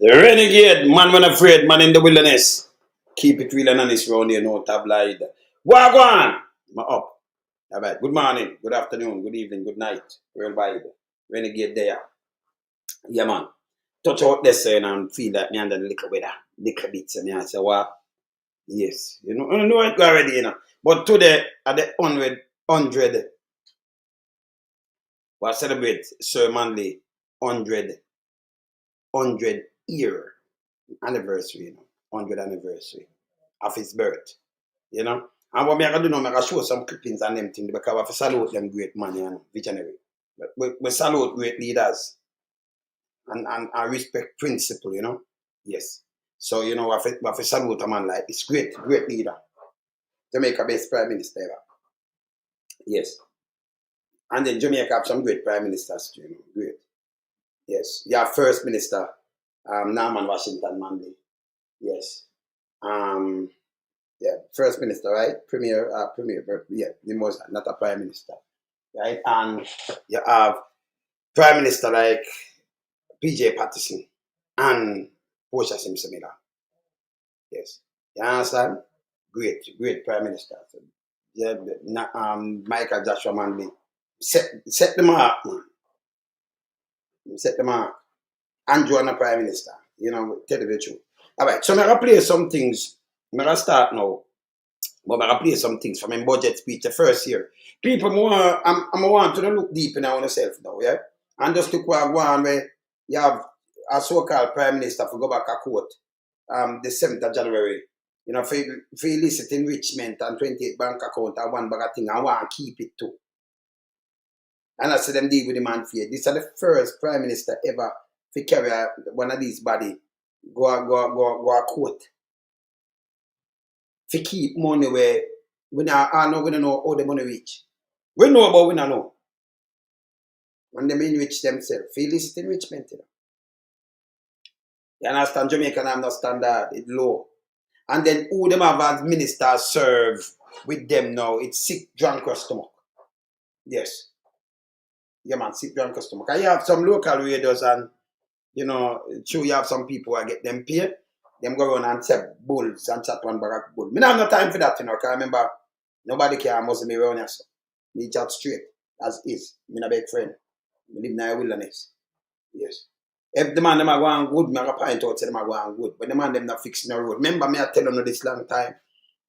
The renegade, man when afraid, man in the wilderness. Keep it real and honest round here, no tabloid. Wagwan! I'm up. Alright, good morning, good afternoon, good evening, good night. Worldwide. Renegade there. Yeah, man. Touch out this and feel that me under the little bit. Little bit. So me I say, what? Yes. You know it already, you know. But today, at the 100, we'll celebrate Sir Manley 100 year anniversary, you know, 100 anniversary of his birth, you know. And what me I do now, I can show some clippings and them things because I have to salute them great man, you know, visionary. We salute great leaders and respect principle, you know. Yes. So, you know, I have to salute a man like this great leader. Jamaica best prime minister ever. Yes. And then Jamaica have some great prime ministers too, you know, great. Yes. You have First Minister, Norman Washington Manley. Yes. Yeah, First Minister, right? Premier, yeah, the most, not a Prime Minister. Right? And you have Prime Minister like PJ Patterson and Portia Simpson Miller. Yes. You understand? Great Prime Minister. So, yeah, Michael Joshua Manley. Set the mark, man. Set the mark. Andrew and the Prime Minister. You know, tell you the truth. Alright, so I'm going to play some things. I'm going to start now. But I'm going to play some things from my budget speech the first year. People, I'm want to look deep in ourselves now, yeah? And just look where where you have a so-called Prime Minister for go back a quote the 7th of January. You know, for illicit enrichment and 28 bank account and one bag of thing, I want to keep it too. And I said them deal with the man fear. This is the first Prime Minister ever to carry one of these body go a court. To keep money where we don't know how the money reach. We know but we don't know. When they enrich themselves, for illicit enrichment, you know. You understand? Jamaican have no standard, it's low. And then who them have as ministers serve with them now, it's sick, drunk, or stomach. Yes. Yeah, man, sick, drunk, or stomach. And you have some local radios and, you know, true, you have some people who get them paid. Them go around and sell bulls and chat one bag of bull. Me don't have no time for that, you know, because I remember nobody can muscle me around here, so. Me chat straight, as is. Me no big friend. Me live in the wilderness. Yes. If the man them are going good, me have a point out say them are going good. But the man them not fixing the road. Remember me I tell you this long time.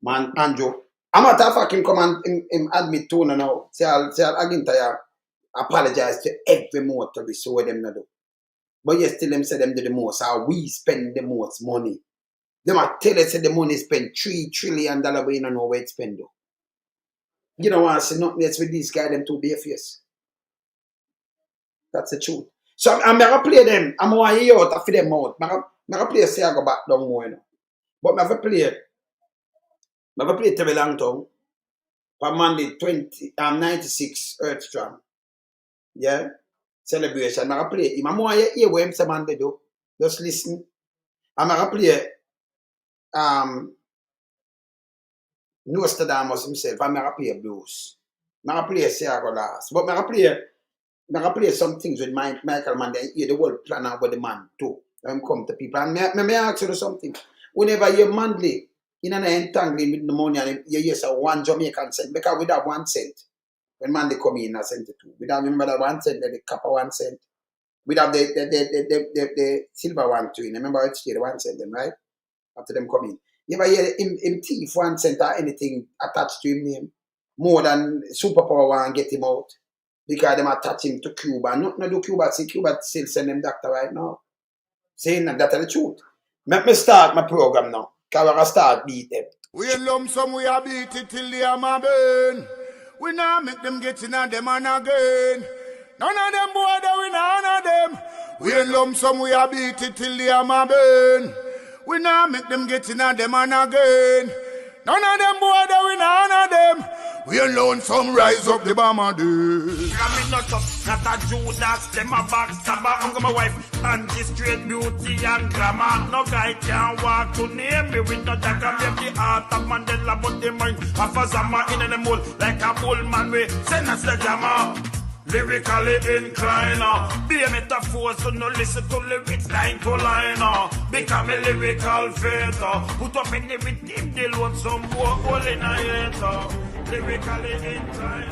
Man, Andrew. I'm not a fucking come and him admit to now. Say I'll again tell apologize to every motorist so what them not do. But you still them say them do the most. How we spend the most money. Them a tell us say the money spent $3 trillion, but you don't know where it spent though. You don't want to say nothing else with these guys, them two bare face. That's the truth. So I'm going to play them. I'm going to hear out for them out. I'm going to play say I go back down more, you know. But I'm going to play Terry Langton for Monday 96 Earth Strong. Yeah? Celebration. I'm going to play him. I'm going to hear what him say Monday do. Just listen. I'm going to play Nostradamus himself. I'm going to play blues. I'm going to play say I go last. But I'm going to play some things with Michael Manley and hear the whole plan about the man too. When come to people. And may I ask you something? Whenever you're Manley in an entangling with the money and you hear say 1 Jamaican cent, because we have 1 cent. When Manley come in, I sent it 2. We don't remember that 1 cent, the copper 1 cent. We have the silver one too. Remember it's the 1 cent, them, right? After them come in. You ever hear him thief 1 cent or anything attached to him name? More than superpower one get him out. Because them attach him to Cuba. Not do Cuba, see Cuba still send them doctor right now. Saying that that's the truth. Let me start my program now. Because I start beat them. We in lump sum, we a beat it till the hammer burn. We now make them get in on them and again. None of them boy that we none of them. We in lump sum, we a beat it till the hammer burn. We now make them get in on them and again. None of them boy that we none of them. We alone some rise up the bomber day. I'm not up, not a Judas, them a backstabber. I'm my wife, and this straight beauty and glamour. No guy can walk to name me with no dagger. Make the heart of Mandela, but the mind of a Zama in the mold. Like a bull man, we send us the jammer. lyrically inclined. Be a metaphor, so no listen to lyrics line to line. Become a lyrical theater. Put up in the rhythm, they want some more hole in a head. Lyrically inclined.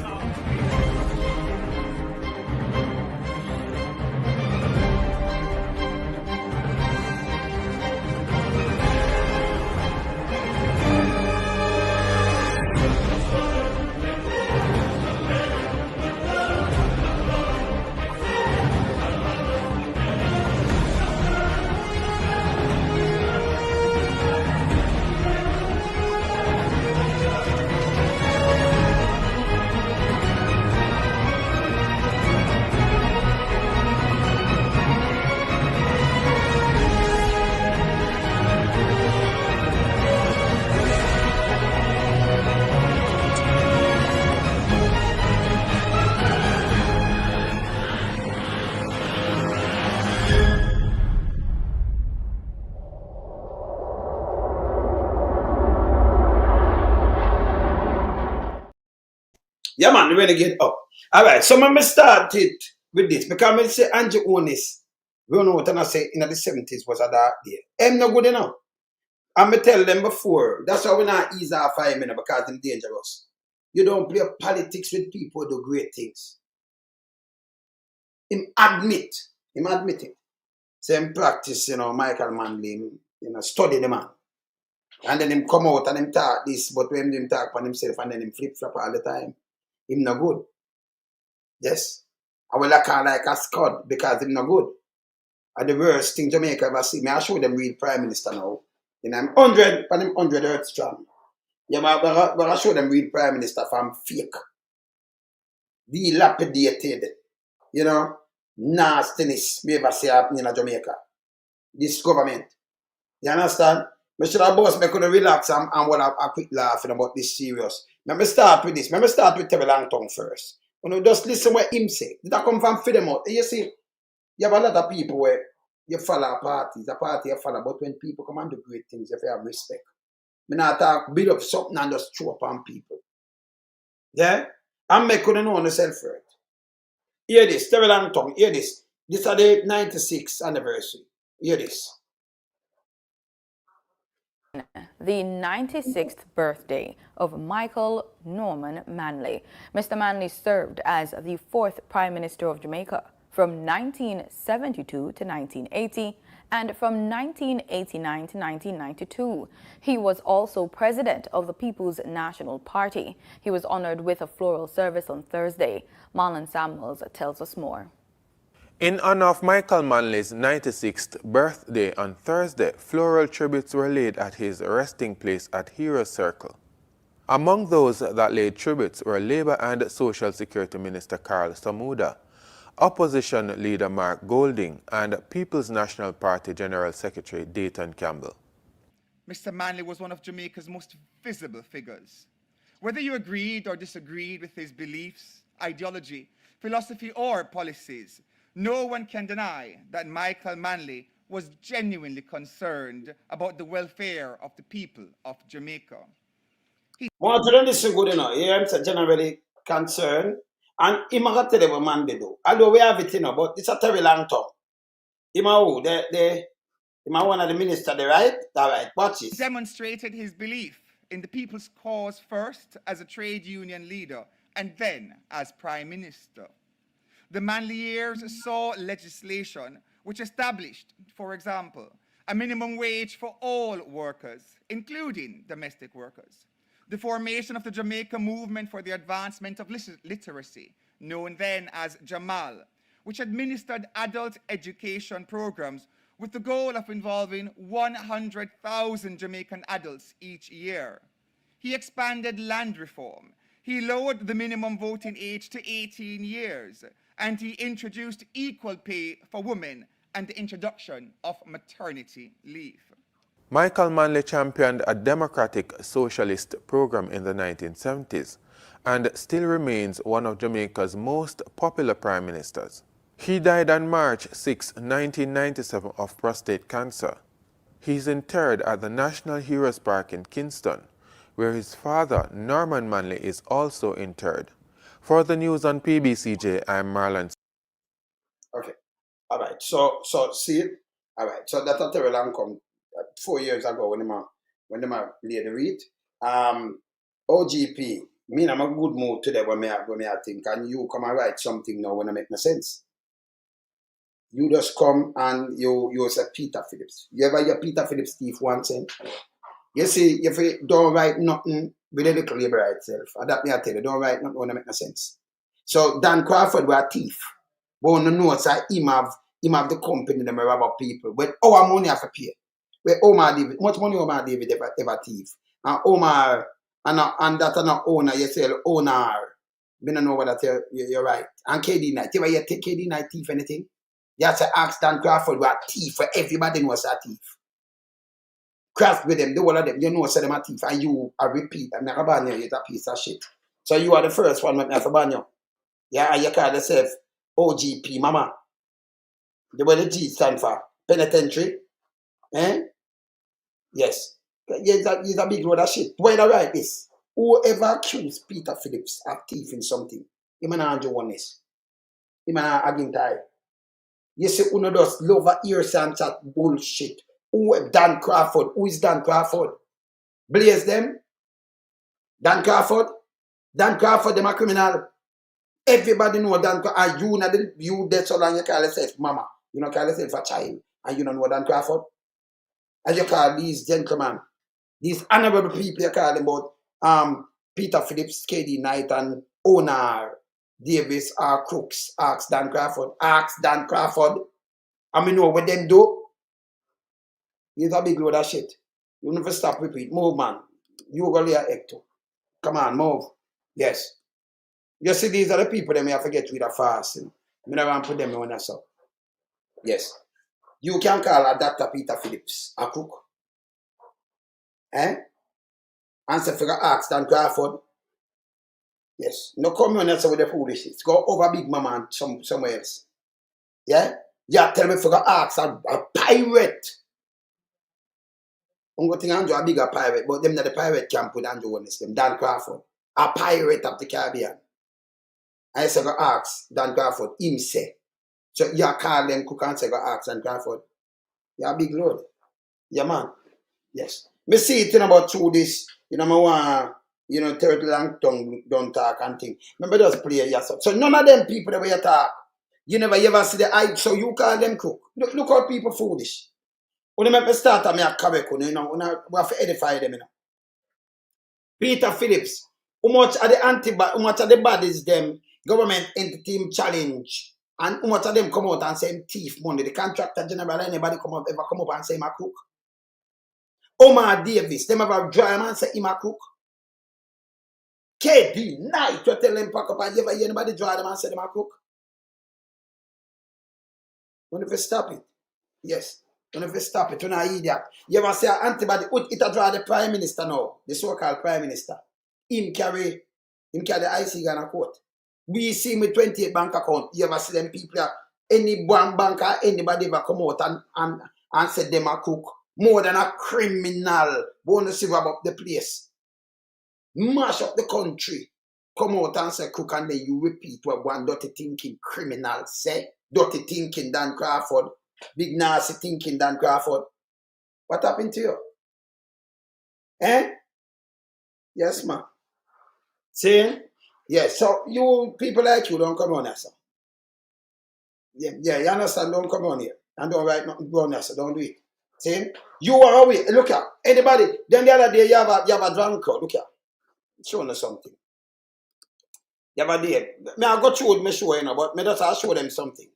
Yeah, man, the renegade up. All right, so I'm start it with this because I say Angie Onis, we don't know what I say in the 70s was a dark day. I'm not good enough. I'm going to tell them before. That's why we not ease off 5 minutes because I'm dangerous. You don't play politics with people who do great things. Him admit it. So him practice, Michael Manley, study the man. And then him come out and him talk this, but when him talk on himself and then him flip-flop all the time, him not good. Yes. I will call like a scud because him not good. And the worst thing Jamaica ever see, I show them real prime minister now. I'm 100, and him 100 earth strong. Yeah, but I show them real prime minister from fake. Dilapidated. Nastiness we ever see happening in Jamaica. This government. You understand? I should have boss me could relax and want a quick laughing about this serious. Let me start with this. Let me start with Terry Langton first. Just listen what him say. Did that come from Freedom out? You see, you have a lot of people where you follow parties, a party you follow, but when people come and do great things, you have respect. I not talk, build up something and just throw upon people. Yeah? And me couldn't know yourself for it. Hear this, Terry Langton, hear this. This is the 96th anniversary. Hear this. The 96th birthday of Michael Norman Manley. Mr. Manley served as the 4th Prime Minister of Jamaica from 1972 to 1980 and from 1989 to 1992. He was also president of the People's National Party. He was honored with a floral service on Thursday. Marlon Samuels tells us more. In honor of Michael Manley's 96th birthday on Thursday, floral tributes were laid at his resting place at Hero Circle. Among those that laid tributes were Labour and Social Security Minister Carl Samuda, Opposition Leader Mark Golding, and People's National Party General Secretary Dayton Campbell. Mr. Manley was one of Jamaica's most visible figures. Whether you agreed or disagreed with his beliefs, ideology, philosophy, or policies, no one can deny that Michael Manley was genuinely concerned about the welfare of the people of Jamaica. Want to listen good enough. I'm generally concerned. And I'm going to tell you what Manley do. Although we have it, but it's a very long time. Him one of the minister, right? All right, watch this. He demonstrated his belief in the people's cause first as a trade union leader and then as Prime Minister. The Manley years saw legislation which established, for example, a minimum wage for all workers, including domestic workers. The formation of the Jamaica Movement for the Advancement of Literacy, known then as JAMAL, which administered adult education programs with the goal of involving 100,000 Jamaican adults each year. He expanded land reform. He lowered the minimum voting age to 18 years, and he introduced equal pay for women and the introduction of maternity leave. Michael Manley championed a democratic socialist program in the 1970s and still remains one of Jamaica's most popular prime ministers. He died on March 6, 1997 of prostate cancer. He is interred at the National Heroes Park in Kingston, where his father, Norman Manley, is also interred. For the news on PBCJ, I'm Marlon. Okay. All right. So see, all right. So that's a terrible outcome. 4 years ago when them a lay the read. OGP, me I'm a good mood today when I think, and you come and write something now when I make no sense. You just come and you say Peter Phillips. You ever hear Peter Phillips thief one thing? You see, if you don't write nothing with a little labor itself, and that me I tell you, don't write nothing when I make no sense. So Dan Crawford was a thief. But on the notes that him have the company them rob up people. But our money have to pay. Where Omar David, much money Omar David ever thief. And Omar and that an owner, you say owner. I don't know whether you're right. And KD Knight, you ever take KD Knight thief anything? You have to ask Dan Crawford was a thief, for everybody knows a thief. Craft with them, the whole of them, you know say them a thief, and you a repeat, and I ban you, you're a piece of shit. So you are the first one when I ban you. Yeah, and you call yourself OGP, mama. The way the G stand for penitentiary. Eh? Yes. He's a big load of shit. Why do I write this? Whoever accused Peter Phillips of thieving something, he man Andrew Oneness. He man again tie. You see, uno does love ears and chat bullshit. Who Dan Crawford? Who is Dan Crawford? Blaze them. Dan Crawford? Dan Crawford, them a criminal. Everybody know Dan Crawford. And you that's all and you call yourself mama. You don't call yourself a child. And you don't know Dan Crawford. As you call these gentlemen, these honourable people you call them about Peter Phillips, KD Knight, and Owner Davis are crooks. Ask Dan Crawford. Ask Dan Crawford. And we know what them do. He's a big load of shit. You never stop repeat. Move, man. You go there, Hector. Come on, move. Yes. You see, these are the people that may have to get rid of fast. You know? I never want to put them on us up. Yes. You can call a Dr. Peter Phillips a crook. Eh? And say, figure ask Dan Crawford. Yes. No come on with the foolishness. Go over Big Mama and somewhere else. Yeah? Yeah, tell me figure ask a pirate. I'm going to think Andrew a bigger pirate, but them not the pirate camp with Andrew Oneness, them Dan Crawford. A pirate of the Caribbean. I say go ask Dan Crawford, him say. So you call them cook and say go ask Dan Crawford. You a big load. Yeah, man. Yes. Me see it about through this, I want, turtle and tongue don't talk and thing. Remember just play yourself. So none of them people that way you talk, you never ever see the hype, so you call them cook. Look how people foolish. When they make me start at me a correct, we have to edify them, Peter Phillips, how much are the bodies them government entity challenge, and how much of them come out and say him thief money, the contractor general, anybody ever come up and say him a crook? Omar Davis, them ever dry man say him a crook? KD Knight, you tell them pack up and you ever hear anybody dry them and say them a crook? When if you stop it, yes. When if you stop it, you're not idiot. You ever say antibody, it a draw the prime minister now, the so-called prime minister. Him carry the IC gun a court. We see him with 28 bank account. You ever see them people, any one banker, anybody ever come out and say them a cook more than a criminal. Want to see about the place. Mash up the country. Come out and say cook and then you repeat what one dirty thinking criminal say. Dirty thinking Dan Crawford. Big nasty thinking Dan Crawford. What happened to you? Eh? Yes, man. See? Yes, so you people like you don't come on here, sir. Yeah, you understand? Don't come on here. And don't write nothing on here, sir. Don't do it. See? You are away. Look here. Anybody, then the other day you have a drunk crowd. Look here. Show them something. You have a day. I go through with show, but I just show them something.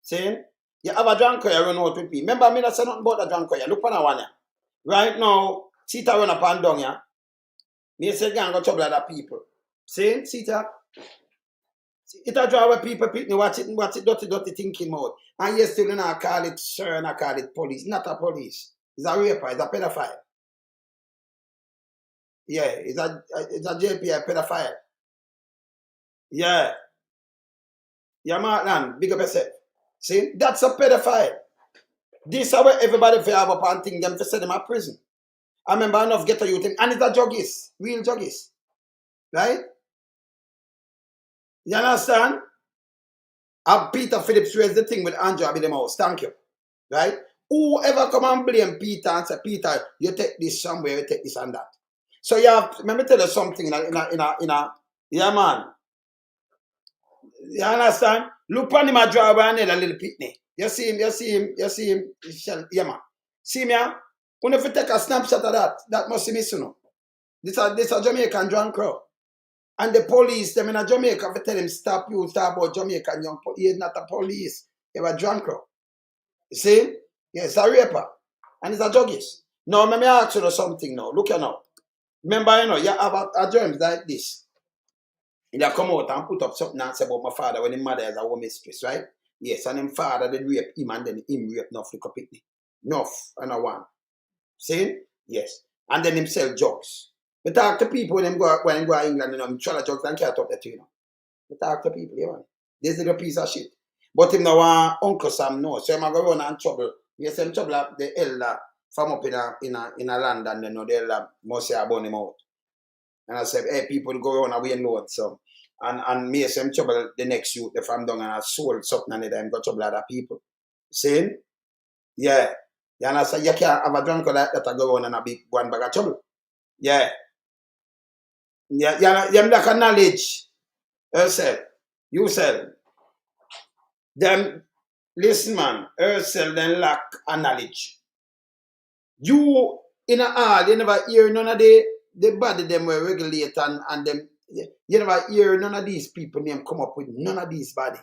See? You have a drunk crowd, you run out with me. Remember, I say nothing about the drunk crowd. Look on that one here. Right now, see to run up and down here. Me say, gang go trouble other people. See? See that? It a draw where people watch it dirty thinking mode. And you still not call it sir and I call it police. Not a police. It's a raper, it's a pedophile. Yeah, it's a JP, a pedophile. Yeah. Yeah, man, big up yourself. See, that's a pedophile. This is where everybody feel have up and think them to send them to prison. I remember enough get to you thing, and it's a juggies, real juggies. Right? You understand? And Peter Phillips raised the thing with Andrew Abbey the mouse. Thank you. Right? Whoever come and blame Peter and say, Peter, you take this somewhere, you take this and that. So you have, let me tell you something yeah, man. You understand? Look on him a drive by another little pitney. You see him. Yeah, man. See me, yeah? When if you take a snapshot of that, that must be missing. No? This a Jamaican drunk crowd. And the police, them in Jamaica, if tell him stop you, stop about Jamaican young police. He is not a police. He was a drunk crowd. You see? Yes, a raper. And he's a juggist. Now, let me ask you something now. Look here now. Remember, you know, you have a germs like this. And they come out and put up something and say about my father when his mother is a home mistress, right? Yes, and his father did rape him and then him rape enough little picnic. Enough and a one. See? Yes. And then him sell drugs. We talk to people when go to England, you know, him try the drugs and can't talk that to you know. We talk to people, you know. This is a piece of shit. But him now want Uncle Sam no. So him go run and trouble. Yes, him trouble the elder from up in a London, you know, the elder must say about him out. And I said, hey, people go around away and load some. And me some trouble the next youth, the from down and I sold something and then got trouble other people. See? Yeah. And I said, you can't have a drunk like that I go on and a big one bag of trouble. Yeah. Yeah, you lack a knowledge. You sell. Them, listen man, yourself then lack a knowledge. You in a hall, you never hear none of the body them will regulate and them. You never hear none of these people name come up with none of these body.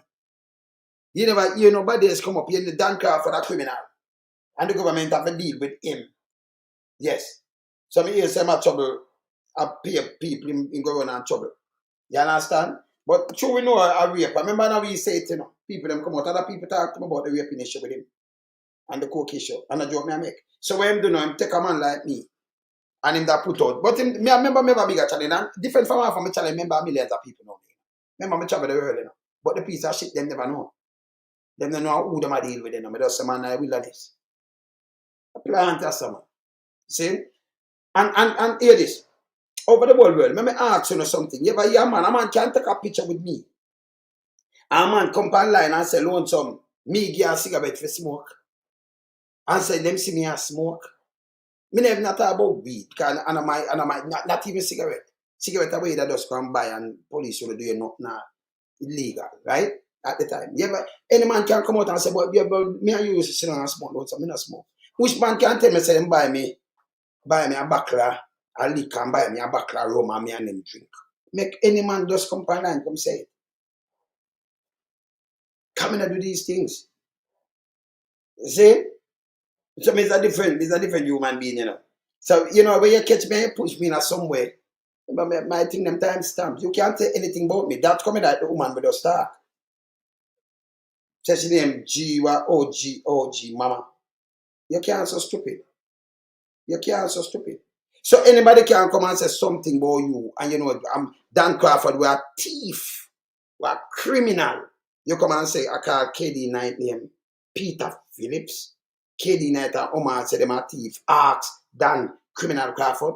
You never hear nobody else come up here in the Dan Crawford a criminal. And the government have to deal with him. Yes. So me hear some trouble appear people in going on trouble. You understand? But true we know a rape. Remember now we say it, you know. People them come out, other people talk to me about the raping issue with him. And the coke issue. And the joke me I make. So when him do know, him take a man like me. And him that put out. But him, me remember me have a bigger challenge. And different from my challenge, remember millions of people know. Remember me travel the world, you know. But the piece of shit them never know. Them don't know who them I deal with, you know. Me just say man in wilderness. A plant or something. See? And hear this. Over the whole world, let me ask you something. You ever hear a man can't take a picture with me. A man come online and say, loan some, me give a cigarette for smoke. And say, them see me a smoke. Me never not talk about weed, because not even cigarette. Cigarette away that just come buy and police will do you not now. Illegal, right? At the time. Any man can come out and say, but me and you used to sit down and smoke, loan some, me not smoke. Which man can tell me, say, them buy me a bacla, a liquor and buy me a bacla rum and me and them drink. Make any man just come by and come say it. Come in and do these things. See? So it's a different human being, you know. So, you know, when you catch me and push me in somewhere, my thing them time stamps. You can't say anything about me. That's coming like the woman with the star. Say she name G OG mama. You can't so stupid. You can't so stupid. So anybody can come and say something about you, and you know, Dan Crawford, we are thief, we are criminal. You come and say, I call KD Knight name Peter Phillips. KD Knight and Omar say them are thief. Ask Dan Criminal Crawford.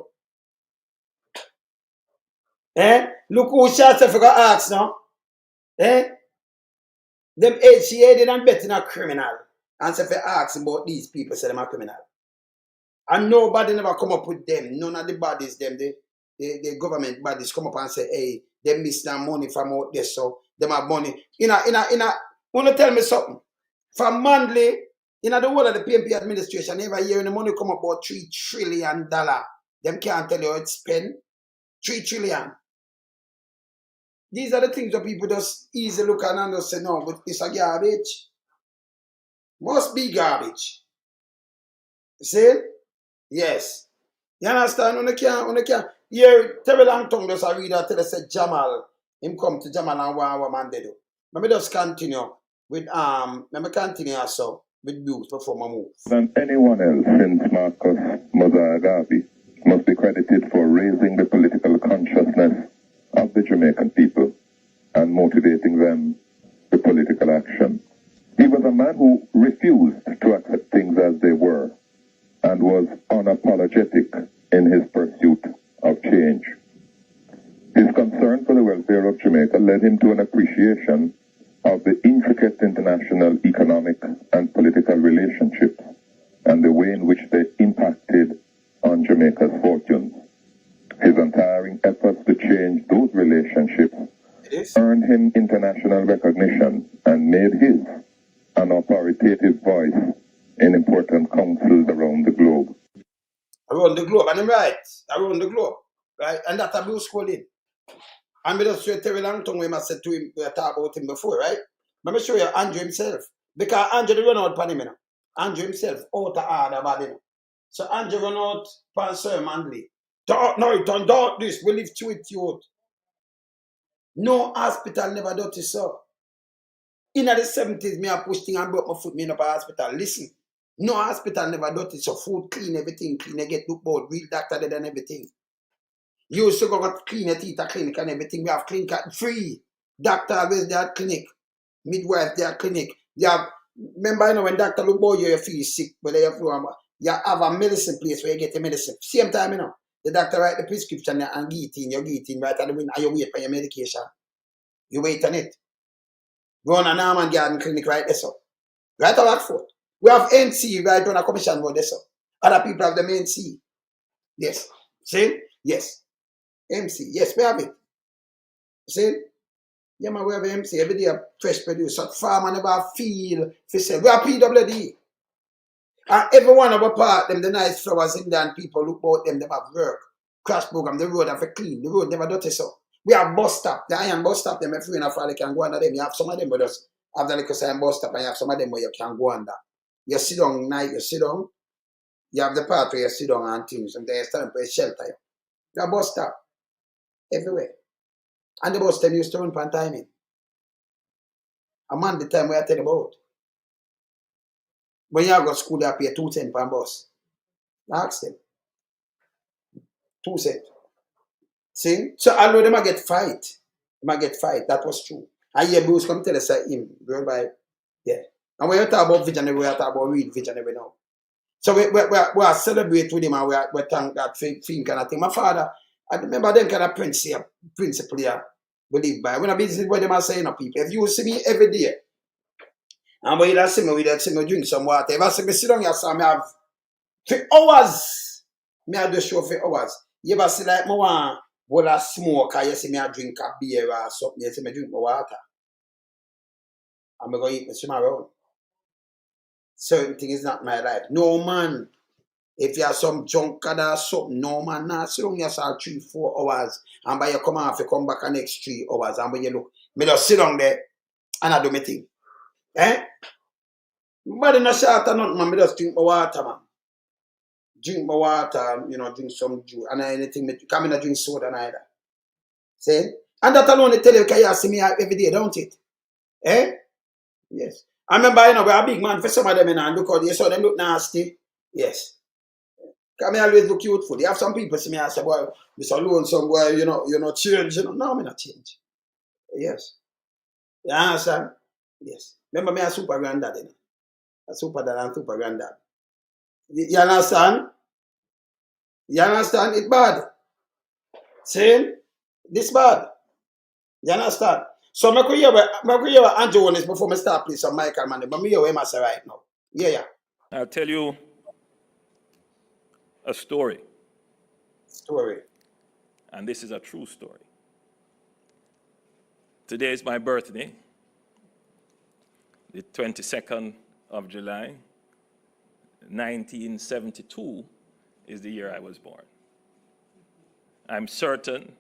Look who shots if you got ask now. Them HCA didn't bet in a criminal. And so if you ask about these people, say them are criminal. And nobody never come up with them. None of the bodies, them, the government bodies come up and say, hey, they miss their money from out there, so them have money. Want to tell me something? From Manley, the whole of the PNP administration, every year when the money come up about $3 trillion, them can't tell you how it's spent. $3 trillion. These are the things that people just easily look at and just say, no, but it's a garbage. Must be garbage. See? Yes. You understand? When you can't. Here, Terry Langton does a reader tell us that Jamal, him come to Jamal and what man they do. Let me just continue with with youth before I move. Than anyone else since Marcus Mozart-Garvey must be credited for raising the political consciousness of the Jamaican people and motivating them to political action. He was a man who refused to accept things as they were and was unapologetic in his pursuit of change. His concern for the welfare of Jamaica led him to an appreciation earned him international recognition and made his an authoritative voice in important councils around the globe. Around the globe, and I'm right, around the globe, right? And that's a blue schooling. And me just tell you long tongue when I said to him, we talked about him before, right? Let me show you Andrew himself. Because Andrew didn't run out upon him, you know. Andrew himself, out of order bad, you know. So Andrew run out upon Sir Manley. Don't this, we live through it, youth. No hospital never do it, sir. In the 70s, me I push thing and broke my foot, me in up a hospital. Listen, no hospital never do it, so food clean, everything clean, they get look board, real doctor dead and everything. You used to go clean your teeth at clinic and everything. We have clinic free. Doctor always there at clinic. Midwife there at clinic. You have, remember, you know, when doctor look boy, you feel sick, but you have a medicine place where you get your medicine. Same time, you know, the doctor write the prescription and give it in, you give it in right at the window and you wait for your medication. You wait on it. Go on a Norman Garden clinic right there, so. Right at Rockford. We have NC right on a commission board there, so. Other people have the main C. Yes. See? Yes. MC, yes, we have it. See? Yeah, man, we have MC every day, fresh produce. So farmer never feel for sale. We are PWD. And every one of our part, them the nice flowers in there and people look about them have work. Crash program, the road have a clean, the road never dirty so. We have bus stop, the iron bus stop, them if you in a fall, you can go under them. You have some of them but just have the little sign bus stop and you have some of them where you can go under. You sit down night, you sit down. You have the part where you sit down and things, and then you stand up for a shelter. You have bus stop. Everywhere. And the bus them used to run for timing. A man the time we are telling about. When you go to school, they pay 2 cents per bus. Ask them. 2 cents. See? So although they might get fight. That was true. I hear Bruce come tell us him, girl by yeah. And when you talk about visionary, we are talking about real visionary now. So we are celebrate with him and we thank God for him kind of thing. My father, I remember them kind of principle here we live by. When I visit what them are saying to people, if you see me every day, and when you see me drink some water, if I see me sit down here, so I have for hours, me I do show for hours. You ever see like me want bowl of smoke, or you see me I drink a beer or something, you see me drink my water. I'm going to eat me swim around. Certain things is not my life. No man. If you have some junk or something, no man, nah, sit down yourself 3-4 hours, and by you come off, you come back the next 3 hours, and when you look, me just sit down there, and I do my thing. Eh? But in a short or nothing, man, me just drink my water, man. Drink my water, you know, drink some juice, and anything, come in and drink soda neither. See? And that alone, they tell you, because you see me every day, don't it? Eh? Yes. I remember, you know, we're a big man for some of them, and look how you saw them look nasty. Yes. Because I always look youthful. You have some people see me and say, boy, Mr. Lonesome, boy, you know, change. You know, no, I'm not change. Yes. You understand? Yes. Remember me a super granddad, you know? A super dad and super granddad. You understand? You understand? It's bad. See? This bad. You understand? So I could hear what Andrew on this before I start playing some Michael Manley. But I hear what I say right now. Yeah. I'll tell you a story. And this is a true story. Today is my birthday. The 22nd of July, 1972 is the year I was born. I'm certain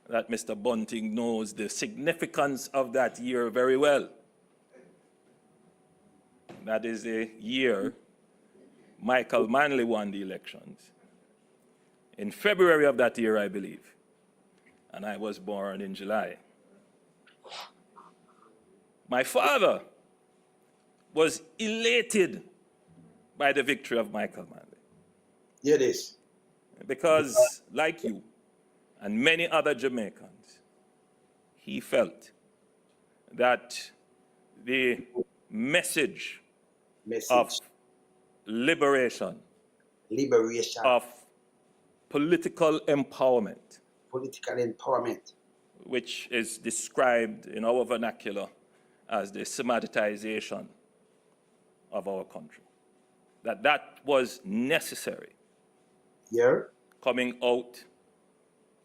that Mr. Bunting knows the significance of that year very well. That is the year Michael Manley won the elections. In February of that year, I believe. And I was born in July. My father was elated by the victory of Michael Manley. Here it is. Because, like you and many other Jamaicans, he felt that the message of liberation, of political empowerment, which is described in our vernacular as the Sematization of our country, that was necessary. Coming out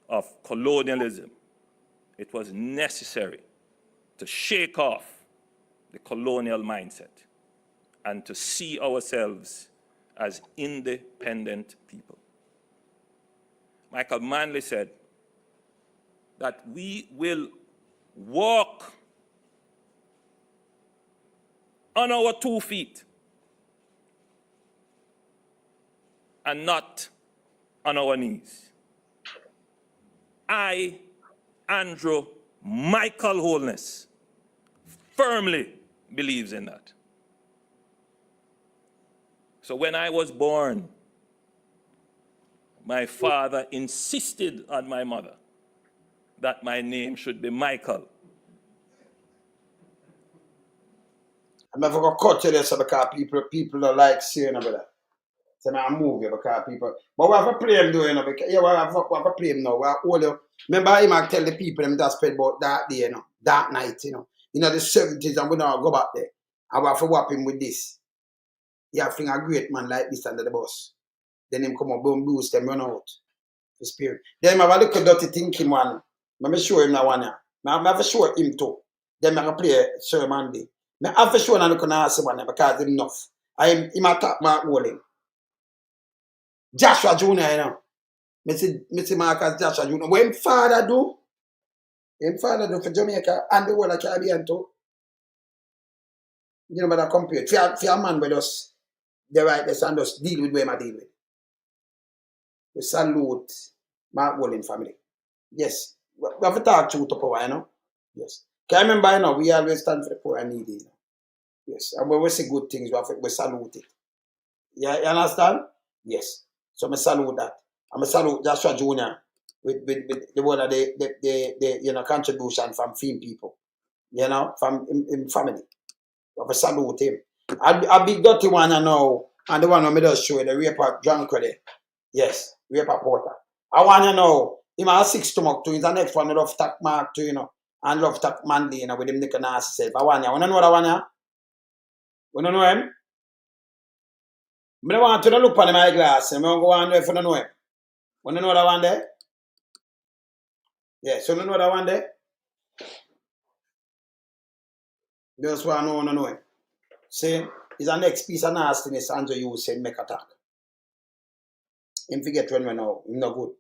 of colonialism, it was necessary to shake off the colonial mindset and to see ourselves as independent people. Michael Manley said that we will walk on our 2 feet and not on our knees. I, Andrew Michael Holness, firmly believes in that. So when I was born, my father insisted on my mother that my name should be Michael. I'm never going to cut you this because people don't like seeing about that. So I move you because people. But we have a play doing it because yeah, we have a play now. We have all you. Remember, I might tell the people them that spread about that day, you know, that night, you know. You know, the 70s, and we don't go back there. I have to whap him with this. You have to think a great man like this under the bus. Then him come up, boom, boost them, run out. The spirit. Then I have a little dirty thinking one. I'm show him that one. I have to show him too. Then I have to play Sir Manley. I have to show him and ask one because it's enough. He might talk Mark Walling. Joshua Jr., you know. Mr. Marcus Joshua Jr. What him father do? Him father do for Jamaica and the whole of Caribbean too. You know, but I compare. For a man with us, the rightness and us deal with where I deal with. We salute Mark Walling family. Yes. We have to talk truth to power, you know. Yes. Can you remember, you know, we always stand for the poor and needy, you know. Yes. And when we say good things, we salute it. Yeah, you understand? Yes. So I salute that. I salute Joshua Jr. with the one of the you know, contribution from film people. You know, from in family. I salute him. A big dirty one I know, and the one who made us show the raper drunk with it. Yes, raper porter. I want to know, him has 6 stomach too. He's the next one who love talk Mark too, you know, and love talk Manley, you know, with him nicking ass himself. I want to know that one, yeah? You don't know him? I don't want to look on my glass. I don't go on there if you don't know him. You don't know that one there? Yes, you don't know that one there? Just want to know him. See, it's the next piece of nastiness Andrew you said make attack. Him forget when we know, him not good.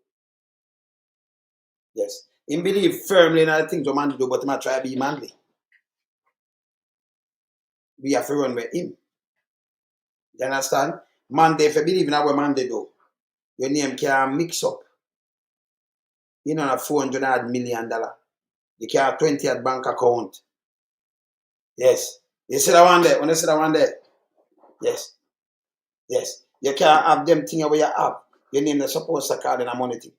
Yes. Him believe firmly in the things we man do, but he might try to be manly. We have to run with him. You understand? Monday, if you believe in what Monday do, your name can mix up. You don't have $400 million. You can have 20 at bank account. Yes. You see that one there? When you see that one there? Yes. Yes. You can't have them things where you have. Your name is supposed to call in a money thing.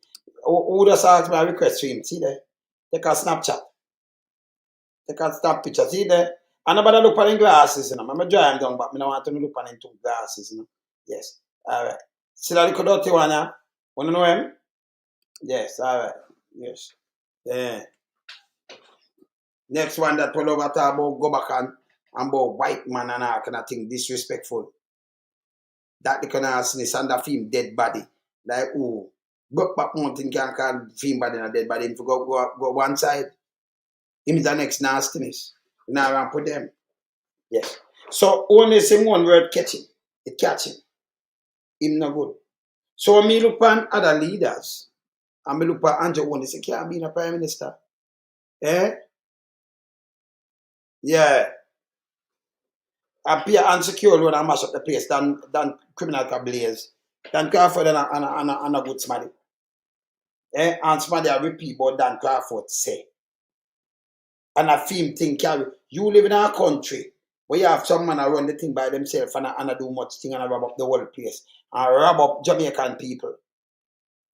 Who just asked me a request for him? See there? Take a Snapchat. Take a snap picture. See there? And nobody look at him glasses, you know. I'm dry him down, but I don't want to look at him two glasses, you know. Yes. All right. See that little dirty one, yeah? Want to know him? Yes. All right. Yes. Yeah. Next one that will over talk about go back and about white man and all kind of thing, disrespectful. That the kind of asiness and the film dead body. Like, oh, broke back mountain can call film body and a dead body. If you go one side, him is the next nastiness. You know, I put them. Yes. So only say one word catch him. It catch him. Him not good. So when me look at other leaders, and me look at Andrew One, they say, can't be a prime minister. Eh? Yeah. Appear unsecure when I mash up the place than criminal cablaze. Than Crawford and a good somebody. Eh? And somebody I repeat what Dan Crawford say. And a film thing carry. You live in a country where you have some man that run the thing by themselves and do much thing and rob up the whole place. And rob up Jamaican people.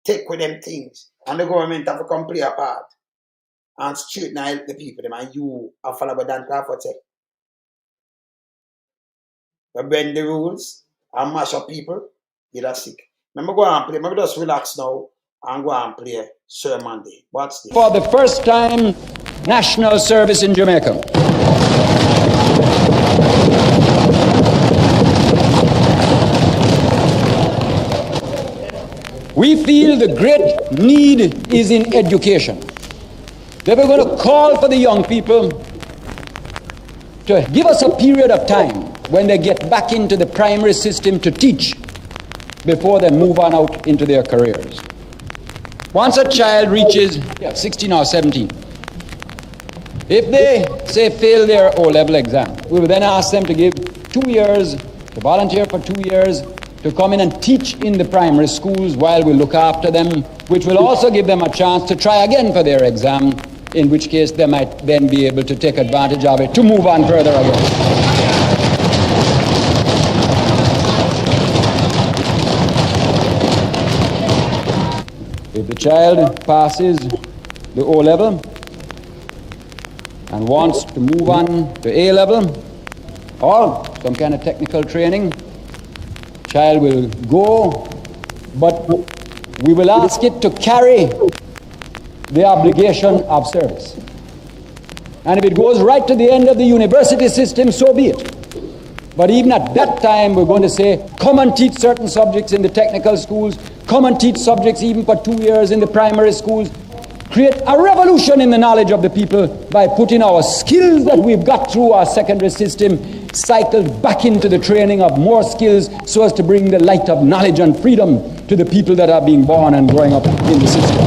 Take with them things. And the government have to come play a part. And straighten and help the people them. And you have followed what Dan Crawford say. You bend the rules and mash up people, you're sick. Remember go and play. Maybe just relax now and go and play Sir Manley. What's this? For the first time, national service in Jamaica. We feel the great need is in education. They were going to call for the young people to give us a period of time when they get back into the primary system to teach before they move on out into their careers. Once a child reaches 16 or 17, if they, say, fail their O-level exam, we will then ask them to give 2 years, to volunteer for 2 years, to come in and teach in the primary schools while we look after them, which will also give them a chance to try again for their exam, in which case they might then be able to take advantage of it to move on further again. If the child passes the O-level and wants to move on to A-level or some kind of technical training, child will go, but we will ask it to carry the obligation of service. And if it goes right to the end of the university system, so be it. But even at that time, we're going to say, come and teach certain subjects in the technical schools, come and teach subjects even for 2 years in the primary schools. Create a revolution in the knowledge of the people by putting our skills that we've got through our secondary system cycled back into the training of more skills so as to bring the light of knowledge and freedom to the people that are being born and growing up in the system.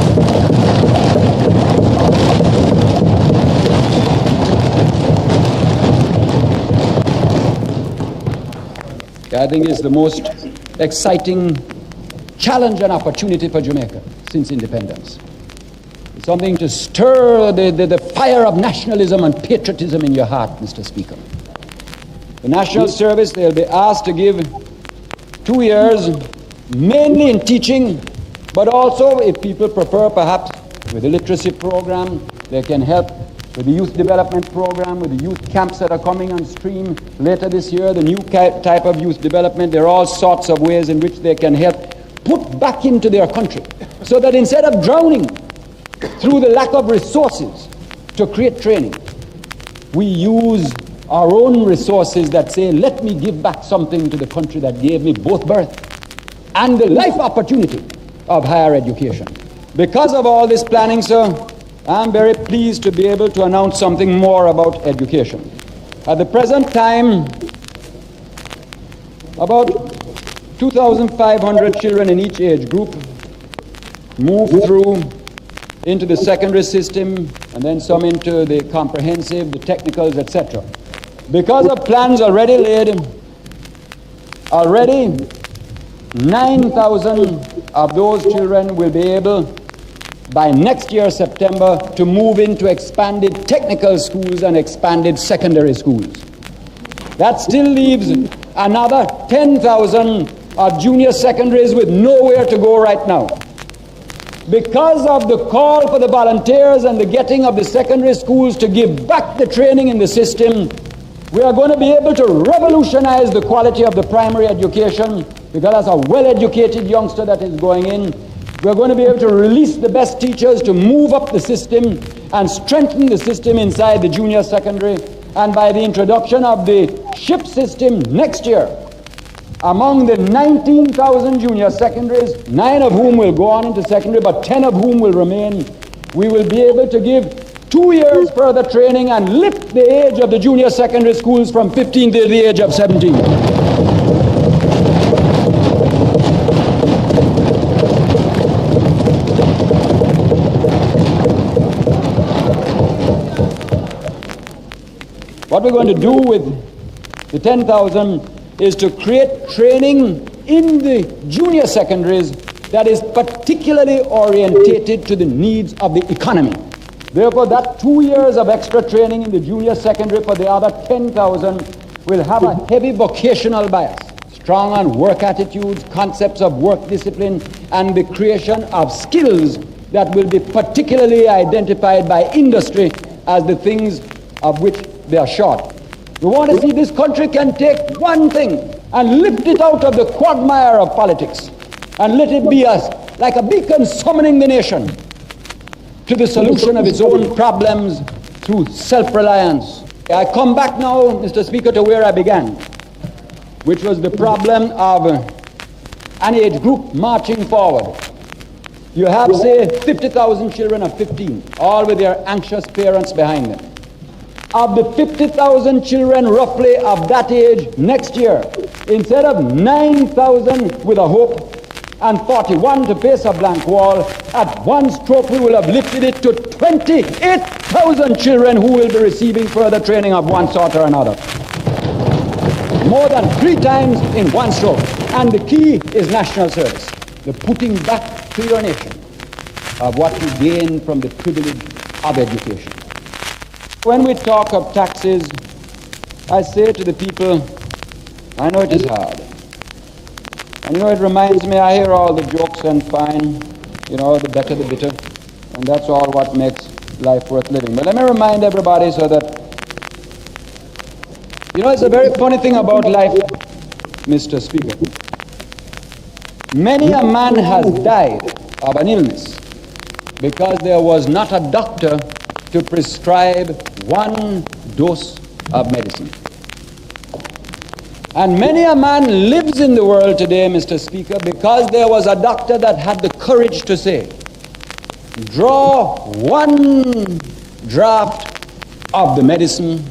I think it's the most exciting challenge and opportunity for Jamaica since independence. It's something to stir the fire of nationalism and patriotism in your heart, Mr. Speaker. The National Service, they'll be asked to give 2 years, mainly in teaching, but also, if people prefer, perhaps with the literacy program, they can help with the youth development program, with the youth camps that are coming on stream later this year, the new type of youth development. There are all sorts of ways in which they can help put back into their country, so that instead of drowning through the lack of resources to create training, we use our own resources that say, let me give back something to the country that gave me both birth and the life opportunity of higher education. Because of all this planning, sir, I'm very pleased to be able to announce something more about education. At the present time, about 2,500 children in each age group move through into the secondary system, and then some into the comprehensive, the technicals, etc. Because of plans already laid, already 9,000 of those children will be able, by next year, September, to move into expanded technical schools and expanded secondary schools. That still leaves another 10,000 of junior secondaries with nowhere to go right now. Because of the call for the volunteers and the getting of the secondary schools to give back the training in the system, we are going to be able to revolutionize the quality of the primary education, because as a well-educated youngster that is going in, we're going to be able to release the best teachers to move up the system and strengthen the system inside the junior secondary. And by the introduction of the SHIP system next year, among the 19,000 junior secondaries, 9 of whom will go on into secondary, but 10 of whom will remain, we will be able to give 2 years further training and lift the age of the junior secondary schools from 15 to the age of 17. What we're going to do with the 10,000 is to create training in the junior secondaries that is particularly orientated to the needs of the economy. Therefore, that 2 years of extra training in the junior secondary for the other 10,000 will have a heavy vocational bias, strong on work attitudes, concepts of work discipline, and the creation of skills that will be particularly identified by industry as the things of which they are short. We want to see this country can take one thing and lift it out of the quagmire of politics and let it be like a beacon summoning the nation to the solution of its own problems through self-reliance. I come back now, Mr. Speaker, to where I began, which was the problem of an age group marching forward. You have, say, 50,000 children of 15, all with their anxious parents behind them. of the 50,000 children roughly of that age next year, instead of 9,000 with a hope and 41 to face a blank wall, at one stroke we will have lifted it to 28,000 children who will be receiving further training of one sort or another. More than 3 times in one stroke. And the key is national service, the putting back to your nation of what you gain from the privilege of education. When we talk of taxes, I say to the people, I know it is hard. And it reminds me, I hear all the jokes and fine, the better the bitter, and that's all what makes life worth living. But let me remind everybody so that, it's a very funny thing about life, Mr. Speaker. Many a man has died of an illness because there was not a doctor to prescribe one dose of medicine. And many a man lives in the world today, Mr. Speaker, because there was a doctor that had the courage to say, draw one draft of the medicine,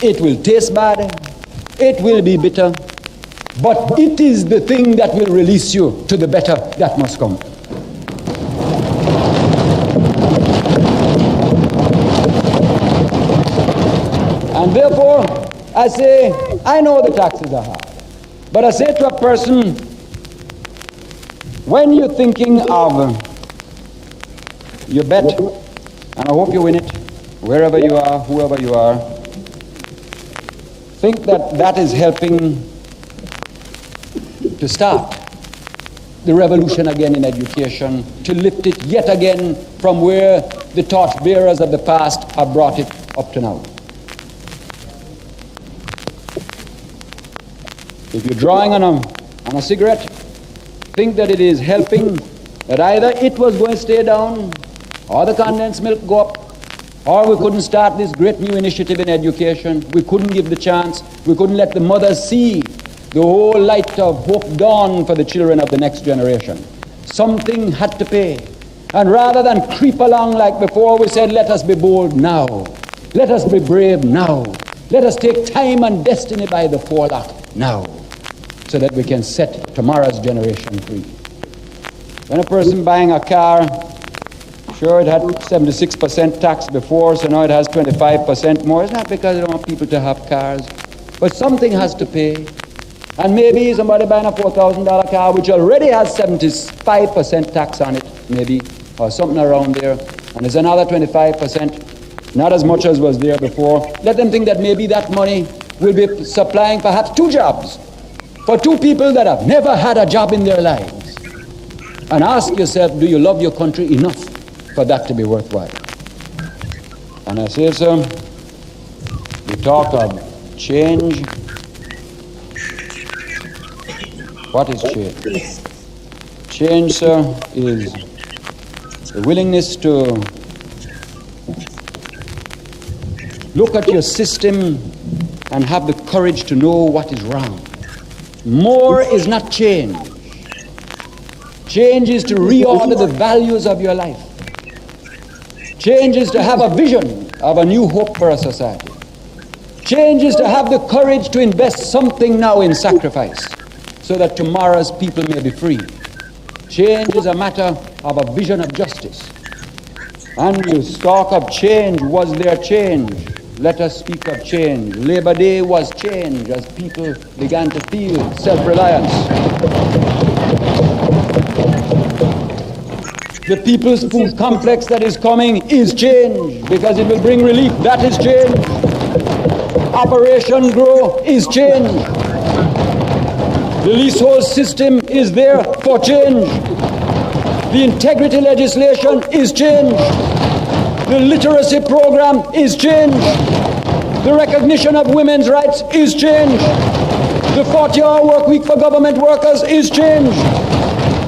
it will taste bad, it will be bitter, but it is the thing that will release you to the better that must come. And therefore, I say, I know the taxes are hard, but I say to a person, when you're thinking of your bet, and I hope you win it, wherever you are, whoever you are, think that that is helping to start the revolution again in education, to lift it yet again from where the torchbearers of the past have brought it up to now. If you're drawing on a cigarette, think that it is helping, that either it was going to stay down, or the condensed milk go up, or we couldn't start this great new initiative in education. We couldn't give the chance. We couldn't let the mothers see the whole light of hope dawn for the children of the next generation. Something had to pay. And rather than creep along like before, we said, let us be bold now. Let us be brave now. Let us take time and destiny by the forelock now, so that we can set tomorrow's generation free. When a person buying a car, sure, it had 76% tax before, so now it has 25% more. It's not because they don't want people to have cars, but something has to pay. And maybe somebody buying a $4,000 car, which already has 75% tax on it, maybe, or something around there, and there's another 25%, not as much as was there before. Let them think that maybe that money will be supplying perhaps 2 jobs for 2 people that have never had a job in their lives. And ask yourself, do you love your country enough for that to be worthwhile? And I say, sir, we talk of change. What is change? Change, sir, is the willingness to look at your system and have the courage to know what is wrong. More is not change. Change is to reorder the values of your life. Change is to have a vision of a new hope for a society. Change is to have the courage to invest something now in sacrifice so that tomorrow's people may be free. Change is a matter of a vision of justice. And you talk of change. Was there change? Let us speak of change. Labor Day was change as people began to feel self-reliance. The People's Food Complex that is coming is change because it will bring relief. That is change. Operation Grow is change. The leasehold system is there for change. The integrity legislation is change. The literacy program is change. The recognition of women's rights is change. The 40-hour work week for government workers is change.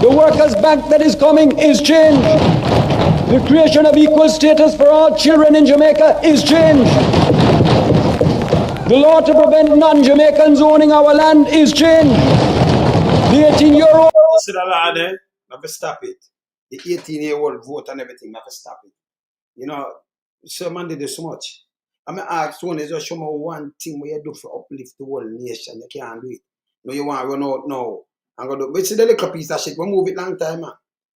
The Workers' Bank that is coming is change. The creation of equal status for all children in Jamaica is change. The law to prevent non-Jamaicans owning our land is change. The 18-year-old... See the law there? Never stop it. The 18-year-old vote and everything, never stop it. Sir Manley did so much. I'm going to ask one, just show me one thing where you do for uplift the whole nation. You can't do it. No, you want to run out now. I'm going to do. But see the little piece of shit, we move it long time, man.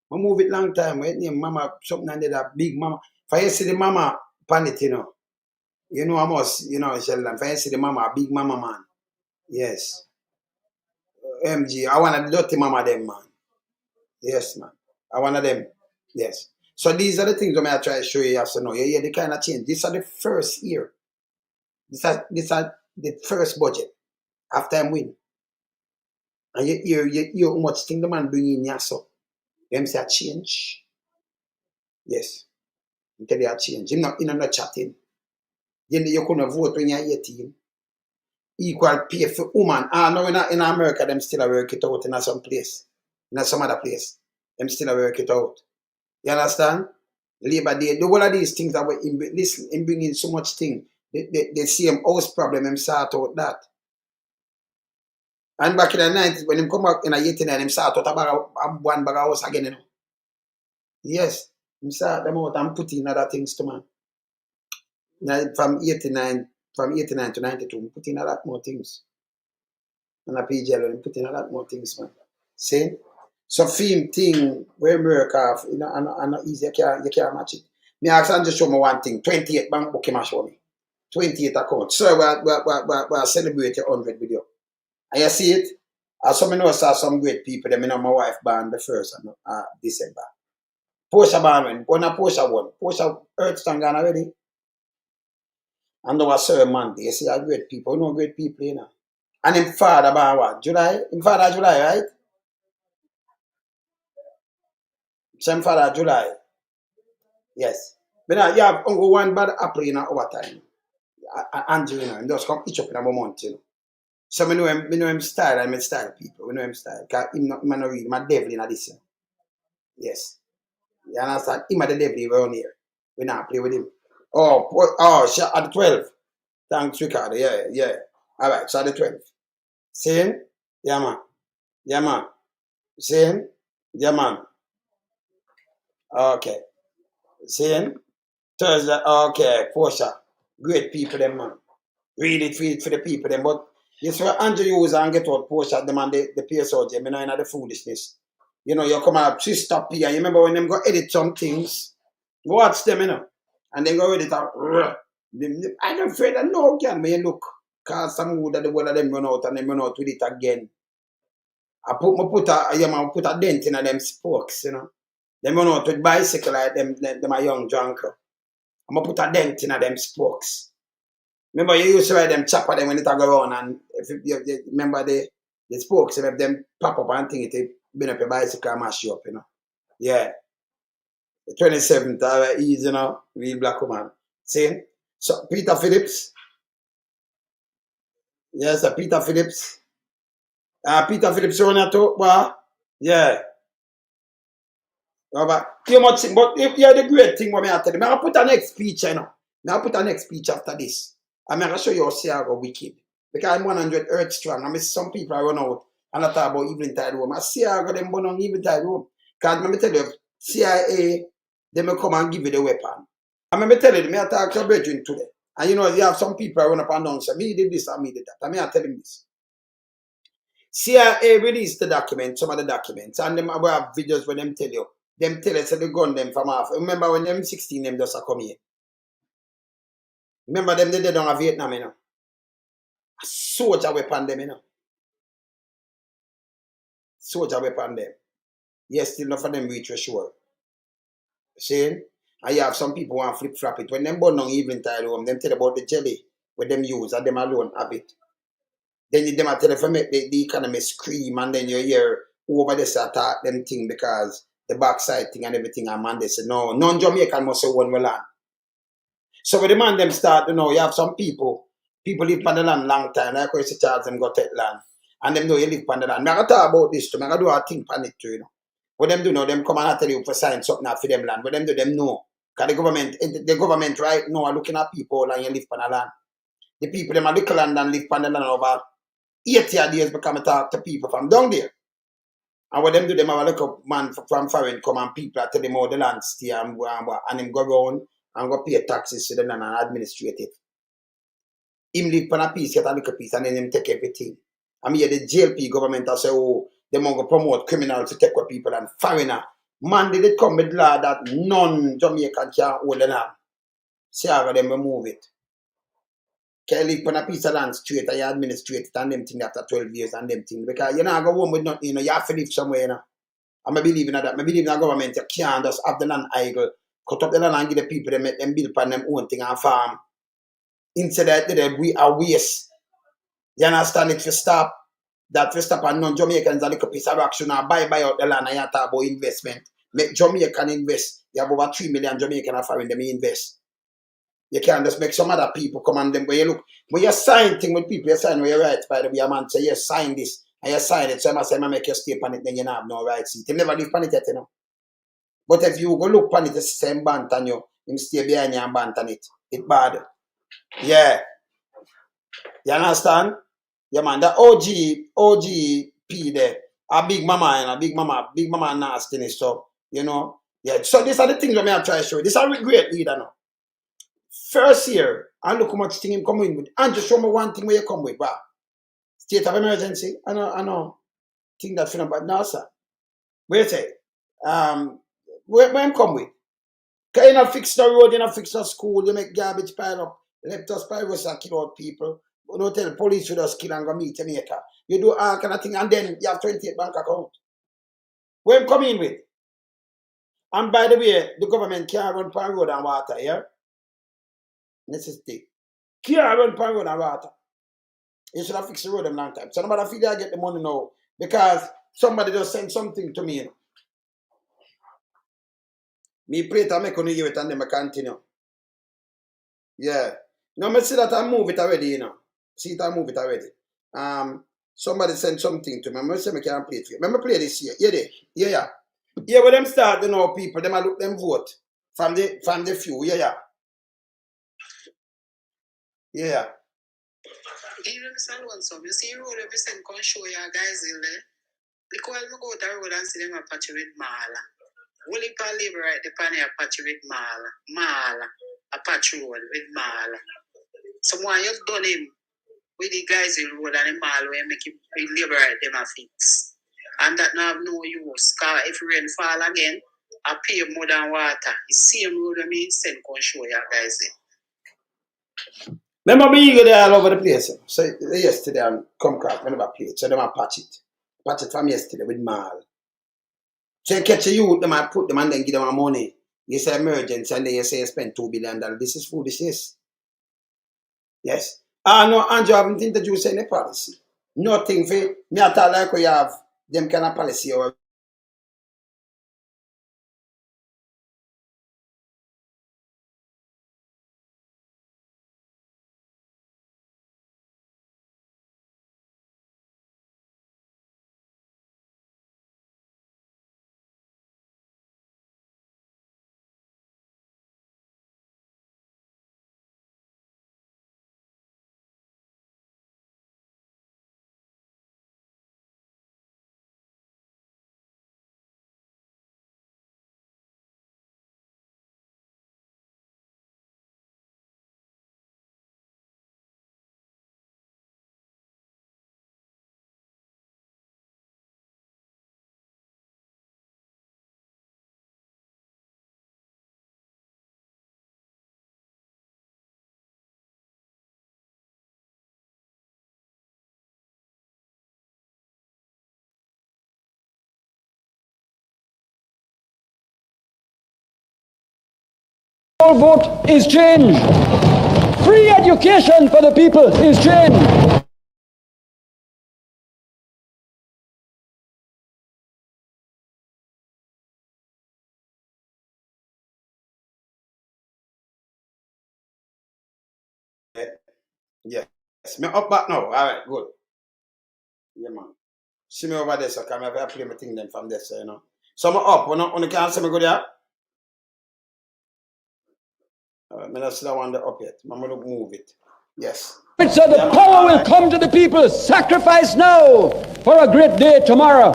We move it long time. We name mama, something under that big mama. If I see the mama, pan it, you know, I must, Sheldon. If I see the mama, big mama, man. Yes. MG, I want a dirty mama, them, man. Yes, man. I want them. Yes. So these are the things I'm going to try to show you. You have to know. You hear the kind of change. These are the first year. These are the first budget after I'm win. And you hear how much thing the man bring in here, so. Them say a change. Yes. I tell you a change. You're not chatting. You couldn't vote when you're 18. Equal pay for woman. No, in America, them still work it out in some place. In some other place. Them still work it out. You understand? Labor Day. The whole of these things that were in bringing so much thing. The same house problem, them sort out that. And back in the 90s, when them come back in the 89, them sort out about one bag of house again, Yes. Them sort them out and put in other things to man. Now, from 89 to 92, put in a lot more things. And a PGL, and put in a lot more things, man. See? So film thing where America, and easy, you can't match it. Me ask and just show me one thing. 28 bank book him show me. 28 account. So we celebrate your 100 video. And you see it? As some know saw some great people, them know my wife born the 1st of December. Portia born when? When a Portia won. Portia Earthstone gone already. And there was Sir Manley. You see how great people, great people, And him father born what? July? Him father July, right? Same father July. Yes. But you have only one bad apple in our time. Andrew, and just come each up in a month, So we know him style, and style people. We know him style. Because him not read, my devil in this. Yes. You understand? Him at the devil around here. We not play with him. At the 12. Thanks, Ricardo. Yeah. All right, so at the 12. See him? Yeah, man. See him? Yeah, man. Okay. See him? Thursday. Okay, Portia. Great people, them, man. Read it for the people, them. But yes, for Andrew use and get out Portia, them and the PSOJ, you know, in the foolishness. You come out, sister P, and you remember when them go edit some things, watch them, and then go edit out. I don't afraid that no can when you look, cause some wood that the one of them run out and them run out with it again. I put a dent in them spokes, Them run out with bicycle like them a young junker. I'm gonna put a dent in them spokes. Remember you used to ride them chopper them when it go around, and if you remember the spokes, if them pop up and think it been up your bicycle and mash you up, Yeah. The 27th, easy, real black woman. See? So Peter Phillips. Yes, Peter Phillips. Peter Phillips on your top, yeah. You much thing, but if you're the great thing what I tell you, I'll put a next speech, I'll put a next speech after this. I'm going to show you how CIA wicked. Because I'm 100 earth strong. I mean, some people run out and I talk about evening tide room. I CIA them born on evening tide room. Because let me tell you, CIA, they may come and give you the weapon. I mean, tell you, I talk to your brethren today. And you have some people run up and down and say, me did this and me did that. I tell him this. CIA released the document, some of the documents, and them will have videos where them tell you so they gun them from off. Remember when them 16 them just come here. Remember them they did on Vietnam, A soldier weapon them, Soldier weapon them. Yes, still not for them reach for sure. See? And you have some people want flip flop it. When them burn on evening tide home, them tell about the jelly where them use and them alone have it. Then you them tell if make the economy scream and then you hear over this attack them thing because the backside thing and everything and man they say no, non-Jamaican must say one land. So when the man them start, you have some people live on the land long time, like when you charge them go take land. And them know you live on the land. I gotta talk about this too, I gotta do a thing on it too, What them do now, them come and tell you for sign something for them land. What them do, them know. Because the government right now are looking at people and you live on the land. The people them are little land and live on the land over 80 years become talk to people from down there. And what them do, them have a little man from foreign come and people tell them how the land stay and them go around and go pay taxes to the land and administrate it. him live on a piece, get a little piece, and then him take everything. I mean, the JLP government will say, oh, they want to promote criminals to take with people and foreigner. Man, did it come with law that none Jamaican can hold them. See how them remove it. Can you live on a piece of land straight and you administrate it and them thing after 12 years and them thing. Because you're not going to go home with nothing, you know, you have to live somewhere, you know. And I believe in that. I believe in the government, you can't just have the land idle, cut up the land and give the people, they make them build upon them own thing and farm. Instead of we are waste. You understand it? To stop that, to stop and non-Jamaicans a little piece of action and buy out the land and you talk about investment. Make Jamaican invest. You have over 3 million Jamaican and foreign them invest. You can't just make some other people come and them. When you look, when you sign thing with people, you sign where you write by the way, a man say, you sign this and you sign it. So I must say, I make you stay on it, then you don't have no rights. You never live on it yet, you know. But if you go look on it, the same band on you, you stay behind you and band on it. It's bad. Yeah. You understand? Yeah, man. The OGP there, a big mama, big mama nastiness. So, you know. Yeah. So these are the things that I try to show you. This are a great leader now. First year, and look how much thing him come in with. And just show me one thing where you come with, wow. State of emergency. I know. Think that film about now, sir. Where you say? Where him come with? Because you not fix the road, you not fix the school, you make garbage pile up, let us pirates and kill out people. You don't tell the police to just kill and go meet Jamaica. You do all kind of thing and then you have 28 bank account. Where him come in with? And by the way, the government can't run per road and water, yeah? Necessity. Can't run per road and water. You should have fixed the road them long time. So nobody feel I get the money now because somebody just send something to me. You know. Me pray to make on hear it and then I continue. Yeah. Now I see that I move it already, you know. See it, I move it already. Somebody send something to me. I say I can't play it for you. Remember play this year. Yeah. Yeah, when them start, you know, people, them look them vote. From the few, yeah. Yeah. You understand one song? You see road every send come show you guys in there. Because we go to the road and see them a patch with mala. Will you call labor right the pan a patch with mala. A patch road with mala. Someone you done him with the guys in road and the mala where make him labor right them a fix. And that now have no use. Cause if rain fall again, I pay more than water. The same road I mean send come show you guys in. Remember me, you go there all over the place. So yesterday I come crack, I never played. So them I patch it. Patch it from yesterday with mal. So you catch a youth, them I put them and then give them money. You say emergency and then you say you spend $2 billion. This is foolishness. Yes. No, Andrew, I haven't introduced any policy. Nothing for me at all like we have them kind of policy or vote is change. Free education for the people is change. yes. Me up back now. Alright, good. Yeah, man. See me over there, so can I play my thing then from there, so, you know. So I'm up. On the can see me go there. I'm not sit down on the up yet. I'm going to move it. Yes. So the power will come to the people. Sacrifice now for a great day tomorrow.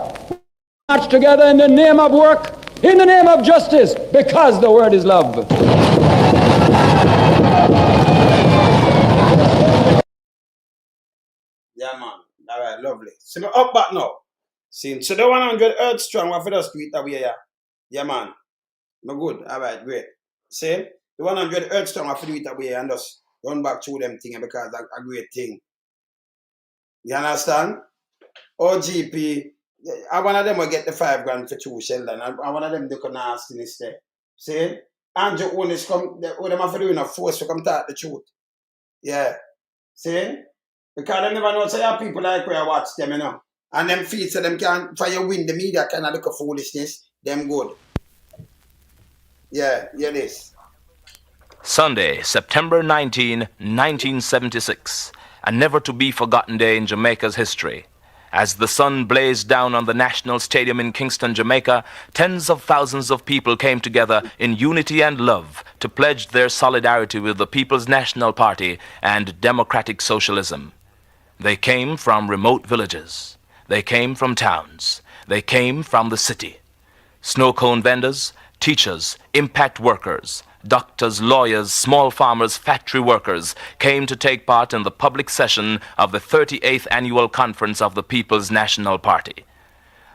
March together in the name of work, in the name of justice, because the word is love. Yeah, man. All right, lovely. So, me up back now. See, so the 100 Earth Strong, what for the street that way, yeah? Yeah, man. No good. All right, great. See, the 100 Earth Strong, what for do it that way and just run back through them things because that's a great thing. You understand? OGP, I one of them will get the 5 grand for 2 Sheldon. I one of them do nastiness there. See? Andrew Onis come, what them have to do in a force to come talk the truth. Yeah. See? Because they never know, so you people like where I watch them, you know. And them feel so them can, for you win the media kind of look of foolishness, them good. Yeah, yeah this. Sunday, September 19, 1976, a never-to-be-forgotten day in Jamaica's history. As the sun blazed down on the National Stadium in Kingston, Jamaica, tens of thousands of people came together in unity and love to pledge their solidarity with the People's National Party and democratic socialism. They came from remote villages. They came from towns. They came from the city. Snow cone vendors, teachers, impact workers, doctors, lawyers, small farmers, factory workers came to take part in the public session of the 38th Annual Conference of the People's National Party.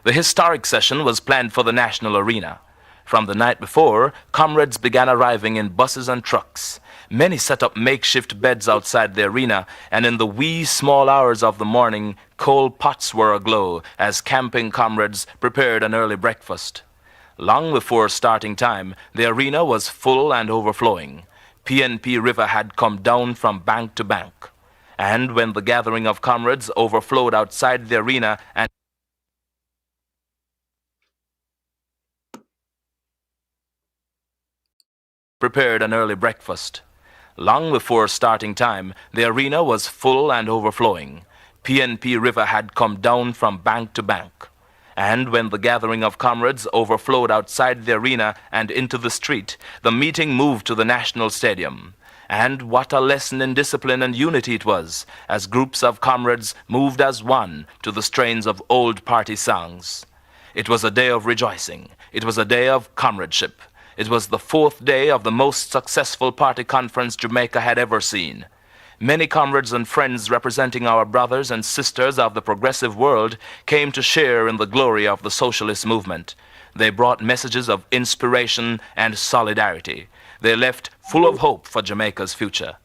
The historic session was planned for the National Arena. From the night before, comrades began arriving in buses and trucks. Many set up makeshift beds outside the arena, and in the wee small hours of the morning, coal pots were aglow as camping comrades prepared an early breakfast. Long before starting time, the arena was full and overflowing. PNP River had come down from bank to bank. And when the gathering of comrades overflowed outside the arena and prepared an early breakfast. Long before starting time, the arena was full and overflowing. PNP River had come down from bank to bank. And when the gathering of comrades overflowed outside the arena and into the street, the meeting moved to the National Stadium. And what a lesson in discipline and unity it was, as groups of comrades moved as one to the strains of old party songs. It was a day of rejoicing. It was a day of comradeship. It was the 4th day of the most successful party conference Jamaica had ever seen. Many comrades and friends representing our brothers and sisters of the progressive world came to share in the glory of the socialist movement. They brought messages of inspiration and solidarity. They left full of hope for Jamaica's future.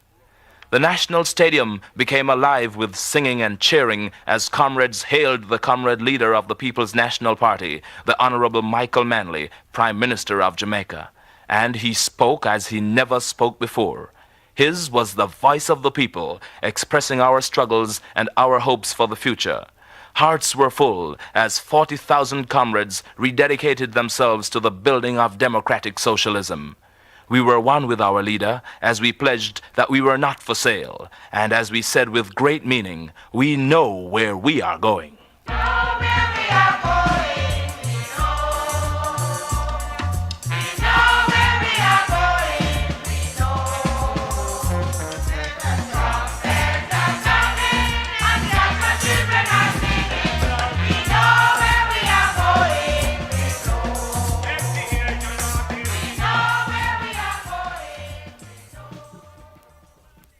The National Stadium became alive with singing and cheering as comrades hailed the comrade leader of the People's National Party, the Honourable Michael Manley, Prime Minister of Jamaica. And he spoke as he never spoke before. His was the voice of the people, expressing our struggles and our hopes for the future. Hearts were full as 40,000 comrades rededicated themselves to the building of democratic socialism. We were one with our leader as we pledged that we were not for sale, and as we said with great meaning, we know where we are going.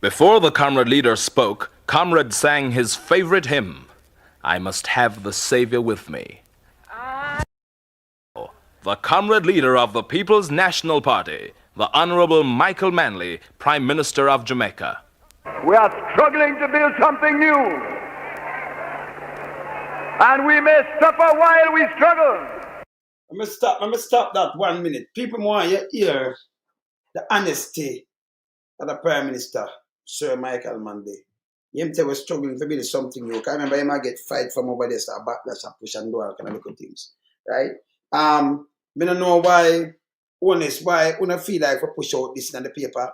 Before the comrade leader spoke, comrade sang his favorite hymn, I Must Have the Savior With Me. The comrade leader of the People's National Party, the Honourable Michael Manley, Prime Minister of Jamaica. We are struggling to build something new. And we may suffer while we struggle. Let me stop that 1 minute. People want to hear the honesty of the Prime Minister, Sir Michael Manley. Him say we're struggling to build something new. I remember he might get fight from over there, so backlash and push and do all kind of little things. Right? I don't know why una feel like we push out this in the paper.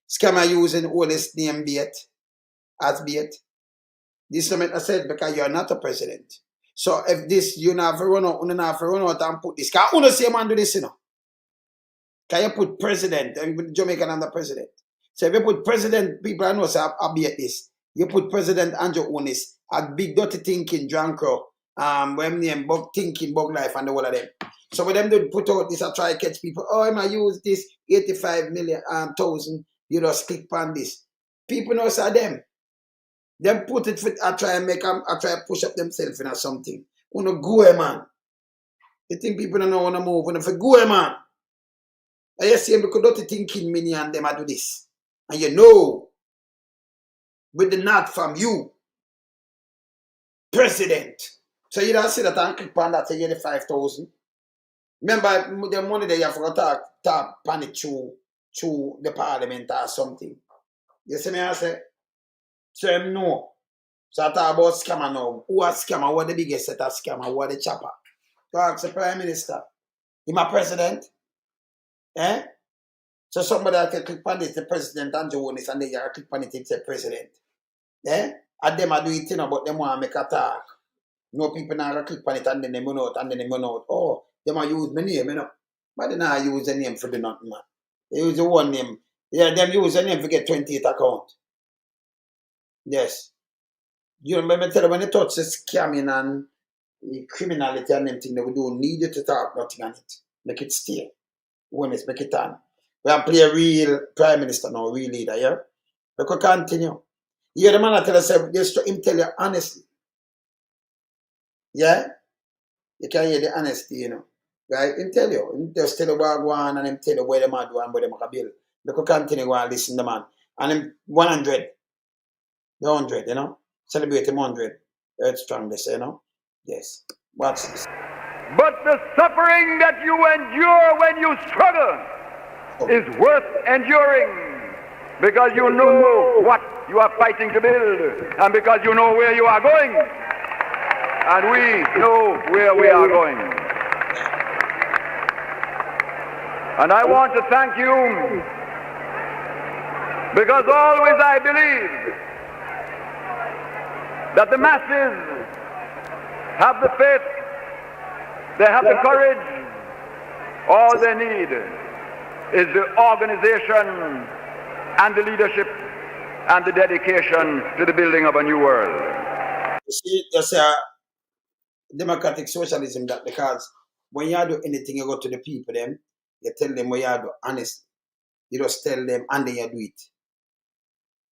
Scammer using all this name bait as bait. This is what I said because you're not a president. So if this you have to run out, you have to run out and put this. Because you see a man do this, you know. Can you put president, Jamaican and the president? So if you put president, people know say I beat this. You put President Andrew Onis, a big dirty thinking drunk crow, when name bug thinking bug life and the whole of them. So when them do put out this, I try to catch people. Oh, I might use this 85,000,000, you just click on this. People know say them. Them put it for, I try and make them, I try to push up themselves in or something. Wanna go, man. You think people don't know wanna move, wanna for go, man. And you see, because don't thinking many and them I do this. And you know, with the nod from you, president. So you don't see that and click on that, say you get the 5,000. Remember the money that you have to talk panic through the parliament or something. You see me I say? So him know. So I talk about scammer now. Who are scammer? What the biggest set of scammer? What the chopper? So I ask the Prime Minister. He my president? Eh? So somebody that can click on this, the president and Jones, and they can click on it, it's the president. Eh? And them I do it, you know, but them want to make a talk. No people now click on it and then they run out and then they run out. Oh, them I use my name, you know. But they not use the name for the nothing, man. They use the one name. Yeah, them use the name to get 28 account. Yes. You remember tell them when they touch the scamming and the criminality and them thing, they don't need you to talk nothing on it. Make it stay. When it's make it on. We have to play a real prime minister now, real leader, yeah? We could continue. You hear the man that tell us, just him tell you honestly. Yeah? You can hear the honesty, you know. Right? Him tell you. Him just tell you what go on and him tell you where the man do and where they make a bill. We could continue go and listen to the man. And him 100. The 100, you know? Celebrate him 100. Earth strong, they say, you know? Yes. Watch this. But the suffering that you endure when you struggle is worth enduring, because you know what you are fighting to build, and because you know where you are going, and we know where we are going. And I want to thank you, because always I believe that the masses have the faith, they have the courage. All they need is the organization and the leadership and the dedication to the building of a new world. You see, that's democratic socialism, that because when you do anything, you go to the people, them, you tell them what you do honestly. You just tell them and then you do it.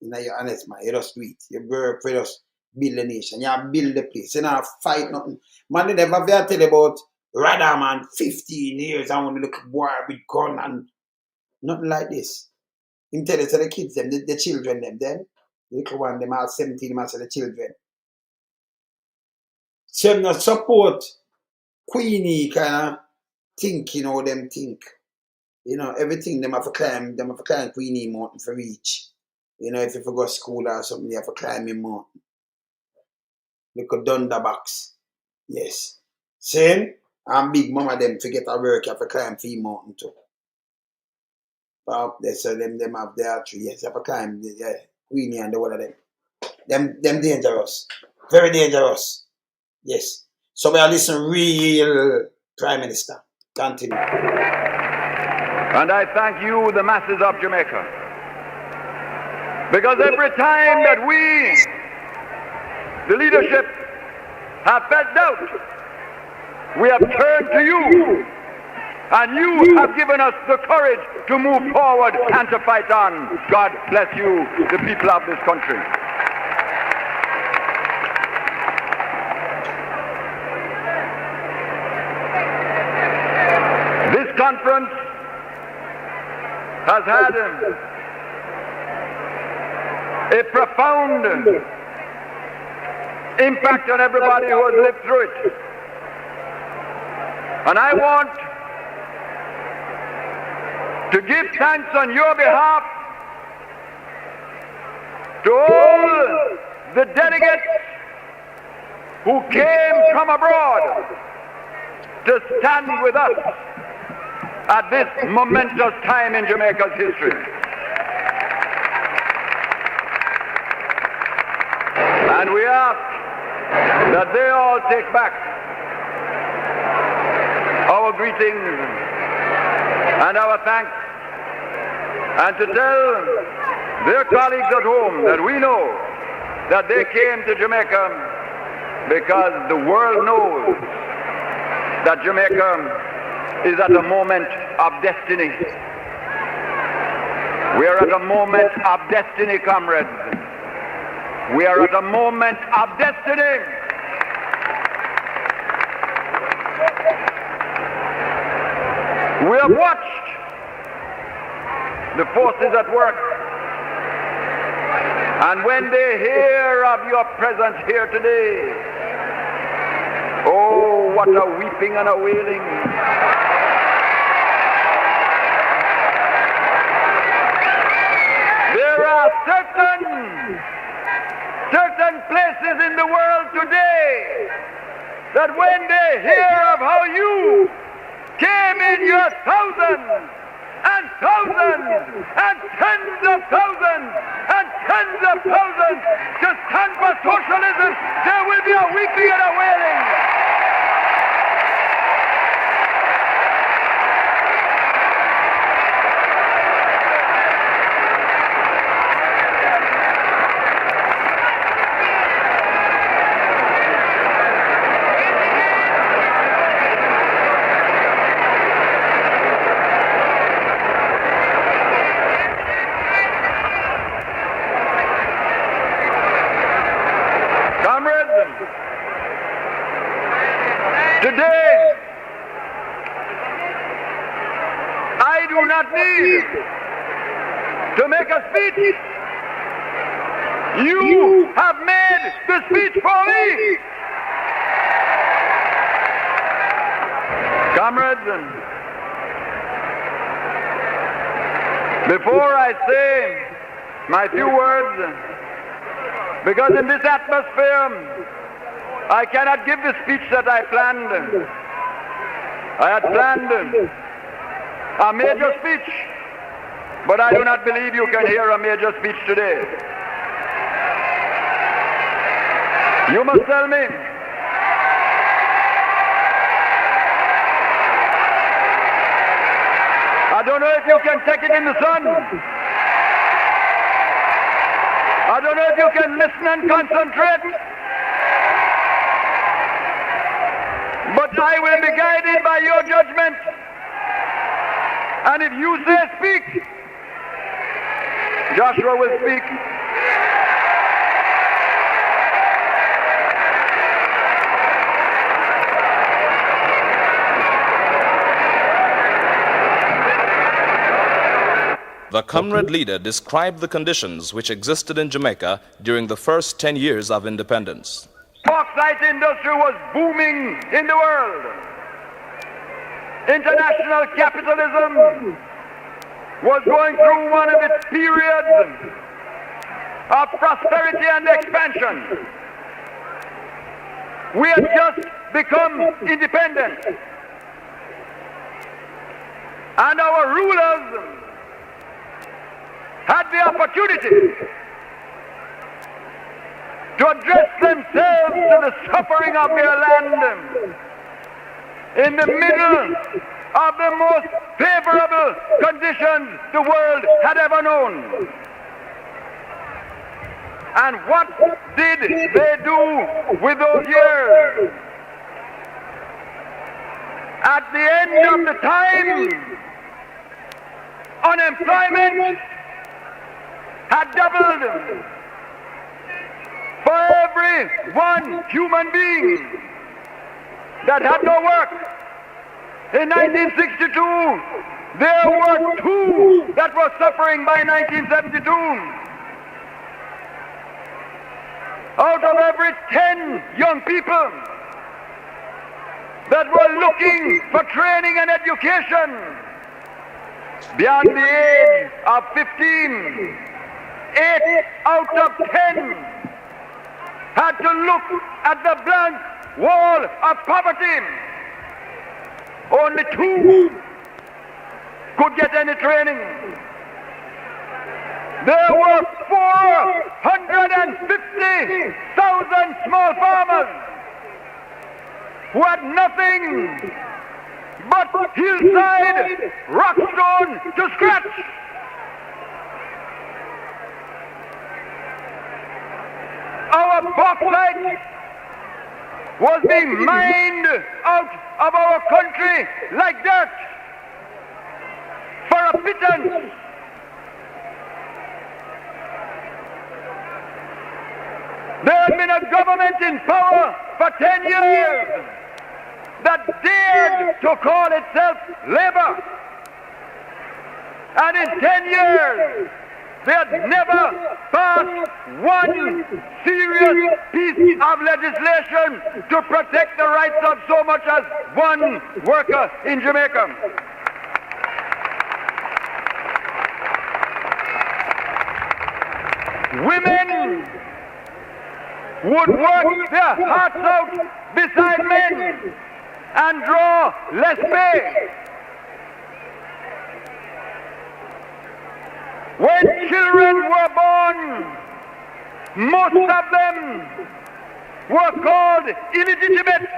You know, you're honest, man. You just do it. You work for us. Build the nation, you build the place, you know, fight nothing. Man, they never tell about rather man 15 years I want to look boy with gun and nothing like this. Him tell it to the kids, them, the children, them, the little one, them are 17 months of the children. So them not support Queenie kind of think, you know, them think. You know, everything them have to climb Queenie mountain for reach. You know, if you go to school or something, you have to climb in mountain. Look at Dunder box. Yes. Same. And big mama them to get a work, you have to climb for mountain too. But up there, so them have their tree. Yes, you have to climb Queenie and the one of them. Them dangerous. Very dangerous. Yes. So we are listening real Prime Minister. Continue. And I thank you, the masses of Jamaica. Because every time that we, the leadership, have felt doubt, we have turned to you, and you have given us the courage to move forward and to fight on. God bless you, the people of this country. This conference has had a profound impact on everybody who has lived through it. And I want to give thanks on your behalf to all the delegates who came from abroad to stand with us at this momentous time in Jamaica's history. And we ask that they all take back our greetings and our thanks, and to tell their colleagues at home that we know that they came to Jamaica because the world knows that Jamaica is at a moment of destiny. We are at a moment of destiny, comrades. We are at a moment of destiny. We have watched the forces at work, and when they hear of your presence here today, oh, what a weeping and a wailing. There are certain places in the world today that when they hear of how you came in your thousands and thousands and tens of thousands and tens of thousands to stand for socialism, there will be a weeping and a wailing. Today, I do not need to make a speech. You have made the speech for me. Comrades, before I say my few words, because in this atmosphere, I cannot give the speech that I planned. I had planned a major speech, but I do not believe you can hear a major speech today. You must tell me. I don't know if you can take it in the sun. I don't know if you can listen and concentrate. But I will be guided by your judgment. And if you say speak, Joshua will speak. The comrade leader described the conditions which existed in Jamaica during the first 10 years of independence. Bauxite industry was booming in the world. International capitalism was going through one of its periods of prosperity and expansion. We had just become independent, and our rulers had the opportunity to address themselves to the suffering of their land in the middle of the most favorable conditions the world had ever known. And what did they do with those years? At the end of the time, unemployment had doubled. For every one human being that had no work, in 1962, there were 2 that were suffering by 1972. Out of every 10 young people that were looking for training and education beyond the age of 15, 8 out of 10 had to look at the blank wall of poverty. Only 2 could get any training. There were 450,000 small farmers who had nothing but hillside rockstone to scratch. Our bauxite was being mined out of our country like dirt for a pittance. There had been a government in power for 10 years that dared to call itself Labour. And in 10 years, they had never passed one serious piece of legislation to protect the rights of so much as one worker in Jamaica. Women would work their hearts out beside men and draw less pay. When children were born, most of them were called illegitimate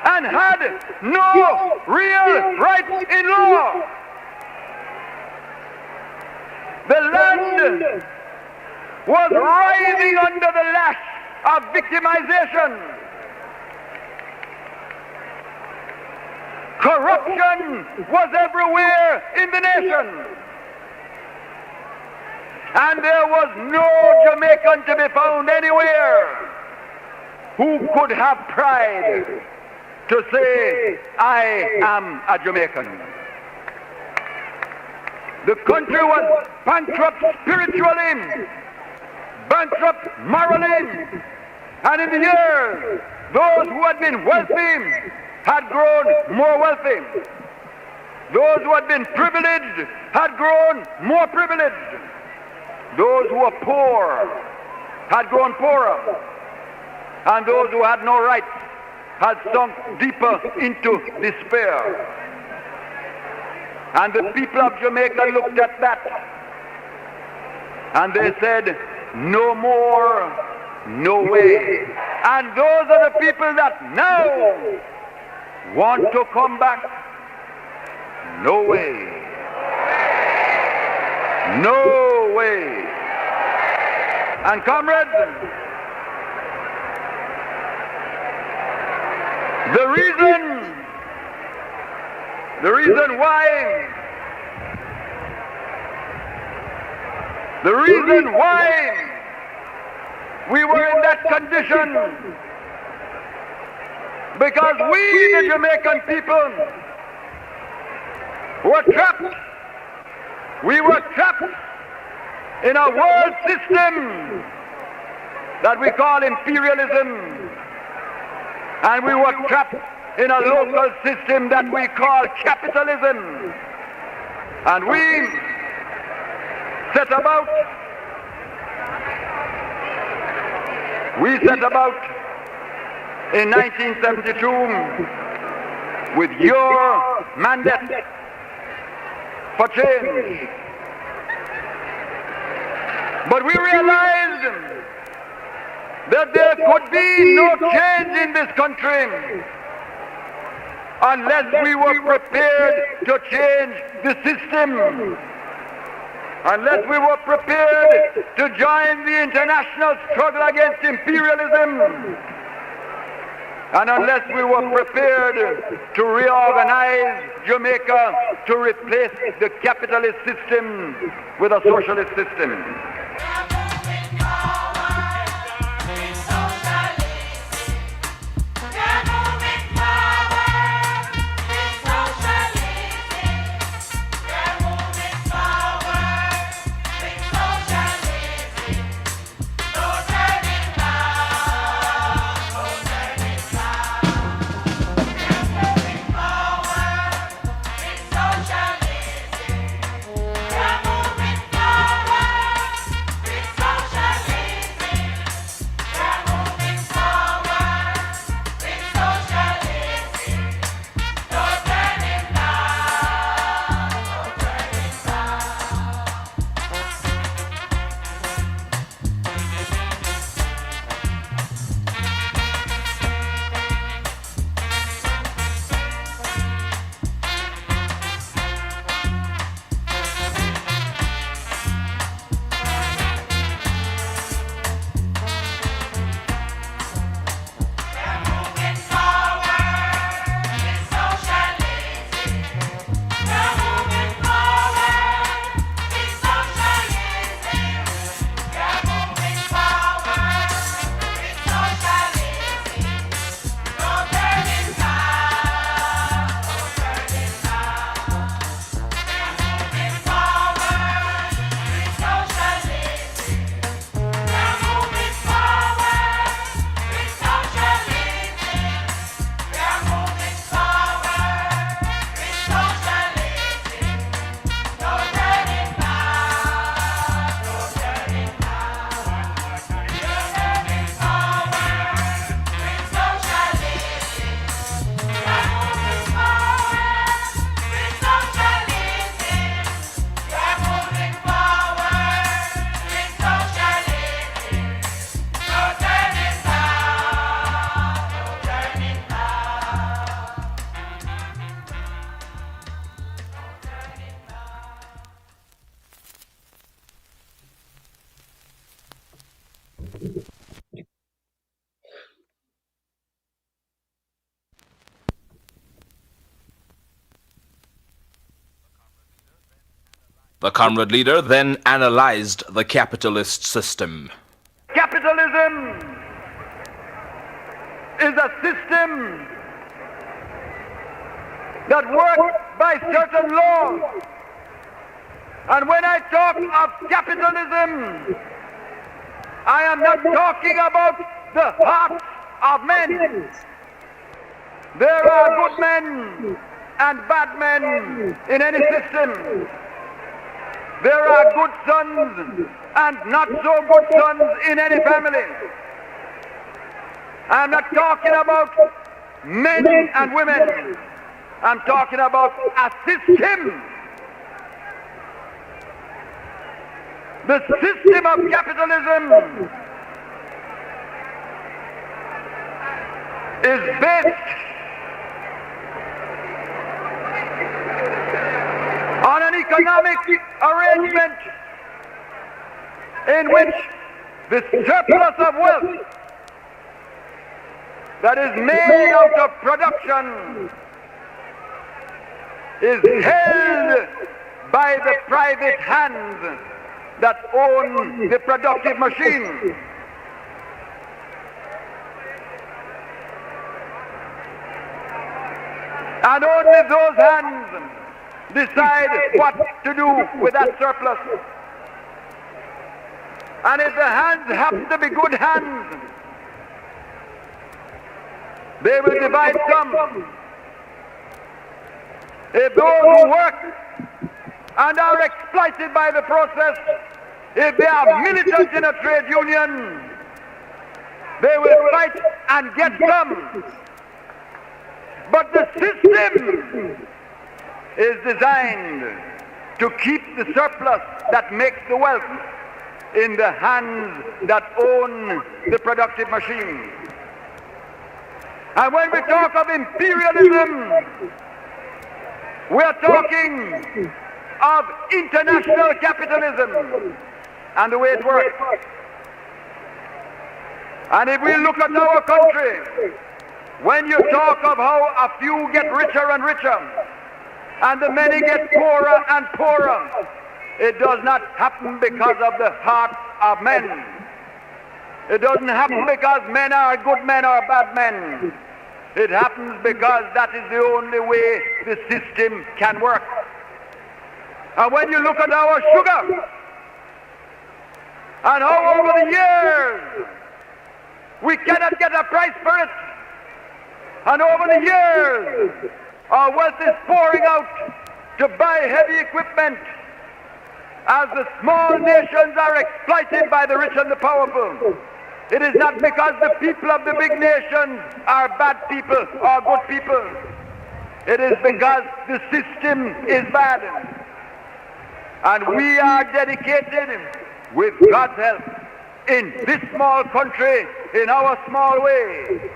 and had no real rights in law. The land was writhing under the lash of victimization. Corruption was everywhere in the nation. And there was no Jamaican to be found anywhere who could have pride to say, I am a Jamaican. The country was bankrupt spiritually, bankrupt morally, and in the years, those who had been wealthy had grown more wealthy. Those who had been privileged had grown more privileged. Those who were poor had grown poorer. And those who had no rights had sunk deeper into despair. And the people of Jamaica looked at that and they said, no more, no way. And those are the people that now want to come back. No way. No way. And comrades, the reason why we were in that condition, because we, the Jamaican people, were trapped. We were trapped in a world system that we call imperialism, and we were trapped in a local system that we call capitalism. And we set about in 1972 with your mandate for change. But we realized that there could be no change in this country unless we were prepared to change the system, unless we were prepared to join the international struggle against imperialism, and unless we were prepared to reorganize Jamaica to replace the capitalist system with a socialist system. The comrade leader then analyzed the capitalist system. Capitalism is a system that works by certain laws. And when I talk of capitalism, I am not talking about the hearts of men. There are good men and bad men in any system. There are good sons and not so good sons in any family. I'm not talking about men and women. I'm talking about a system. The system of capitalism is based on an economic arrangement in which the surplus of wealth that is made out of production is held by the private hands that own the productive machine. And only those hands decide what to do with that surplus. And if the hands happen to be good hands, they will divide some. If those who work and are exploited by the process, if they are militant in a trade union, they will fight and get some. But the system is designed to keep the surplus that makes the wealth in the hands that own the productive machine. And when we talk of imperialism, we are talking of international capitalism and the way it works. And if we look at our country, when you talk of how a few get richer and richer and the many get poorer and poorer, it does not happen because of the hearts of men. It doesn't happen because men are good men or bad men. It happens because that is the only way the system can work. And when you look at our sugar, and how over the years we cannot get a price for it, and over the years our wealth is pouring out to buy heavy equipment as the small nations are exploited by the rich and the powerful. It is not because the people of the big nations are bad people or good people. It is because the system is bad. And we are dedicated, with God's help, in this small country, in our small way,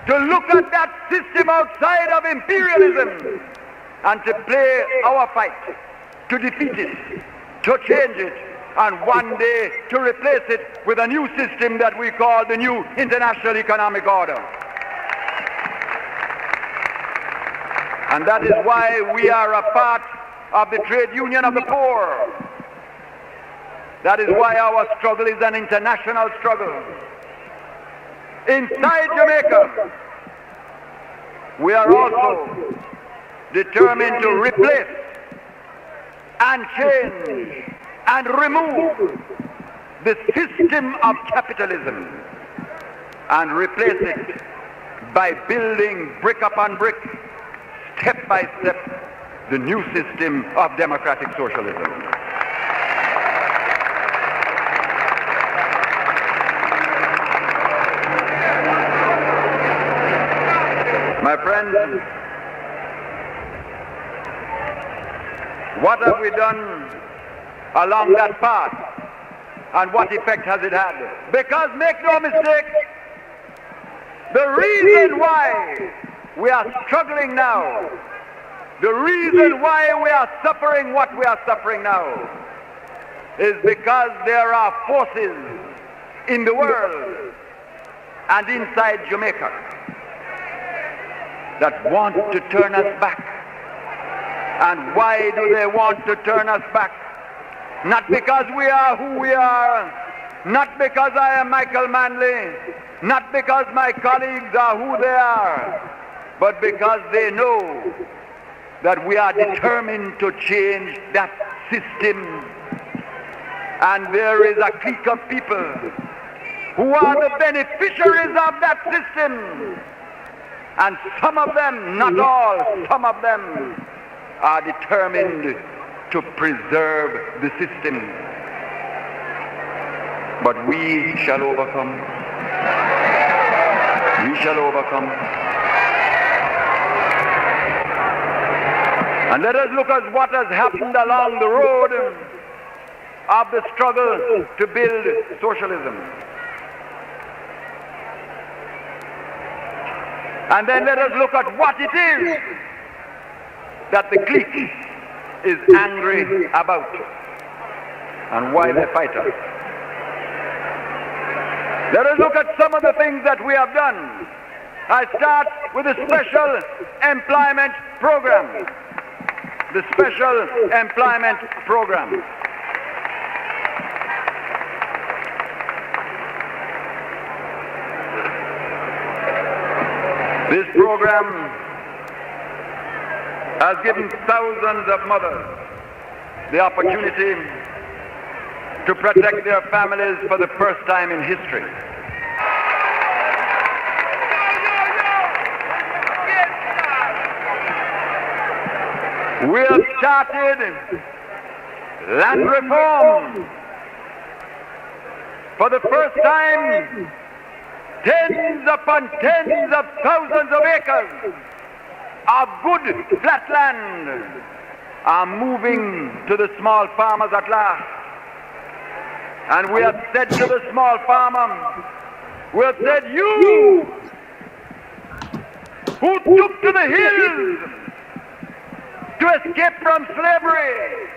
to look at that system outside of imperialism and to play our fight, to defeat it, to change it, and one day to replace it with a new system that we call the new international economic order. And that is why we are a part of the trade union of the poor. That is why our struggle is an international struggle. Inside Jamaica, we are also determined to replace and change and remove the system of capitalism and replace it by building brick upon brick, step by step, the new system of democratic socialism. My friends, what have we done along that path, and what effect has it had? Because make no mistake, the reason why we are struggling now, the reason why we are suffering what we are suffering now, is because there are forces in the world and inside Jamaica that want to turn us back And why do they want to turn us back? Not because we are who we are, not because I am Michael Manley, not because my colleagues are who they are, but because they know that we are determined to change that system. And there is a clique of people who are the beneficiaries of that system. And some of them, not all, some of them are determined to preserve the system. But we shall overcome. We shall overcome. And let us look at what has happened along the road of the struggle to build socialism. And then let us look at what it is that the clique is angry about and why they fight us. Let us look at some of the things that we have done. I start with the special employment program. The special employment program. This program has given thousands of mothers the opportunity to protect their families for the first time in history. We have started land reform. For the first time, tens upon tens of thousands of acres of good flat land are moving to the small farmers at last. And we have said to the small farmer, we have said, you who took to the hills to escape from slavery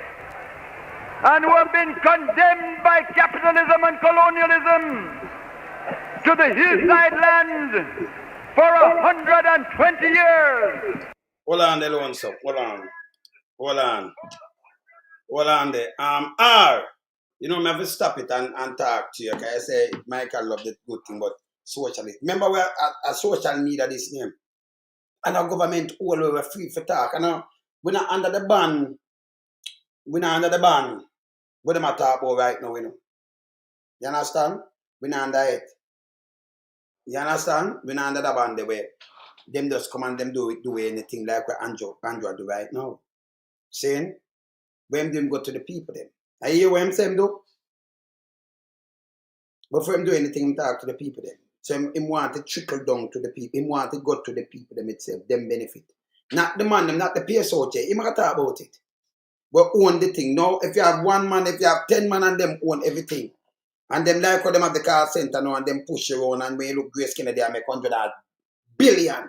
and who have been condemned by capitalism and colonialism to the hillside lands for 120 years. Hold on there, one sir. Hold on there. R. You know, me have to stop it and talk to you. Because I say Michael love the good thing, but socialist. Remember, we're a social media this name. And our government all over free for talk. And we're not under the ban. We're not under the ban. What am I talking about right now, you know? You understand? We're not under it. You understand? We're not under the ban the way. Them just come and them do anything like what Andrew do right now. Saying, when them go to the people then. I hear what I'm saying do? But for him do anything, talk to the people then. So him want to trickle down to the people. Him want to go to the people them itself, them benefit. Not the man, them not the PSO. Him not talk about it. But own the thing. Now, if you have 1 man, if you have 10 man and them own everything. And them like how them have the car center now and them push around and when you look Grace Kennedy, I make 100 billion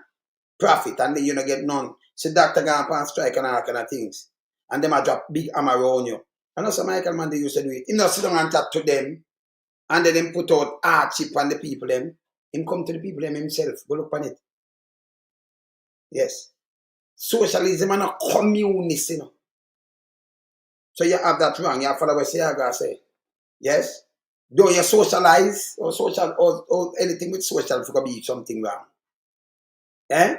profit and then you don't get none. So doctor gone up and strike and all kind of things. And them a drop big hammer around you. And also Michael Manley used to do it. Him not sit down and talk to them. And then him put out hardship on the people them. Him come to the people them himself. Go look on it. Yes. Socialism and not communism, you know. So you have that wrong. You have to follow what Siaga say. Yes? Don't you socialize or social or anything with social for be something wrong. Eh?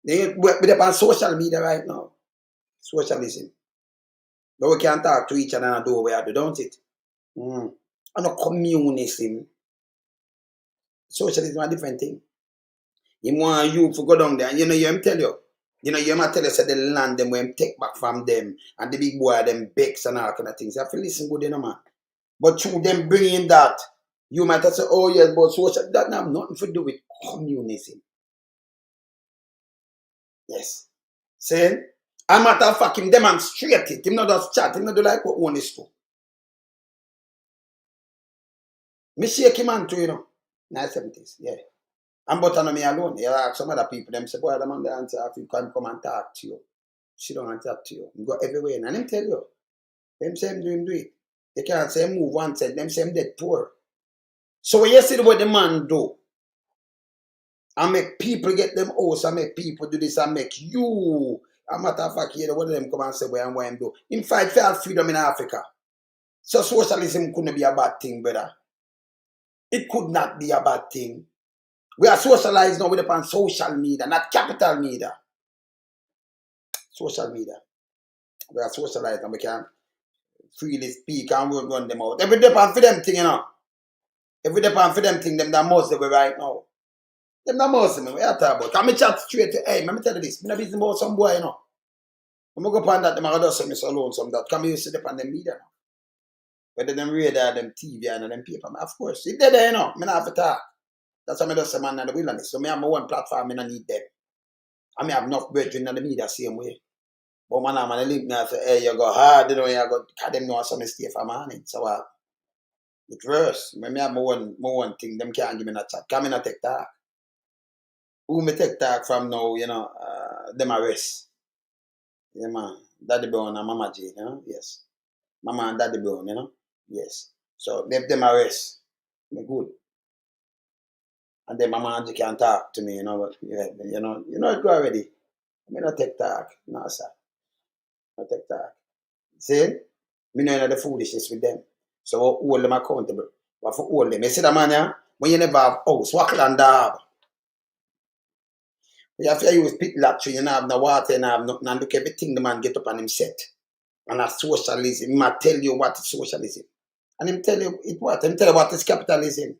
They work with on social media right now. Socialism. But we can't talk to each other and do what we have to, don't it? And a communism. Socialism is a different thing. You want you to go down there and you know you tell you. You know, you might tell us that the land them when take back from them and the big boy them bakes and all kind of things. You have to listen good, you know, man. But through them bringing that, you might say, oh yes, but social, that have nothing to do with communism. Yes. Saying, a matter of fact, him demonstrate it. Him not just chat, him not do like what one is to. Me shake him on too, you know. 1970s, yeah. And but not me alone. You ask some other people, them say, boy, the man the answer if you can come and talk to you. She don't want to talk to you. You go everywhere. And him tell you. Them say him do it. They can't say move one side. Them say him dead poor. So when you see what the man do, and make people get them house, and make people do this, and make you A matter of fact, one of them come and say, where I'm going to do. In fight for freedom in Africa. So socialism couldn't be a bad thing, brother. It could not be a bad thing. We are socialized now with upon social media, not capital media. Social media. We are socialized and we can freely speak and run them out. Every day for them thing, you know. Every day for them thing, them that Muslim right now. Them that Muslim, we are talking about. Can me chat straight to, hey, let me tell you this. I'm not busy about some boy, you know. I'm going to go upon that, them are just say me so alone some that. Can me sit upon them media now. Whether them radar, them TV, and them paper. Of course, if they're there, you know, I don't have to talk. That's why I just say, man, in the wilderness. So I have my own platform, I don't need them. I have enough brethren in the media same way. But man, I'm link now say, hey, you go hard, you know, you go, because them know some stay for morning. So it's worse. When I have my own thing, them can't give me no chat. Come in and take talk. Who me take talk from now, you know, them arrest. Yeah, man. Daddy Brown and Mama Jane, you know, yes. Mama and Daddy Brown, you know, yes. So them arrest. Me good. And then my man can talk to me, you know, but you know it go already. I not take talk. No, sir. I take talk. See? Me know the foolishness with them. So we hold them accountable. But for hold them. You see the man, yeah? When you never have house, wackle and dab. You have to use pit latch, you don't have no water, you don't have nothing, and look everything the man get up and him set. And that's socialism. He might tell you what is socialism. And him tell you it what? Him tell you what is capitalism.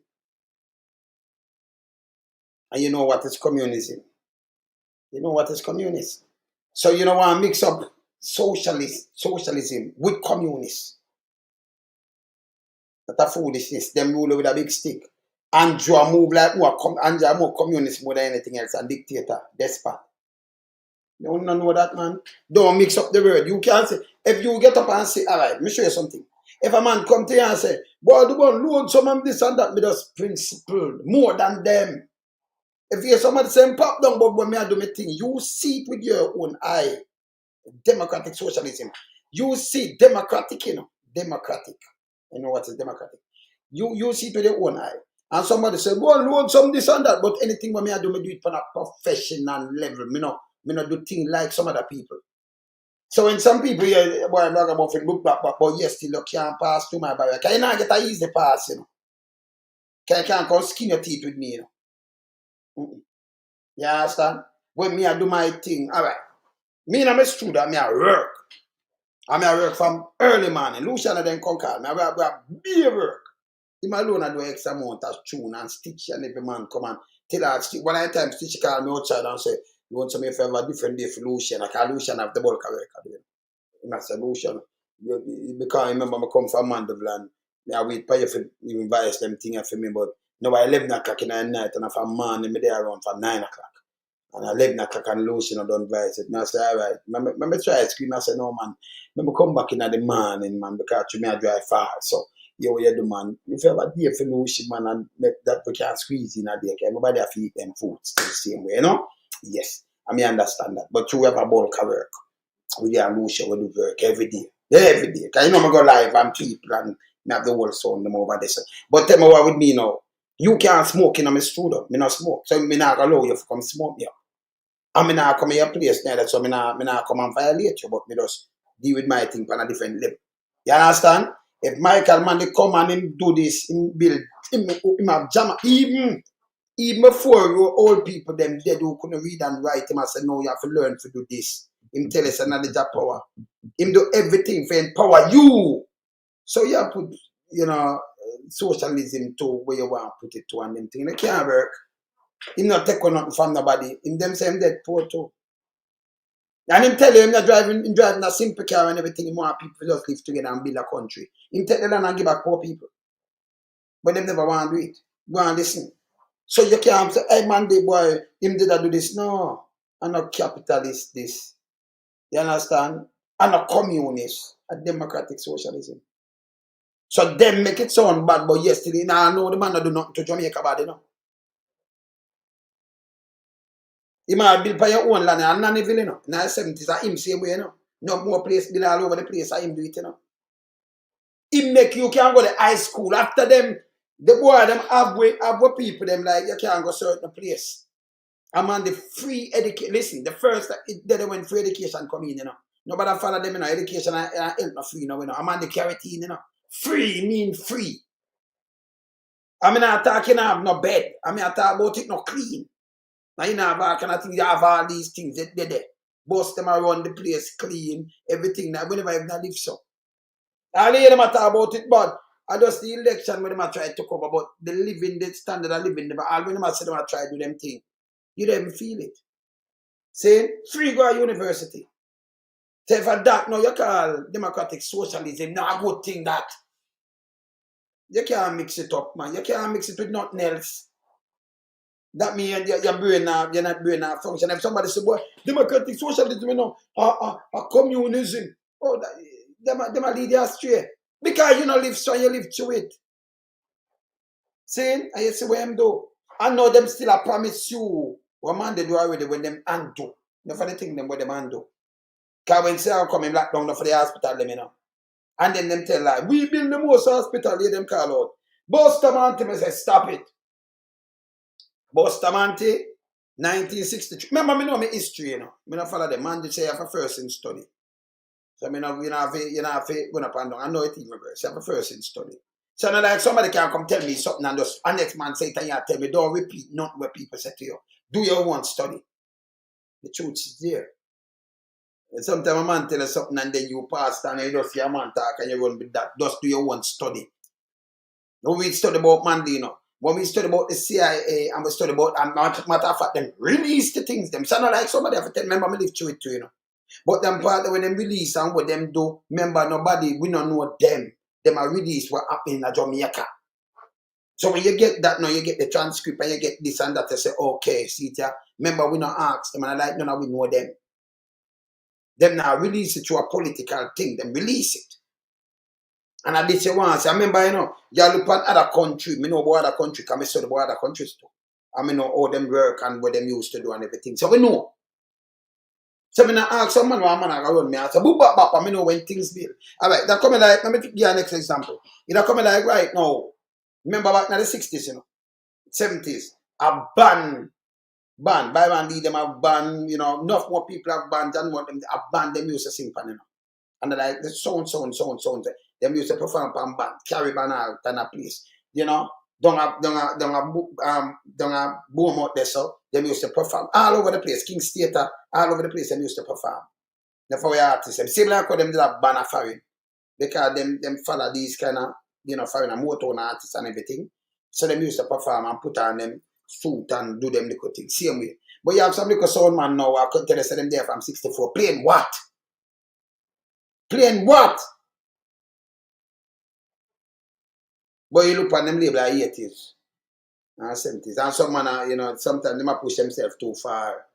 And you know what is communism. You know what is communism. So you don't want to mix up socialism with communists. That's a foolishness. Them rule with a big stick. Andrew move like Andrew more communist more than anything else. And dictator, despot. You don't know that, man. Don't mix up the word. You can't say, if you get up and say, all right, let me show you something. If a man come to you and say, boy, the one load some of this and that, me just principled more than them. If you somebody saying pop down, but when me I do my thing, you see it with your own eye. Democratic socialism. You see democratic, you know. Democratic. You know what is democratic? You see it with your own eye. And somebody say, go and load some this and that, but anything when me I do it on a professional level. Me not do things like some other people. So when some people here, boy, I'm not going to look back, but yes, still you can't pass through my barrier. Can you not get a easy pass, you know? Can you can't come skin your teeth with me, you know? You understand? When me I do my thing, all right. Me and I'm a student, me I work. I work from early morning. Luciana then come call me. I be work. Him alone I do X amount of tune and stitch and every man come and tell her one at a time stitch call me outside and say, you want some if I have a different day for Luciana. Because Luciana have the bulk of work I do. And I say, Luciana, because I remember I come from Mandeville and I wait for you for even buy them things for me, but now I 11 o'clock in the night and if I'm morning, me there around from 9 o'clock. And 11 o'clock and Luciana don't advise it. And I say, all right. I try to scream. I say, no, man. I come back in the morning, man, because to me I drive far. So, you do, man. If you have a day for Luciana, man, and make that we can squeeze in a day, everybody have to eat them foods the same way, you know? Yes. I mean, understand that. But you have a bulk of work. We do Luciana, we do work every day. Every day. Because you know, I go live and people and I have the whole sound them over there. But tell me what with me now. You can't smoke in my studio. I not smoke. So I not allow you to come smoke here. I mean, I come to your place now, so I not come and violate you, but I just deal with my thing on a different level. You understand? If Michael Manley come and him do this, him build, him have jam, even before you old people, them dead who couldn't read and write, him I said, no, you have to learn to do this. Him tell us knowledge of power. Him do everything for empower you. So you put, you know, socialism to where you want to put it to and them thing. It can't work. Him not take nothing from nobody. Him them say him dead poor too. And him tell you him not driving a simple car and everything. He want people just live together and build a country. Him take the land and give back poor people. But them never want to do it. Go and listen. So you can't say, hey man, the boy, him did I do this? No. I'm not capitalist this. You understand? I'm not communist. A democratic socialism. So them make it sound bad, but yesterday, now I know the man not do nothing to Jamaica bad, you know. You might build by your own land and Nannyville, you know. In the 70s, I him same way, you know. No more place build all over the place, I him do it, you know. Him make you can go to high school. After them, the boy them have people them like you can't go certain place. I'm on the free education. Listen, the first that when free education come in, Nobody follow them, education and help no free, I'm on the carotene, Free mean free. I mean, I talk, have no bed. I mean, I talk about it no clean. Now, have all kind of things, you have all these things that they there. Boss them around the place clean, everything. Now, whenever I live so. I hear them talk about it, but I just the election when them try to cover about the living, the standard of living, but all when them say them try to do them thing, you don't even feel it. See, free go to university. So for that, now you call democratic socialism, not a good thing that. You can't mix it up, man. You can't mix it with nothing else. That means your brain you're not brain function. If somebody say, boy, democratic socialism, communism, them lead you astray. Because you don't live so you live through it. See, I see what them do. I know them still I promise you what man they do already when them undo. No for the thing them what them undo. Because when say I come in lockdown for the hospital, them. And then them tell like, we build the most hospital, they them call out. Bustamante, me say, stop it. Bustamante, 1963. Remember, me know my history, Me not follow them. Man, they say I have a first in study. So me know, you know, when I know it even worse. I have a first in study. So now like somebody can come tell me something and just, and next man say it and you tell me, don't repeat nothing what people say to you. Do your own study. The truth is there. Sometimes a man tell you something and then you pass and you just see a man talk and you run with that. Just do your own study. Now we study about Manley, When we study about the CIA and we study about, and matter of fact, them release the things, them. So not like somebody have to tell, remember, I live through it too, But them part when them release and what them do, remember, nobody, we don't know them. Them are release what happened in Jamaica. So when you get that now, you get the transcript and you get this and that, you say, okay, see it, remember, we don't ask them, and I like, no, we know them. Them now release it to a political thing, them release it. And I did say once, I remember, you look at other country, me know about other country, because I study about other countries too. I mean, know how them work and what them used to do and everything. So we know. So when I ask someone, one man I run me, I say, boop, bop, bop, I know when things build. All right, that coming like, let me give you an next example. It coming like right now. Remember back in the 60s, 70s, a ban, by man lead them have ban, enough more people have banned than what them have banned them used to sing pan, And they're like, so and so. Them used to perform pan band, carry ban out and a place. Don't have boom out there, so them used to perform all over the place. King Theatre, all over the place, them used to perform. Therefore, we artists, them same like how them did have ban a foreign. Because them follow these kind of, foreign and motor artists and everything. So them used to perform and put on them suit and do them little things. Same way. But you have some little sound man now, I could tell you them there from 64. Playing what? Playing what? But you look at them label like 80s and 70s. And some man, sometimes they might push themselves too far.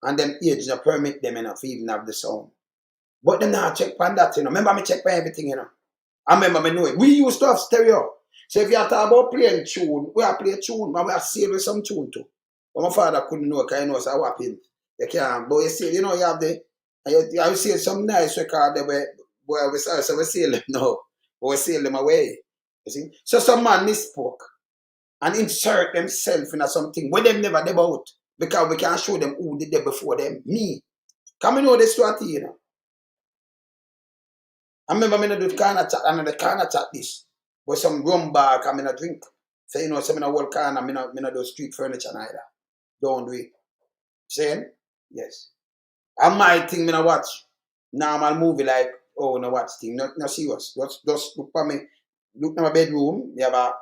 And them age don't permit them enough even have the sound. But them now check on that, Remember me check on everything, I remember me know it. We used to have stereo. So if you are talking about playing tune, we are playing tune, but we are sale with some tune too. But my father couldn't know because he knows how happened. You can't. But you see, you have you see some nice record there where we sell them now. But we sell them away. You see? So some man misspoke and insert themselves in something where them never did about. Because we can show them who did there before them. Me. Come and know the strategy, I remember me not do the corner chat, and the corner chat this. But some rum bar come in a drink. So some in a whole corner, me not do street furniture neither. Don't do it. Saying? Yes. And my thing me not watch normal movie like, no watch thing. Not serious. Just look for me. Look at my bedroom. We have a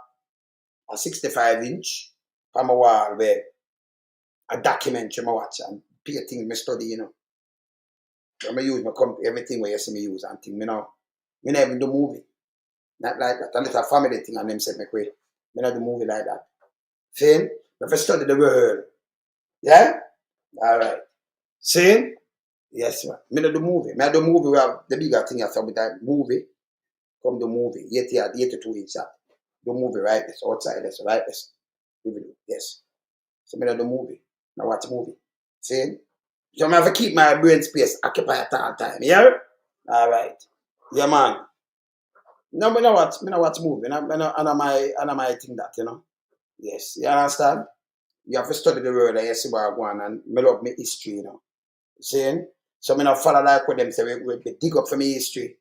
65-inch on my wall where a documentary I watch and pay things me study, I use my everything where you see me use and thing, me never even do movie. Not like that. And it's a family thing and them said me quit. Me not do movie like that. See? If I study the world. Yeah? Alright. See? Yes, man. Me not do movie. Me do movie where the bigger thing I saw with that movie. Come do movie. 82 inch that. Do movie right this. Outside this. Right this. Yes. So me not do movie. Now watch movie. See? So I have to keep my brain space occupied at all time. Yeah? Alright. Yeah, man. No, me not watch movie. I know my thing that, Yes. You understand? You have to study the world and you see what I want, and me love me history, you know. Saying? So me not follow like what them say, we dig up for me history.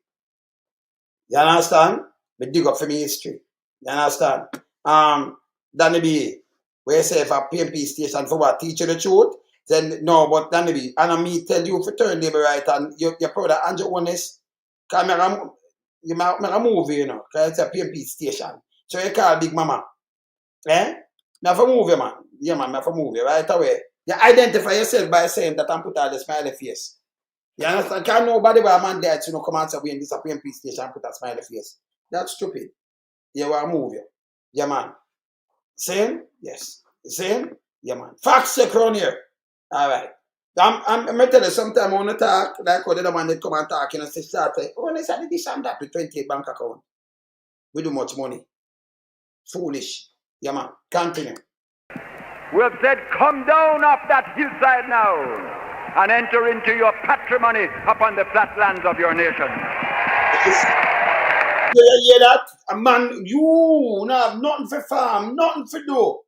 You understand? We dig up for me history. You understand? Danny B, where you say if a PMP station for what? Teach you the truth? Then no, but Danny B, and me tell you for turn labor right, and your brother Andrew Honest, you make a movie, you know, because it's a PMP station. So you call Big Mama. Eh? Now for movie, man. Yeah, man, now for movie, right away. You identify yourself by saying that I'm put out the smiley face. You understand? Can't nobody by a man there to come out and this a PMP station and put a smiley face. That's stupid. You want to move you. Yeah, man. Same? Yes. Same? Yeah, man. Facts check around here. All right. I'm going to tell you, sometimes I want to talk, like what the other man they come and talk, you know, say, oh, let's have this and that with 28 bank account. We do much money. Foolish. Yeah, man. Continue. We have said, come down off that hillside now and enter into your patrimony upon the flatlands of your nation. You hear that? A man, you have nothing for farm, nothing for do.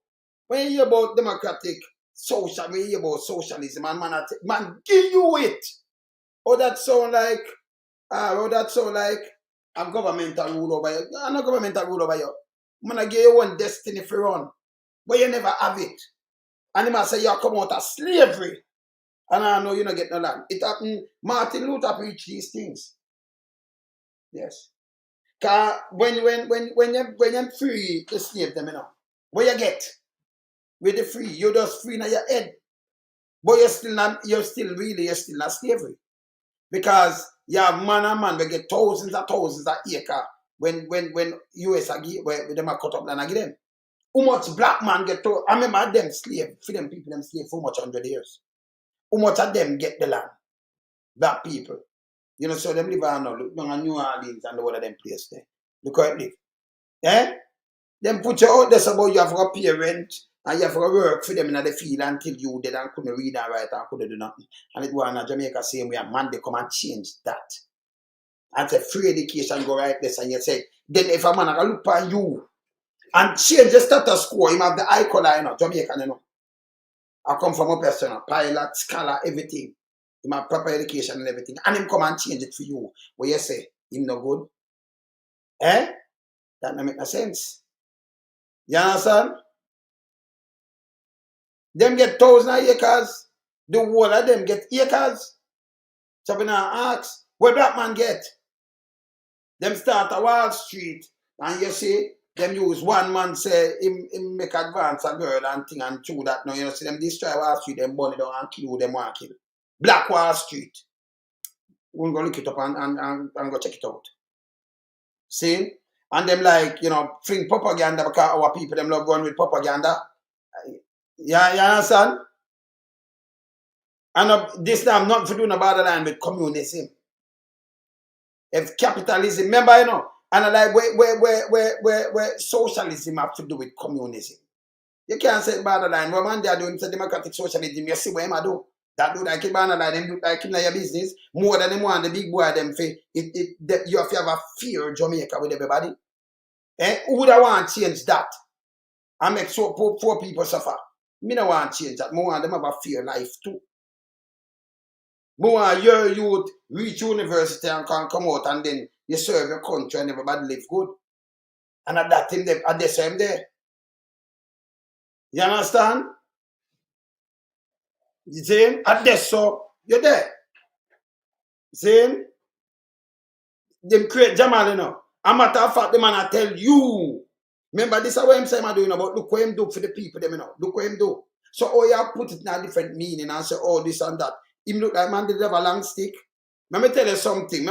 When you hear about democratic social, when you hear about socialism, and man give you it. Oh, that sound like a governmental rule over you. No, no governmental rule over you. Man, I give you one destiny for run, but you never have it. And he must say you come out of slavery. And I know you don't get no land. It happened, Martin Luther preached these things. Yes. Because when you free the slave them, you know, what you get with the free, you just free in your head. But you're still not slavery. Because you have man and man, we get thousands of acre when US where them are cut up land and give them. How much black man get to, I remember them slave, for them people, them slave for much 100 years. How much of them get the land? Black people. You know, so them live on New Orleans and all of them place there. Look how it live. Eh? Them put you out there so about you have to pay rent and you have to work for them in the field until you did and couldn't read and write and couldn't do nothing. And it was in Jamaica same way, and man, they come and change that. And say free education go right this, and you say, then if a man I look at you and change the status quo, him have the eye color, you know, Jamaican, you know. I come from a person, a pilot, scholar, everything. Him have proper education and everything. And him come and change it for you. What you say? Him no good? Eh? That don't make no sense. You understand? Them get 1,000 acres. The whole of them get acres. So we now ask, what black man get? Them start a Wall Street. And you see, them use one man say, him make advance a girl and thing and through that. Now, you know, see them destroy Wall Street, them burn it down and kill who them want to kill. Black Wall Street. We'll go look it up and go check it out. See? And them like, you know, fling propaganda because our people, them love going with propaganda. Yeah, you understand? And this time, not to do no borderline with communism. If capitalism, remember, you know, and like where socialism have to do with communism. You can't say borderline. What man they are doing democratic socialism, you see what him do. That do like it borderline, them do like in your business. More than them want the big boy them for you have to have a fear Jamaica with everybody. Who would I want to change that? And make so poor people suffer. Me no want to change that. More want them have a fear life too. More want your youth reach university and can come out and then you serve your country and everybody live good. And at that time, at the same day. You understand? You see? At this so you're there. See? Them create Jamal, you know. A matter of fact, the man I tell you. Remember, this is what I'm saying I'm doing about look what him do for the people, them, you know. Look what him do. So, oh, you have put it in a different meaning and say, oh, this and that. Him look like man did have a long stick. Let me tell you something.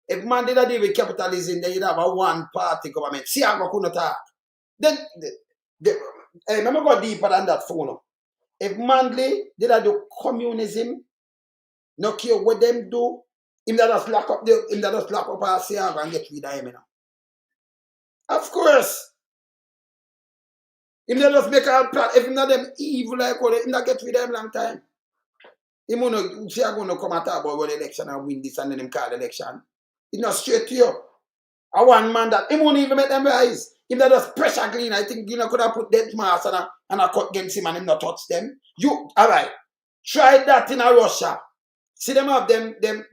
If man did a deal with capitalism, then you'd have a one-party government. See how I couldn't talk. Then, hey, let me go deeper than that for now. If Manley did a do communism, no care what them do, him that just lock up our Siaga and get rid of him, you know. Of course. Him that just make a plan, if him not them evil like all, him not get rid of him long time. Him no Siaga no come and talk about the election and win this and then him call the election. It's not straight to you. A one man that him won't even make them rise. If they just pressure clean, I think you know could have put dead mask and a cut against him and him not touch them. You alright. Try that in a Russia. See them have them kill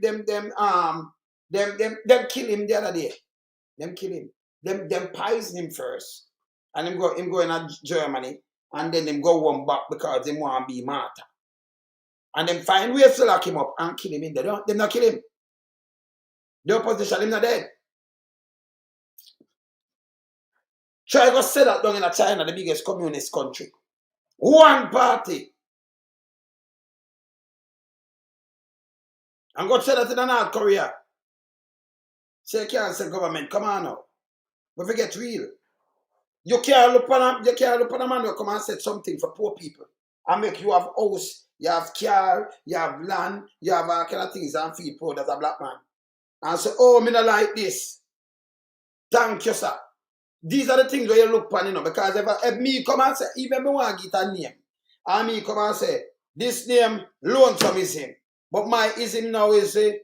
him the other day. Them kill him. Them poison him first. And him go in Germany and then them go one back because they want to be martyr. And then find ways to lock him up and kill him in there. Them not kill him. The opposition, him not dead. Try to say that down in China, the biggest communist country. One party. And go say that in North Korea. Say you can't say government, come on now. But forget real. You can't look on a man who come and say something for poor people. And make you have house, you have car, you have land, you have all kind of things and feel proud as a black man. And say, oh, me not like this. Thank you, sir. These are the things where you look upon, you know, because if me come and say, even me want to get a name, and me come and say, this name, lonesome is him. But my ism now is, we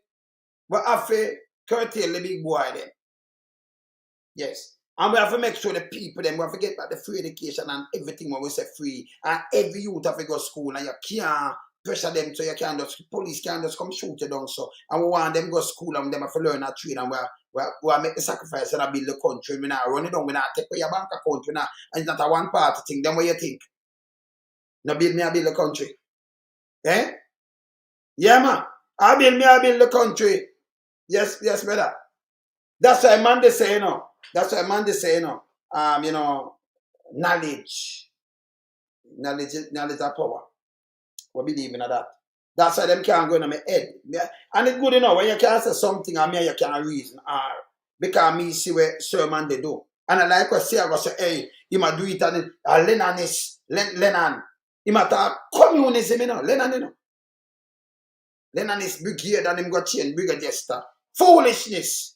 have to curtail the big boy then. Yes. And we have to make sure the people, then we have to get back the free education and everything when we say free. And every youth have to go to school and you can't pressure them so you can't just, police can't just come shoot you down so. And we want them to go to school and them have to learn a trade and we make the sacrifice and build the country. We not run it down, we not take away your bank account, we not, and it's not a one party thing. Then what you think? No build me, I build the country. Eh? Yeah, man. I build the country. Yes, brother. That's why man they say, you know. That's why man they say, you know, knowledge. Knowledge is power. We believe in that. That's why them can't go in my head. And it's good enough when you can't say something and me you can't reason. Because me see what Sir Man they do. And I like what say, I go say, hey, you might do it and Lenin. He might talk communism, you know. Lenin, you know. Lenin is brigade and him got change brigadier star. Foolishness.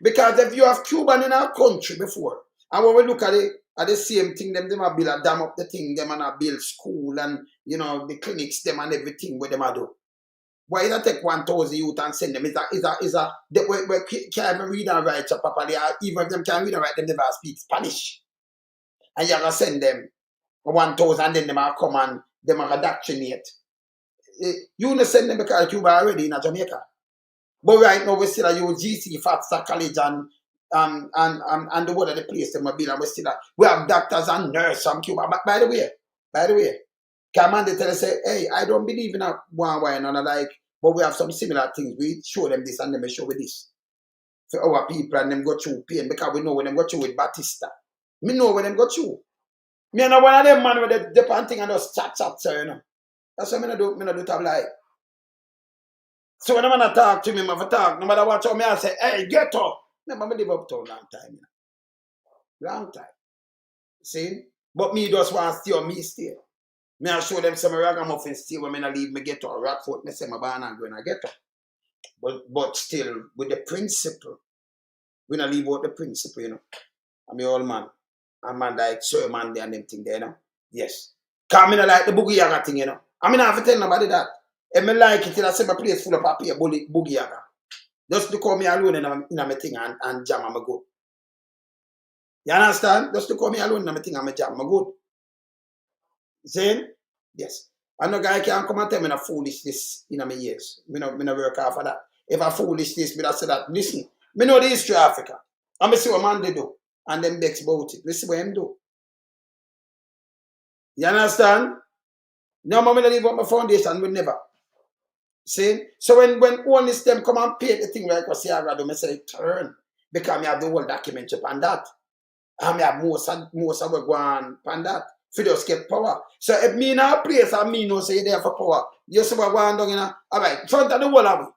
Because if you have Cuban in our country before, and when we look at it, at the same thing, them a build a dam up the thing, them and a build school and, you know, the clinics, them and everything what them a do. Why you not take 1,000 youth and send them? We can't even read and write so properly. Even if them can read and write, them never speak Spanish. And you're going to send them 1,000 and then them will come and them will indoctrinate. You don't send them because Cuba already in Jamaica. But right now we still use GC, FATSA College and the word of the place them build and we have doctors and nurses from Cuba. But by the way, come on they tell us say, hey, I don't believe in a one way and another like, but we have some similar things. We show them this and them show with this. For our people and them go through pain because we know when them go through with Batista. Me know when them go through. Me and one of them man with the panting and just chat, sir, you know. That's what I do to lie. So when I'm going to talk to me, I'm going to talk. No matter what, so I say, hey, get up. Remember, I live up to a long time. You know? Long time. See? But me just want to stay on me stay. Me I show them some ragamuffin stay when I leave me get to a Rockford. Me say my barn and go and I get up. But still, with the principle. We don't leave out the principle, you know. I'm your old man. I'm man like Sir Manley and them thing there, you know. Yes. Because I don't like the boogie yaga thing, you know. I mean, I have to tell nobody that. If I like it, I say my place full of papier, boogie yaga. Just to call me alone in my thing and jam, I'm good. You understand? Just to call me alone in my thing and jam, I'm good. See? Yes. And no guy can come and tell me no foolishness in my ears. Me no work out for that. If I foolishness, me say that, listen, me know the history of Africa. And me see what man they do. And them begs about it. Listen what him do. You understand? No man will leave up my foundation, we never. See? So when all this them come and pay the thing like what say I do, I say turn. Because I have the whole document on that. And I have most of what go on that. For just get power. So if me in a place and me know say you're there for power, you see what go on down in a alright, front of the whole of it.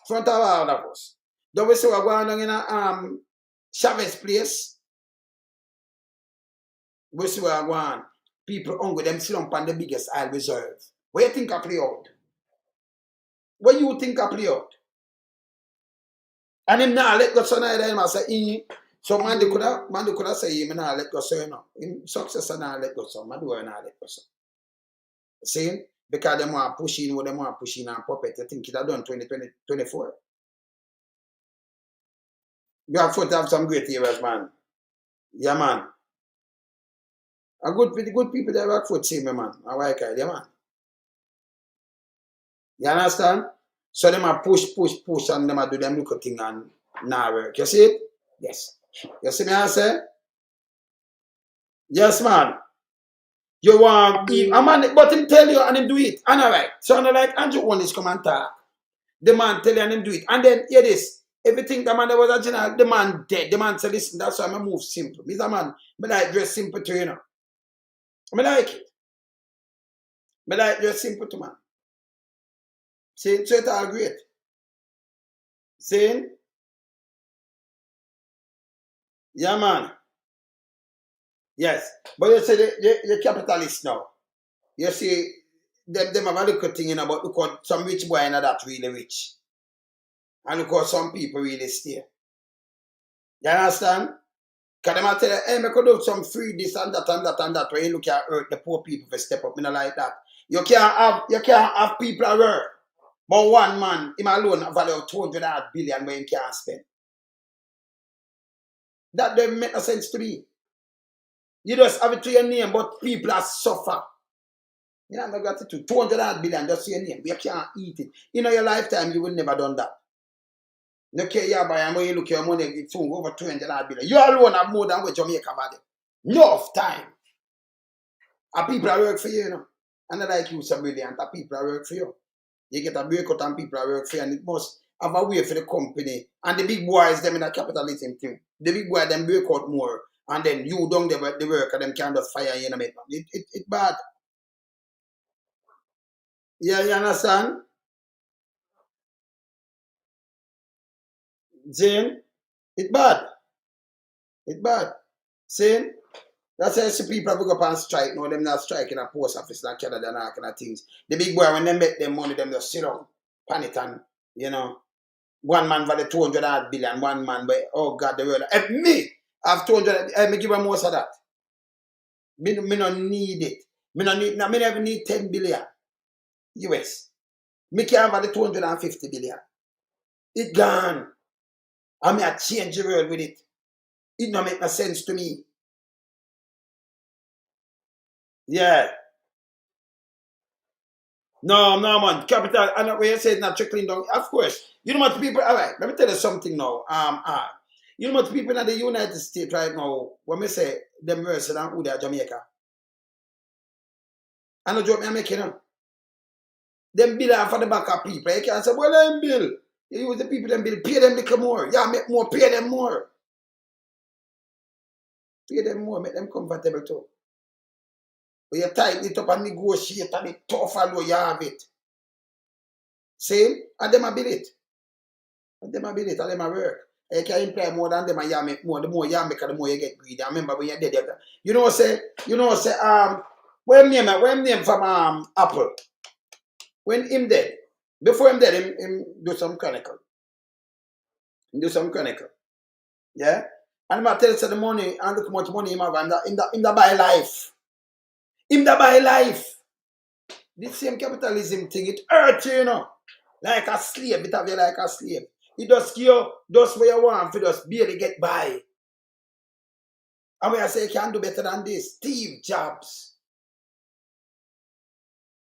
Front of all of us. Don't we see what go on down in a Chavez place? We see what go on. People hungry, them sit on the biggest oil reserve. What do you think I play out? What do you think I play out? And him now let go son of them and say, so man could have say him now let go son. Him success and now let go son. Man do not let go son. See? Because them want pushing what them want pushing and puppet. I think it have done 2024. You have to have some great areas, man. Yeah, man. A good people that work for team, man. I like it, yeah, man. You understand? So them a push, and them a do them little thing and now work. You see it? Yes. You see me I say? Yes, man. You want a man, but him tell you and him do it. And alright. So I'm like Andrew one is come and talk. The man tell you and him do it. And then hear this. Everything the man that was a general, the man dead. The man say, listen, that's why I move simple. Mr. Man, I like dress simple too, you know. I like it. I like dress simple too, man. See, so it's all great. See? Yeah, man. Yes. But you say the capitalist now. You see, them have a little thing, you know, but look at some rich boy, you know, that really rich. And look at some people really stay. You understand? Because them tell you, hey, I could do some free this and that and that and that, where you look at hurt the poor people for step up, you know, like that. You can't have people at work. But one man, him alone, a value of 200 billion where he can't spend. That doesn't make no sense to me. You just have it to your name, but people are suffer. You know, I got it to 200 billion just to your name. You can't eat it. In your lifetime, you will never done that. You can't buy and when you look at your money, it's over 200 billion. You alone have more than what Jamaica had. Enough time. And people are work for you, you know. And not like you, so brilliant. And people are work for you. You get a breakout and people are work for you. And it must have a way for the company. And the big boys, them in a capitalism thing. The big boys, them break out more. And then you don't the work and them can just fire you, know, it's bad. Yeah, you understand? Jane, it's bad. It's bad. See? That's why I see people go up and strike. No, them not striking a post office like Canada and all kind of things. The big boy, when they make them money, them just sit down, panic and, you know, one man for the 200 billion, one man, but oh God, the world. If me have 200, I me give them most of that. Me don't need it. Me never need 10 billion US. Me can't have the 250 billion. It gone. I mean, I change the world with it. It don't make no sense to me. Yeah. No, man. Capital, and when you say it's not trickling down, of course. You know what people, all right, let me tell you something now. You know what people in the United States right now, when we say them worse than who they are Jamaica. I know joke me making them. Them bill off for the back of people. You can't say, well, them bill. You use the people, them bill, pay them little more. Yeah, make more, pay them more. Pay them more, make them comfortable too. But you tighten it up and negotiate and it tough and low, you have it. See? And them a bill it. And them a bill it, and them a work. You can employ more than them and you make more. The more you make, the more you get greedy. I remember when you're dead, you know when name from Apple. When him dead, before him dead, him do some chronicle. Yeah? And I'm tell you the money, and look how much money him have, and in the buy life. In the buy life. This same capitalism thing, it hurts you, know. Like a slave, it have you like a slave. It just give you just what you want for just barely get by. And when I say you can do better than this, Steve Jobs.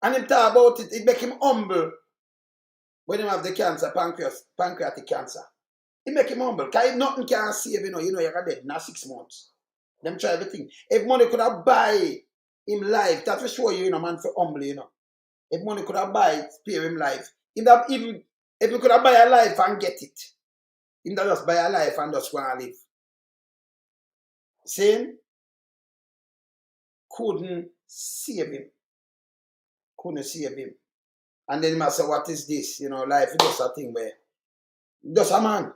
And him talk about it, it make him humble. When him have the cancer, pancreatic cancer. It make him humble. Because nothing can save, you know you're dead in 6 months. Them try everything. If money could have buy him life, that will show you, man, for humble, you know. If money could have buy, spare him life. If you could have buy a life and get it. Him that just buy a life and just want to live. Saying, couldn't save him. And then he must say, what is this? You know, life is just a thing where, just a man.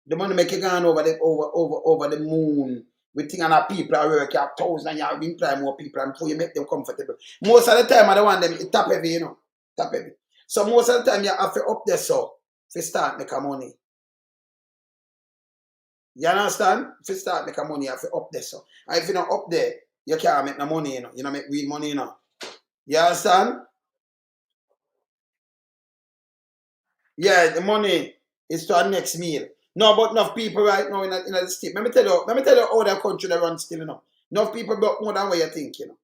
The money make you gone over the moon. We think and people are working 1,000 and you have employ more people and before you make them comfortable. Most of the time I don't want them, it tap heavy, you know. Tap heavy. So most of the time you have to up there so to start make money. You understand? If you start make money, you have to up there so. And if you don't up there, you can't make no money, you know. You don't make real money, you know. You understand? Yeah, the money is to our next meal. No, but enough people right now in the state. Let me tell you how the country they run still, you know. Enough people broke more than what you think, you know.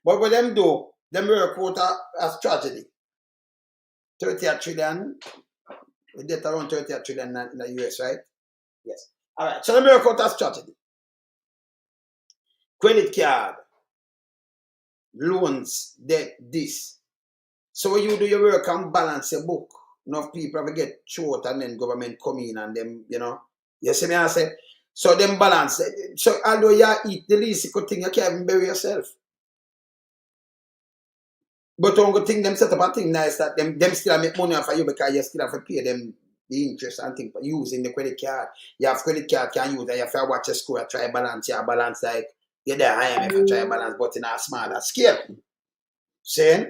But what them do, them work out as tragedy. 30 trillion, the debt around 30 trillion in the US, right? Yes. All right. So them work out as tragedy. Credit card, loans, debt, this. So when you do your work and balance your book, enough people ever get short and then government come in and them, you know. You see me I say? So them balance. So although you eat the least good thing, you can't even bury yourself. But one good thing them set up a thing nice that them still make money off of you because you still have to pay them the interest and things for using the credit card. You have credit card can use and you have to watch your score, try balance, you balance like you're there IMF and try balance but in a smaller scale. Saying?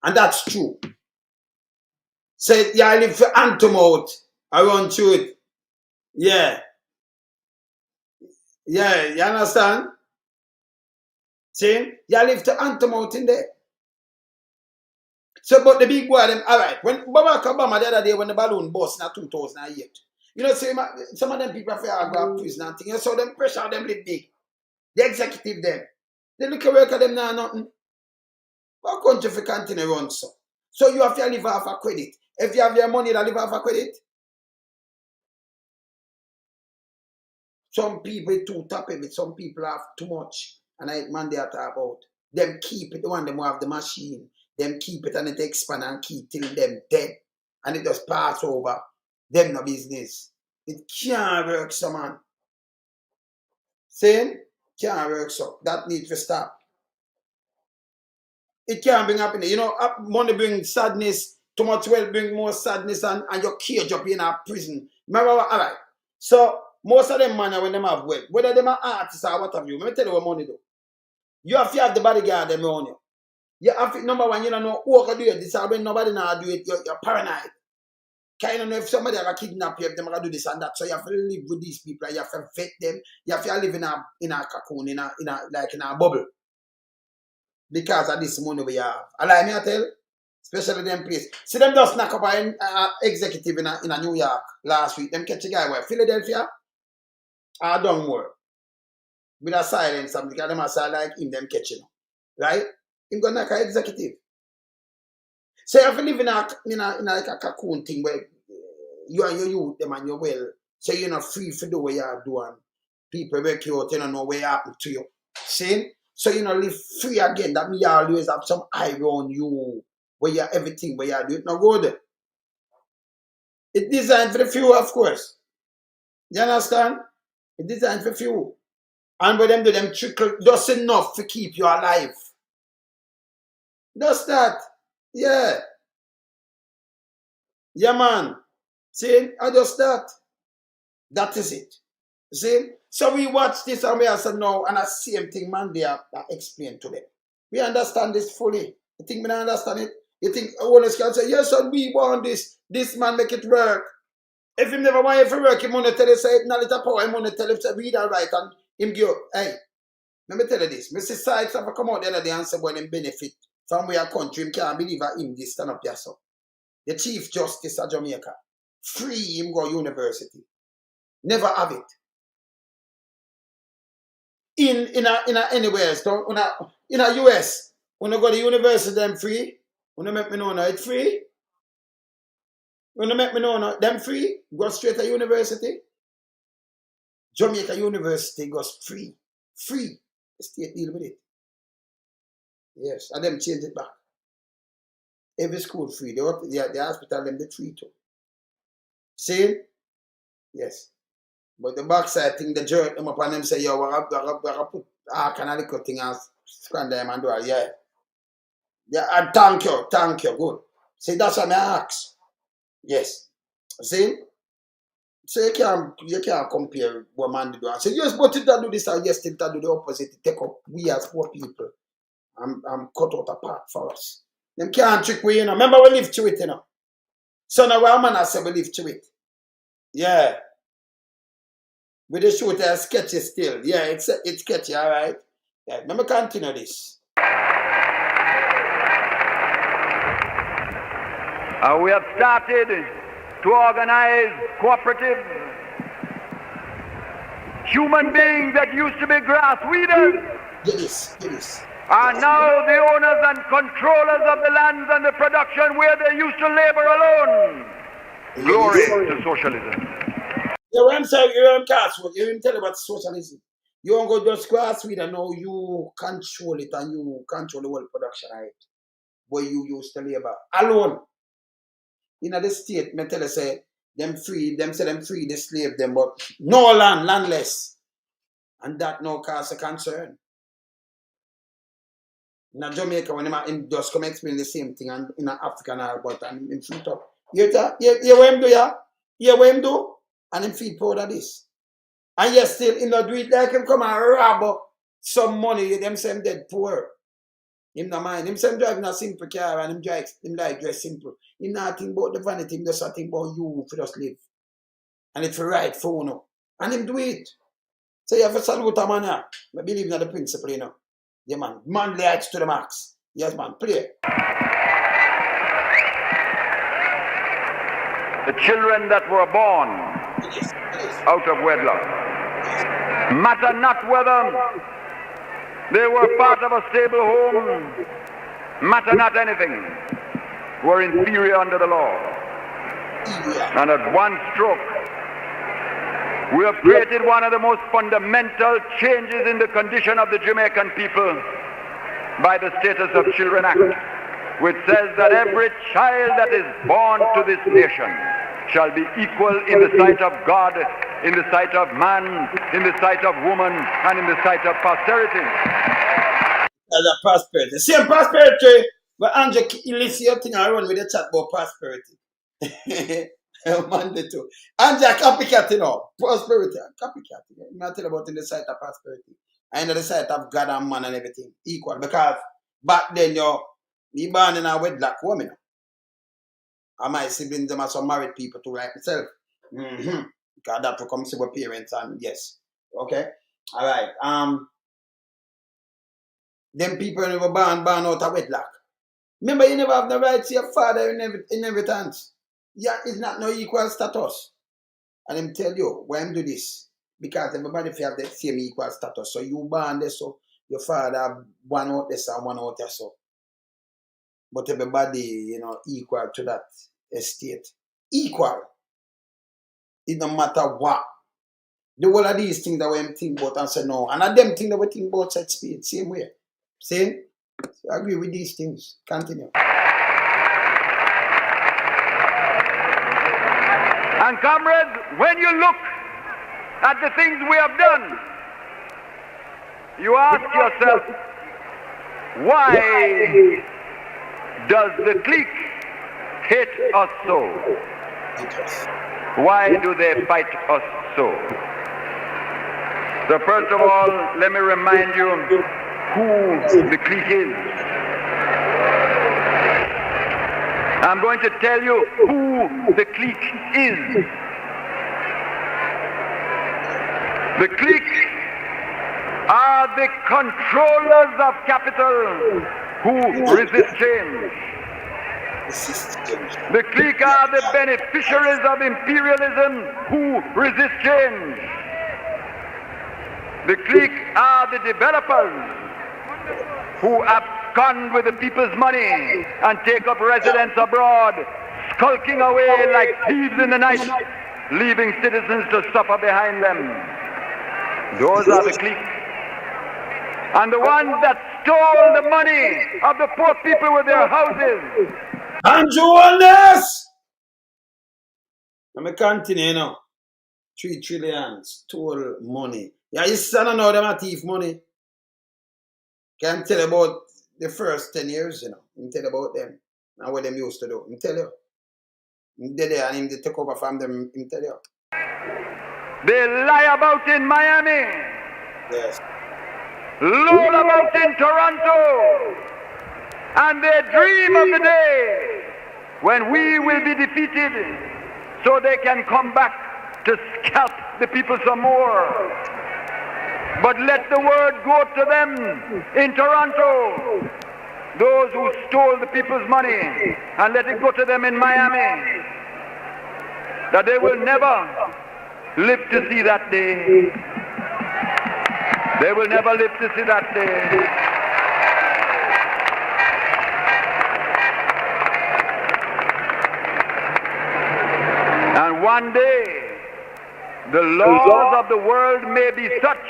And that's true. Say you live for hand to mouth around to it. Yeah. Yeah, you understand? See? You live to hand to mouth in there. So, but the big boy, them, all right, when Barack Obama the other day, when the balloon burst in 2008, you know, some of them people have to go to prison and things, you saw them pressure them live big. The executive them. They look at work at them now, nothing. What country if you continue run so? So you have to live off a credit. If you have your money, you live off a credit. Some people too top of it, some people have too much. And I man they are talk about. Them keep it, the one them who have the machine. Them keep it and it expand and keep till them dead. And it just pass over. Them no business. It can't work so man. Saying? Can't work so. That needs to stop. It can't bring happiness. You know, money brings sadness. Too much wealth brings more sadness and your cage up in a prison. Remember what? Alright. So most of them man when them have wealth, whether them are artists or what have you, let me tell you what money do. You have to have the bodyguard them on you. You have to, number one, you don't know who can do it. This is when nobody know do it, you're paranoid. Kind of know if somebody ever kidnap you, if them gonna do this and that. So you have to live with these people, you have to vet them, you have to live in a cocoon, in a bubble. Because of this money we have. Allow me to tell, especially them place. See them just knock up an executive in a New York last week. Them catch a guy where Philadelphia or Dunmore. With a silence, something because them are say like him, them catching. Right? Him gonna knock an executive. So you have to live in a like a cocoon thing where you and your youth, them and your well. So you're not free for do what you're doing. People work you out, you don't know what happened to you. See? So you know live free again. That means you always have some eye on you. Where you everything where you do it not good. It's designed for the few, of course. You understand? It's designed for few. And when them do them trickle just enough to keep you alive. Just that. Yeah. Yeah, man. See, I just that. That is it. See? So we watch this and we also know, and the same thing, man, they are explained to them. We understand this fully. You think we don't understand it? You think owners can say, yes, sir, we want this. This man make it work. If he never want it to work, he want to tell you, say, not little power, he want to tell him, say, read and write, and him give, hey, let me tell you this. Mr. Sykes have come out the other day and say, when him benefit from where country, him can't believe that him this stand up here, so. The Chief Justice of Jamaica. Free him go university. Never have it. In anywhere else, in a US, when you go to university, them free. When you make me know now, it's free. When you make me know now, them free. Go straight to university. Jamaica University goes free. Free. The state deal with it. Yes, and them change it back. Every school free. The hospital them they free too. See? Yes. But the backside thing, the jerk them up and them say, yo, we're put kind of little thing and scan them and do it. Yeah. Yeah, and thank you, good. See, that's what I ask. Yes. See? So you can't compare what man do and say, yes, but it do this and yes, it do the opposite. It take up we as poor people and cut out a part for us. Them can't trick we, you know. Remember we live through it, you know. So now our man has said we live through it. Yeah. With the shoot as sketchy still. Yeah, it's sketchy, alright. Yeah, let me continue this. We have started to organize cooperatives human beings that used to be grass weeders Get this. are now the owners and controllers of the lands and the production where they used to labor alone. Glory to socialism. Yeah, what I'm saying, you don't cast what you didn't tell about socialism. You don't go just grass weed and now you control it and you control the whole production of it. Where you used to labor alone. In the state, me tell you say them free the slave them, but no land, landless. And that no cause a concern. In Jamaica, when him just come explain the same thing and in Africa now, but and him feed up. You what him do, yeah? You what him do? And him feed proud of this. And yet still him not do it like him come and rob some money, them say him dead poor. Him not mind. Him say him driving a simple car and him like dress simple. Him not think about the vanity, him just think about you for just live. And it's right for you. And him do it. So you have to salute a man here. I believe in the principle, you know. Yeah, man. Manly heights to the max. Yes, man. Play. The children that were born out of wedlock matter not whether they were part of a stable home, matter not anything, were inferior under the law. And at one stroke, we have created one of the most fundamental changes in the condition of the Jamaican people by the Status of Children Act, which says that every child that is born to this nation shall be equal in the sight of God, in the sight of man, in the sight of woman, and in the sight of posterity. That's a prosperity. Same prosperity, but Andrew, you listen your thing and run with the chat about prosperity. Monday too. Andrew, copycat, you know. Prosperity, copycat. You know, tell about in the sight of prosperity. And in the sight of God and man and everything. Equal. Because back then, you born in a wedlock woman. And my siblings, them are some married people too, like myself. Because that will come to our parents and yes. Okay? Alright. Them people never born out of wedlock. Remember, you never have the right to your father in inheritance. Yeah, it's not no equal status. And them tell you, why I'm do this? Because everybody have the same equal status. So you born there, so your father one out there, and one out there, so. But everybody, equal to that estate. Equal. It no matter what. The whole of these things that we think about and say no. And them things that we think about such speed, same way. Same? So I agree with these things. Continue. And comrades, when you look at the things we have done, you ask yourself, why does the clique hate us so? Why do they fight us so? So first of all, let me remind you who the clique is. I'm going to tell you who the clique is. The clique are the controllers of capital who resist change. The clique are the beneficiaries of imperialism who resist change. The clique are the developers who abscond with the people's money and take up residence abroad, skulking away like thieves in the night, leaving citizens to suffer behind them. Those are the clique. And the ones that stole the money of the poor people with their houses. Andrew on this! Let me continue now. 3 trillion stole money. Yeah, you son know them a thief money. Can tell you about the first 10 years, I'm tell you about them. And what them used to do. I'm tell you. I'm dead there and him take over from them, I'm tell you. They lie about in Miami. Yes. Loll about in Toronto. And they dream of the day when we will be defeated so they can come back to scalp the people some more. But let the word go to them in Toronto, those who stole the people's money, and let it go to them in Miami, that they will never live to see that day. They will never live to see that day. And one day, the laws of the world may be such.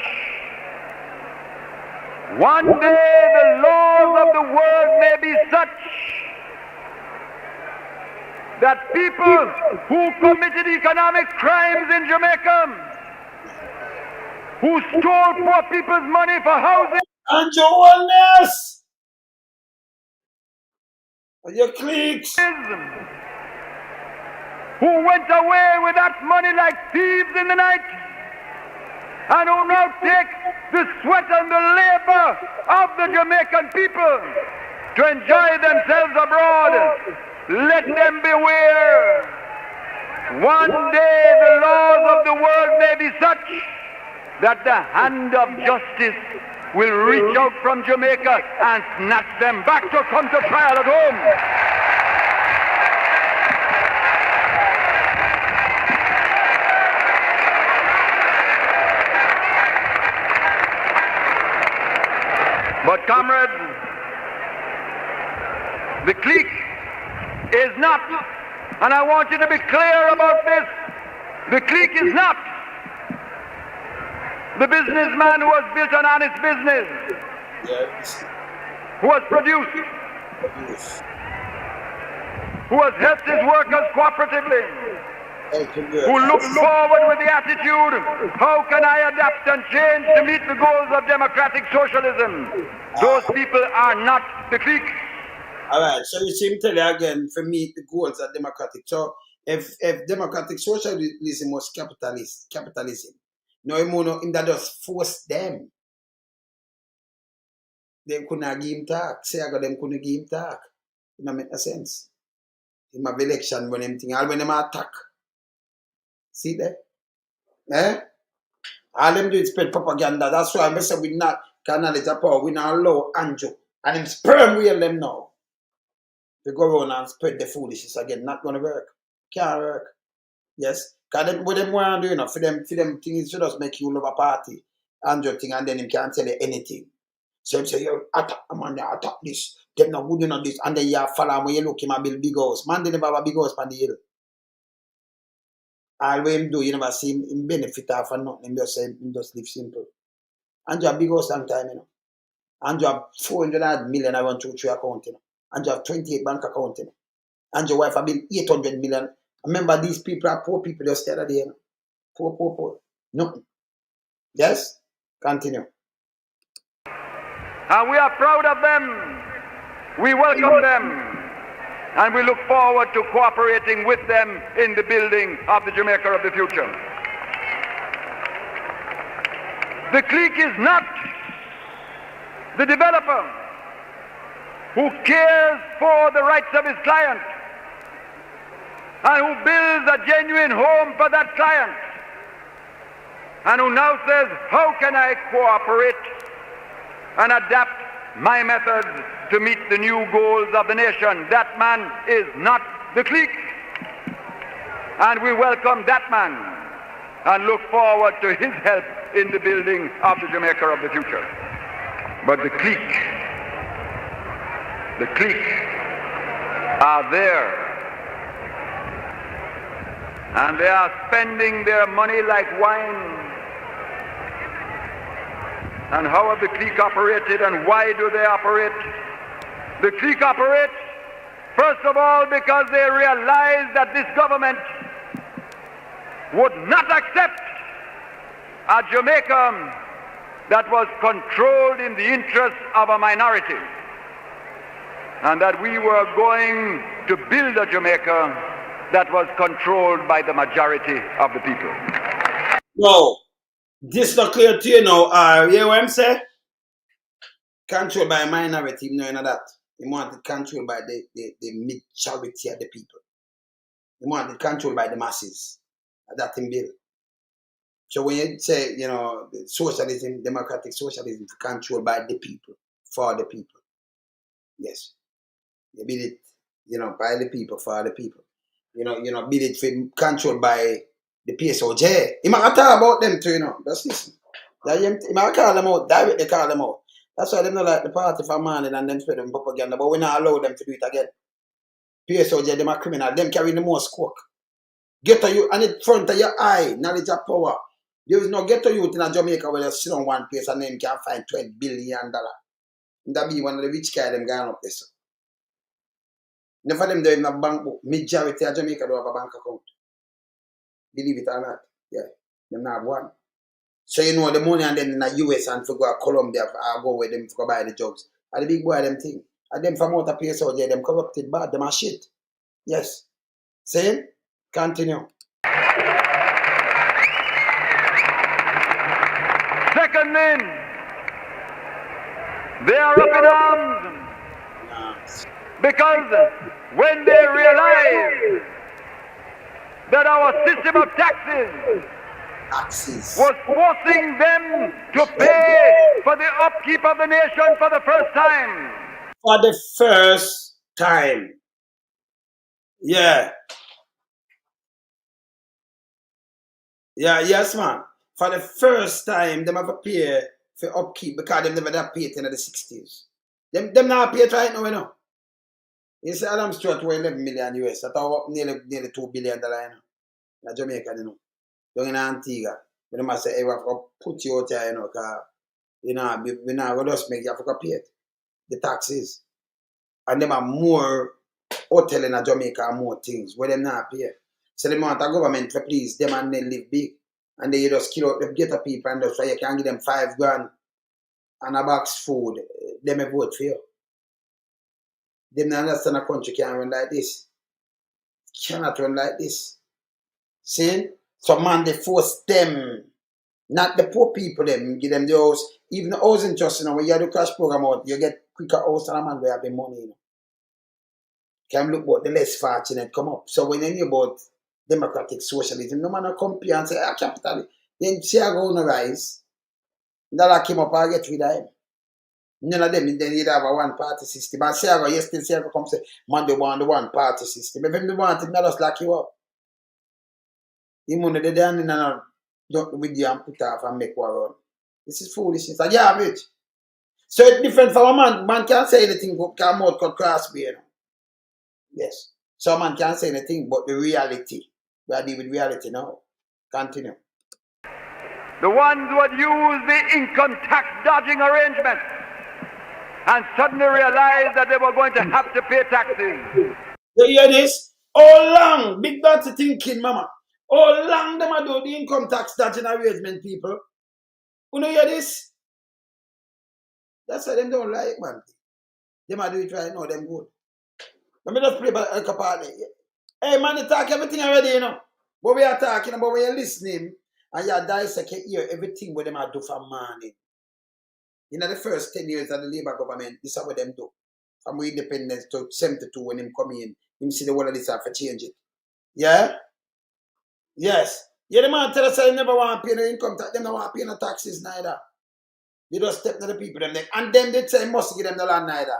One day, the laws of the world may be such that people who committed economic crimes in Jamaica, who stole poor people's money for housing, And your wellness! And your cliques! who went away with that money like thieves in the night, and who now take the sweat and the labor of the Jamaican people to enjoy themselves abroad, let them beware. One day the laws of the world may be such that the hand of justice will reach out from Jamaica and snatch them back to come to trial at home. But comrades, the clique is not, and I want you to be clear about this, the clique is not the businessman who has built an honest business, who has produced, who has helped his workers cooperatively, who looks forward with the attitude, how can I adapt and change to meet the goals of democratic socialism? Those people are not the clique. Alright, so you see him tell you again, for me, the goals are democratic. So if democratic socialism was capitalism, no, him that just force them. They couldn't give him talk. Say I got them couldn't give him talk. It don't make no sense. Him have election when them thing, all when them attack. See that? Eh? All them do is spread propaganda. That's why I say we not canalize power. We not allow Anjo. And him sperm wheel them now. They go around and spread the foolishness again. Not gonna work. Can't work. Yes. Because what them want to do, you know, for them things should just make you love a party. Anjo thing, and then him can't tell you anything. So him say, yo, attack man, attack this. Them not good enough this. And then you follow when you look him a build big house. Man, they never have a big house on the hill. All what him do, you never see him benefit off and nothing. Him just say him just live simple. And you have big house long time, you know. And you have 400 million I want to through account, you know. And you have 28 bank account, you know. And your wife have been 800 million. Remember, these people are poor people just the other day, you know. Poor. Nothing. Yes? Continue. And we are proud of them. We welcome them. And we look forward to cooperating with them in the building of the Jamaica of the future. The clique is not the developer who cares for the rights of his client and who builds a genuine home for that client and who now says, how can I cooperate and adapt my methods to meet the new goals of the nation? That man is not the clique. And we welcome that man and look forward to his help in the building of the Jamaica of the future. But the clique are there. And they are spending their money like wine. And how have the clique operated and why do they operate? The clique operates, first of all, because they realize that this government would not accept a Jamaica that was controlled in the interests of a minority. And that we were going to build a Jamaica that was controlled by the majority of the people. No. This not clear to you now. You know what I'm saying? Controlled by a minority, you know that. You want it controlled by the majority of the people. You want it controlled by the masses. That in bill. So when you say, you know, socialism, democratic socialism, controlled by the people, for the people. Yes. You build it, you know, by the people, for the people. You know, build it for controlled by the PSOJ. You might talk about them too, you know. Just listen. I call them out, directly call them out. That's why they don't like the party for morning and them spread them propaganda, but we not allow them to do it again. PSOJ, them are criminal, them carry the most coke. Get to you and in front of your eye, knowledge of power. There is no get to youth in Jamaica where they sit on one place and them can find $20 billion. That be one of the rich guys them going up there. So. Never them there in a bank book. Majority of Jamaica don't have a bank account. Believe it or not. Yeah. Them not have one. So you know the money and then in the US and for go to Colombia or go with them for buy the drugs. And the big boy them thing. And them from out of PSOJ, them corrupted bad, them are shit. Yes. Say continue. Second men, they are up in arms because when they realize that our system of taxes was forcing them to pay for the upkeep of the nation for the first time. For the first time. Yeah. Yeah, yes, man. For the first time, them have to pay for upkeep because them never that paid in the 60s. Them not paid right now, you know. You see, Adam Stewart were 11 million US. That's nearly $2 billion, you know. In Jamaica, you know. Down in Antigua. But them say, hey, we have to put you out there, you know, because, you know, we now just make you have to pay it. The taxes. And them are more hotel in Jamaica and more things where them not pay. So the amount of government to please them and then live big. And they just kill out the ghetto people and that's why you can give them $5,000 and a box food. They may vote for you. They don't understand a country can run like this. Cannot run like this. See? So man, they force them, not the poor people them, give them the house. Even the housing trust, you know, when you do cash program out, you get quicker house and a man where have the money, you know. Can look about the less fortunate come up. So when you hear about democratic socialism, no man compare and say, capitalism. Then see I go on the rise. That came up, I get rid of him. None of them then either have a one party system. And say I go, yesterday, say I go come say, man, they want the one party system. If them want it, they just lock you up. You money they down in and don't with you and put off and make war run. This is foolishness. And yeah, bitch. So it's different for a man. Man can't say anything, can mouth cut cross beer. Yes. So a man can't say anything but the reality. We are dealing with reality now. Continue. The ones who had used the income tax dodging arrangement and suddenly realized that they were going to have to pay taxes. You hear this? How long? Big dirty thinking, mama. How long them do the income tax dodging arrangement, people? You know hear this? That's why them don't like, man. Them do it right now, them good. Let me just play back a couple of days. Hey, man, you talk everything already, you know. But we are talking about when you're listening and you dissect hear everything what them do for money. You know, the first 10 years of the Labour government, this is what them do. From independence to 72 when him come in, him see the whole of this have to change it. Yeah? Yes. Yeah, the man tell us they never want to pay no income tax, them don't want to pay no taxes neither. They just step to the people them neck. And then they say must give them the land neither.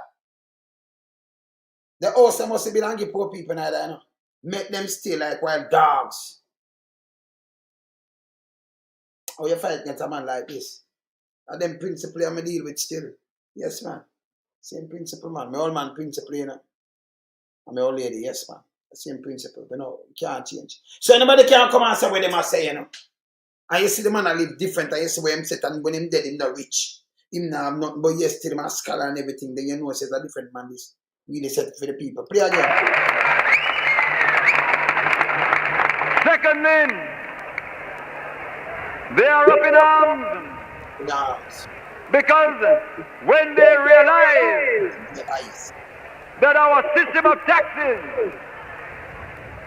The house must belong to poor people neither, you know. Make them stay like wild dogs. How you fight against a man like this? And them principle I'm deal with still. Yes, man. Same principle, man. My old man principle, you know. And my old lady, yes, man. Same principle. You know, can't change. So anybody can't come and say what they must say, you know. And you see the man that live different. And you see where him set and when him dead, him not rich. Him not have nothing, but yes, still him a scholar and everything. Then you know it's a different man. This really set for the people. Play again. Second men, they are up in arms. Because when they realize that our system of taxes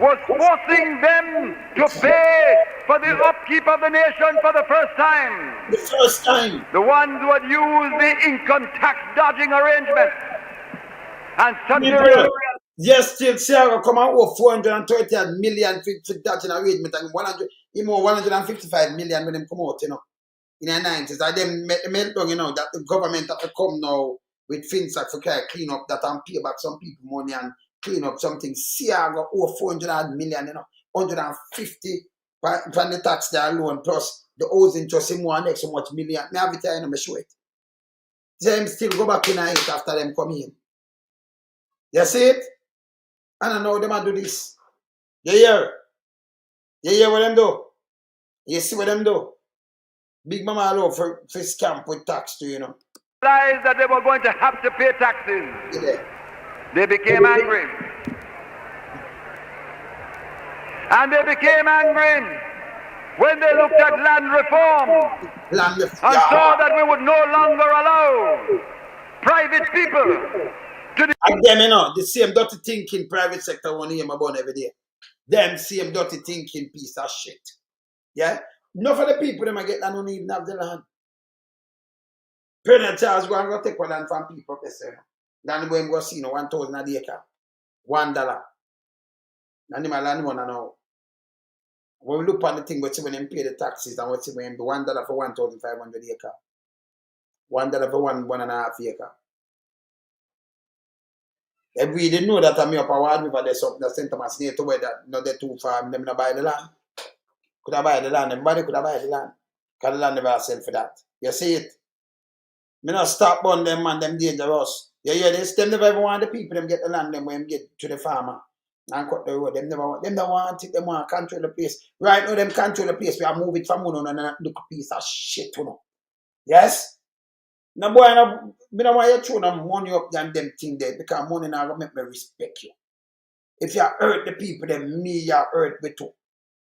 was forcing them to pay for the upkeep of the nation for the first time. The first time. The ones who had used the income tax dodging arrangement and suddenly yes, still Sarah come out with 430 million for dodging arrangement and 155 million when them come out, you know. In the 90s, and them meltdown, you know, that the government have to come now with FinSac for clean up that and pay back some people money and clean up something. See, I got over 400 million, you know, 150 from the tax there alone, plus the housing trust him one next so much million. Me have it here, I show it. Them still go back in it after them come in. You see it? And I know them do this. You hear? You hear what them do? You see what them do? Big Mama love for scam with tax too, you know. Realized that they were going to have to pay taxes. Yeah. They became angry. And they became angry when they looked at land reform and saw that we would no longer allow private people to... And them, you know, the same dirty thinking private sector one hear about every day. Them same dirty thinking piece of shit. Yeah? Enough of the people them get land don't even have the land. President Charles go and go take one land from people up there. Then go and go see 1,000 a acre. $1. And them land one now. When we look at the thing, we see when them pay the taxes and we see when them do $1 for 1,500 acre. $1 for 1.5 acre. Every day know that I'm up a ward river there's something that St. Thomas near to where that not there too far, them not buy the land. Could I buy the land? Everybody could have buy the land. Because the land never sell for that. You see it? Me not stop on them and them dangerous. You hear this? Them never ever want the people them get the land them when them get to the farmer and cut the road. Them never want them don't want it, them want to control the place. Right now them control the place. We are move it from one and look a piece of shit, you know. Yes? Now boy, me don't want you to throw them money up than them thing there because money now gonna make me respect you. If you hurt the people, then me you hurt with too.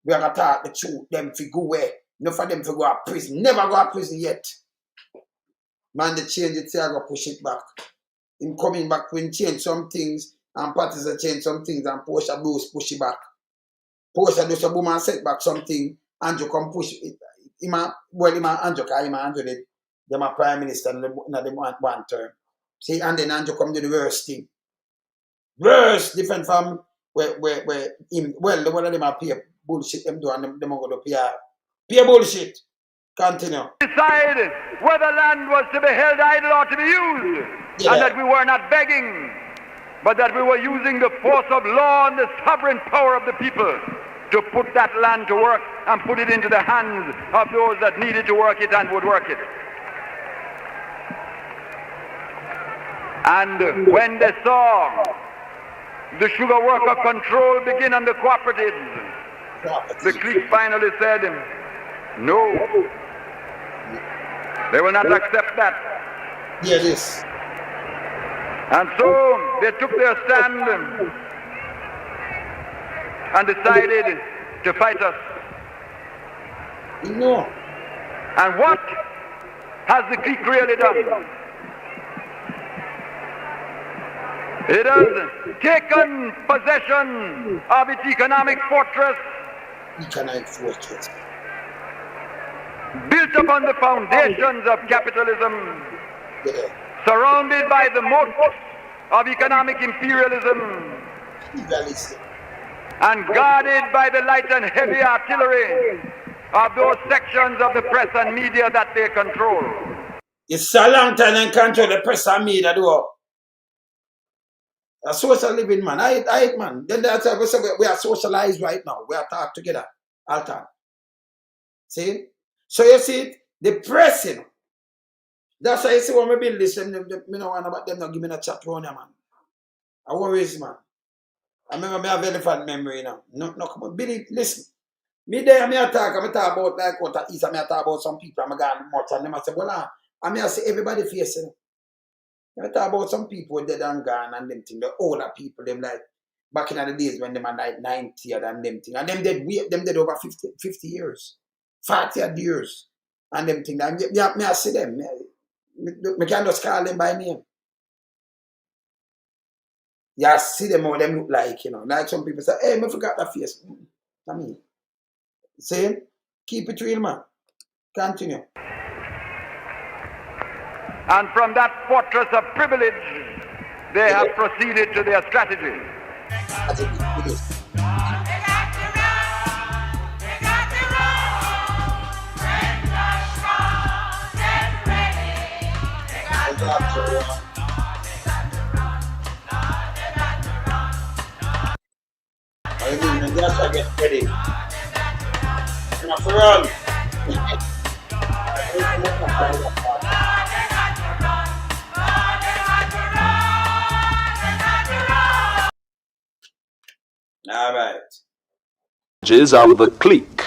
We are gonna talk the truth, them fi go where. No for them to go to prison. Never go to prison yet. Man, they change it, say I go push it back. Him coming back when change some things and parties will change some things and Portia Blues push it back. Portia do some boom and set back something, Andrew come push it. Andrew, because Andrew did them a prime minister and them one term. See, and then Andrew come do the worst thing. Worse, different from where him, well, the one of them are pay bullshit them do and them are going to pay bullshit. Continue. Decide whether land was to be held idle or to be used. Yeah. And that we were not begging, but that we were using the force of law and the sovereign power of the people to put that land to work and put it into the hands of those that needed to work it and would work it. And when they saw the sugar worker control begin on the cooperatives, the clique finally said, no, they will not accept that. Yes. And so they took their stand and decided to fight us. No. And what has the clique really done? It has taken possession of its economic fortress. Built upon the foundations of capitalism, surrounded by the moat of economic imperialism, and guarded by the light and heavy artillery of those sections of the press and media that they control. It's a long time and control the press and media, though. A social living, man. I man. Then that's why we are socialized right now. We are talk together all the time. See? So you see it? The press, you know. That's why you see when we build this, me no want about them not give me a chat around here, man. I worries, man. I remember me have very fond memory, you know. No, come on, Billy, listen. Me there, I talk about like what I eat, I talk about some people, I'm going much, and them I say, well, I say everybody face, you know. I talk about some people dead and gone and them thing, the older people, them like back in the days when them are like 90 and them thing. And them dead over 50 years. 40 years. And them thing. And me I see them. Me can't just call them by name. You see them how them look like, you know. Like some people say, hey, me forgot that face. I mean. See? Keep it real, man. Continue. And from that fortress of privilege, they have proceeded to their strategy. I mean, that's why I get ready. I'm for run. All right. Of the clique.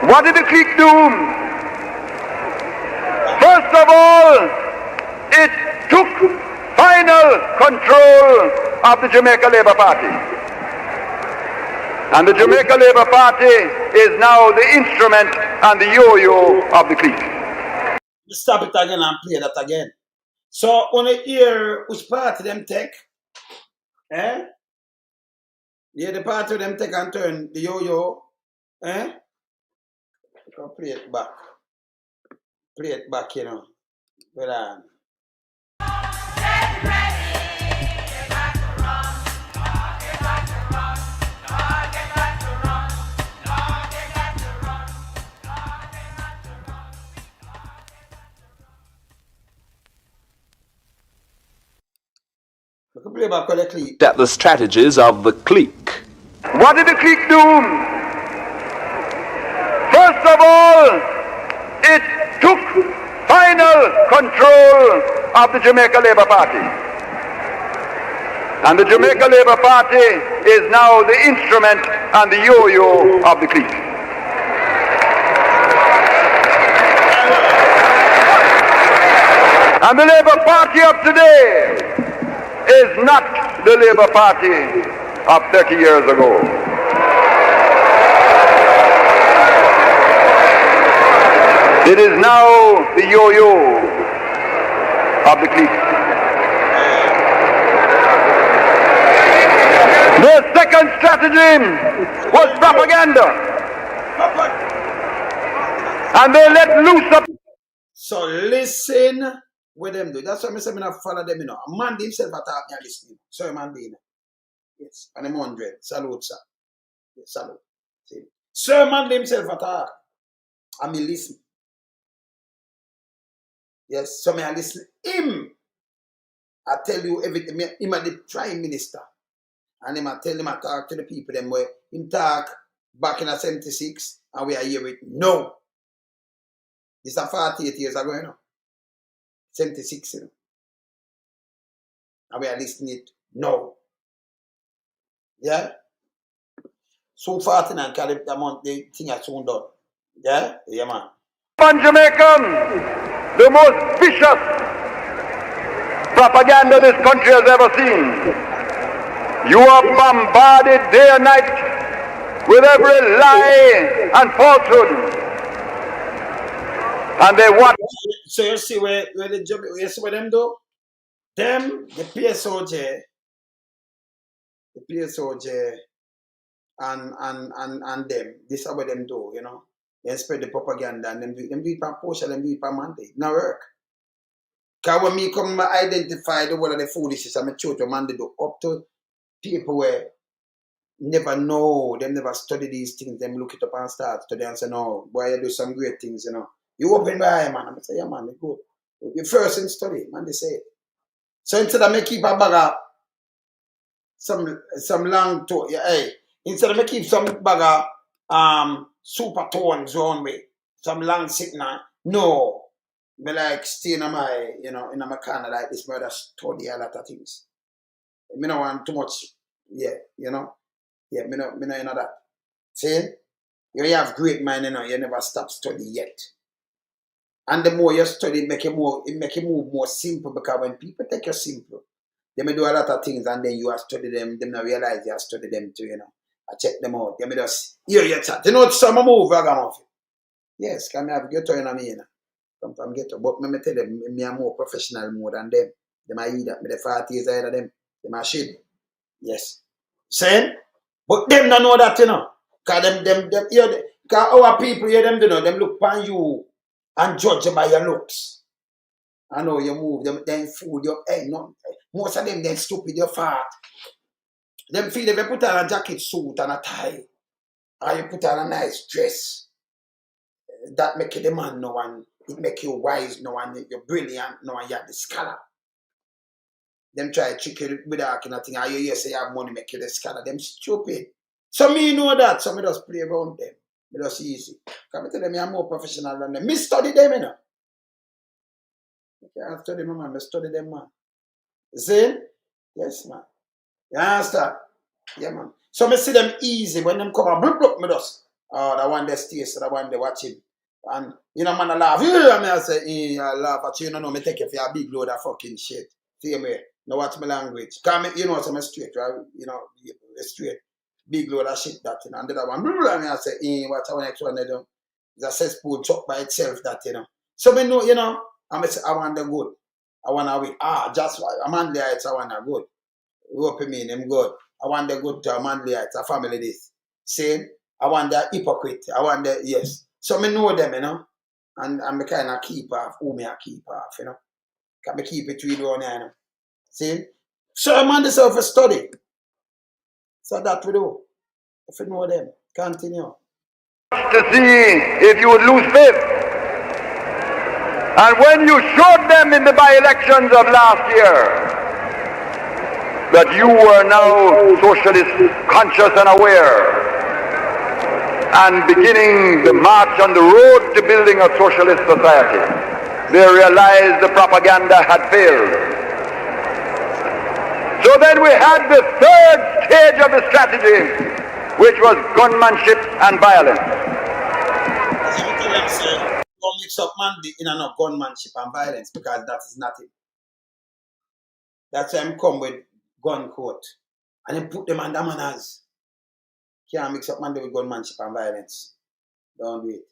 What did the clique do? First of all, it took final control of the Jamaica Labour Party. And the Jamaica Labour Party is now the instrument and the yo-yo of the clique. Stop it again and play that again. So, on the hear which party them take, eh? Yeah, the party them take and turn the yo-yo, eh? Go play it back. Play it back, you know. Well on. We can play back with the clique. At the strategies of the clique. What did the clique do? First of all, it took final control of the Jamaica Labour Party. And the Jamaica Labour Party is now the instrument and the yo-yo of the clique. And the Labour Party of today is not the Labour Party of 30 years ago. It is now the yo-yo of the clique. The second strategy was propaganda. And they let loose up. So listen what them do. That's why I say I follow them, you know. A man himself attack me and listening. Sir Manley. Yes. And I'm 100. Salute, sir. Yes, salute. See? Sir Manley himself attack. And me listen. Yes, so I listen. Him. I tell you everything. Him are the Prime Minister. And him I tell him I talk to the people them where him talk back in a 76 and we are here with no. This is 48 years ago, you know. 76, you know. And we are listening it no. Yeah? So 49 carry the month the thing are soon done. Yeah? Yeah, man. On Jamaican, the most vicious propaganda this country has ever seen. You are bombarded day and night with every lie and falsehood. And they want. So you see where you see what them do? Them, the PSOJ, and them. This is what them do, you know. They spread the propaganda and them do it per portion, them do it per Monday. Now work. Because when me come identify the word of the foolishness and my children man they do up to people where never know, them never study these things, them look it up and start study and say, no, boy, you do some great things, you know. You open my eye, man. I say, yeah, man, it's good. You first in study, man, they say it. So instead of me keep a bag of some long tone, yeah, hey, instead of me keep some bag of super tones on way, some long sitting on, no. Me like stay in my, you know, in my corner like this, but I study a lot of things. Me don't want too much, yeah, you know. Yeah, me no you know that. See? You have great mind, you know, you never stop studying yet. And the more you study, it make you move more simple because when people take you simple, they may do a lot of things and then you have studied them, they not realize you have studied them too, you know. I check them out. They may just hear your chat. You know some move ragamuffin. Yes, can I have ghetto in me, you know. Come from ghetto. But me tell them me are more professional more than them. They might eat that. Me the 40 years ahead of them. They might shit. Yes. Same? But them don't know that, you know. Because because our people here, them don't know. Them look upon you and judge you by your looks. I know you move, them then fool you. Hey, no, most of them then stupid, you fat. Them feel if you put on a jacket suit and a tie, or you put on a nice dress, that make you the man no one, it make you wise no one, you're brilliant no one, you have the scholar. Them try to trick you with that kind of thing. You say you have money, make you the scholar. Them stupid. So me know that, so me just play around them. Me just easy. Come tell them I'm more professional than them. Me study them, you know. I can't study them, man. I study them, man. See? Yes, man. You understand? Yeah, man. So me see them easy when them come and bloop, me just. Oh, that one they stay, so that one they watch him. And, you know, man, I laugh. Yeah, me I say, I laugh at you. You know, me take you for a big load of fucking shit. Same way. Now watch my language. Cause me, you know, so I'm straight, right? You know, straight. Big load of shit that, you know. And the other one, and I say, what I want next one they do. It's a cesspool chuck by itself, that, you know. So me know, you know, I want the good. I want to win. Just why. A man there, it's I want the good. Rope me in him good. I want the good to a manly, it's a family this. Same. I want the hypocrite. I want the, yes. So me know them, you know. And I'm kind of keep off who me I keep off, you know. Can me keep it real on, you know. See? So I'm on this for study. So that we do. If you know them, continue. To see if you would lose faith. And when you showed them in the by-elections of last year that you were now socialist conscious and aware and beginning the march on the road to building a socialist society, they realized the propaganda had failed. So then we had the third stage of the strategy, which was gunmanship and violence. As you tell them, sir, don't mix up man in no gunmanship and violence, because that is not it. That's why I'm come with gun coat. And then put them under manners. Can't mix up man with gunmanship and violence. Don't do it.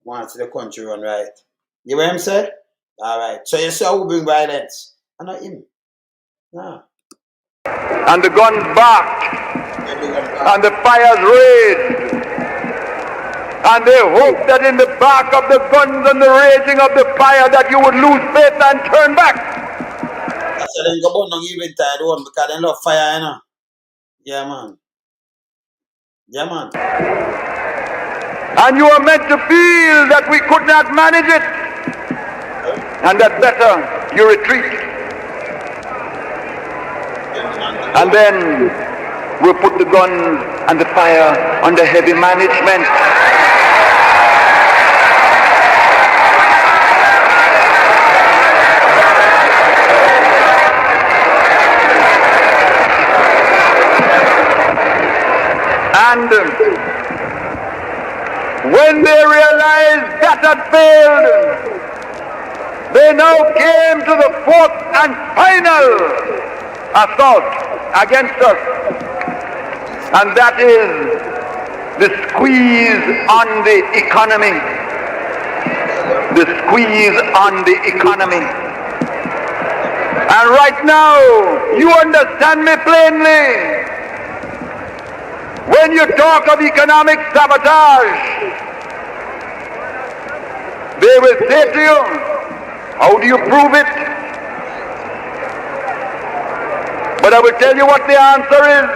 Want the country run right. You know what I'm saying? Alright. So you saw who bring violence? And not him. Nah. And the guns barked. And the fires raged. And they hoped that in the bark of the guns and the raging of the fire that you would lose faith and turn back. That's why they go burn down even tired one, because they love fire, you know. Yeah, man. Yeah, man. And you were meant to feel that we could not manage it. And that better you retreat. And then we put the guns and the fire under heavy management. And when they realized that had failed, they now came to the fourth and final assault against us. And that is the squeeze on the economy. The squeeze on the economy. And right now, you understand me plainly. When you talk of economic sabotage, they will say to you, how do you prove it? But I will tell you what the answer is.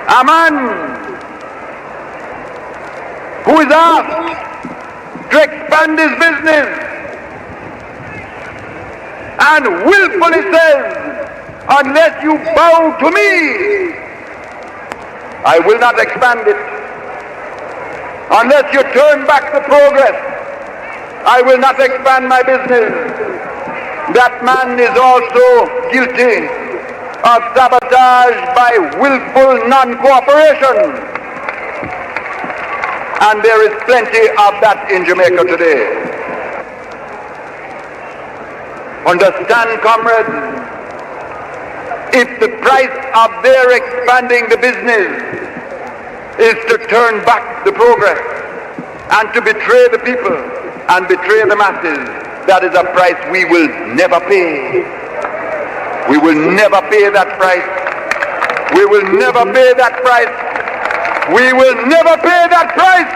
A man who is asked to expand his business and willfully says, unless you bow to me, I will not expand it. Unless you turn back the progress, I will not expand my business. That man is also guilty of sabotage by willful non-cooperation. And there is plenty of that in Jamaica today. Understand, comrades, if the price of their expanding the business is to turn back the progress and to betray the people and betray the masses, that is a price we will never pay. We will never pay that price. We will never pay that price. We will never pay that price.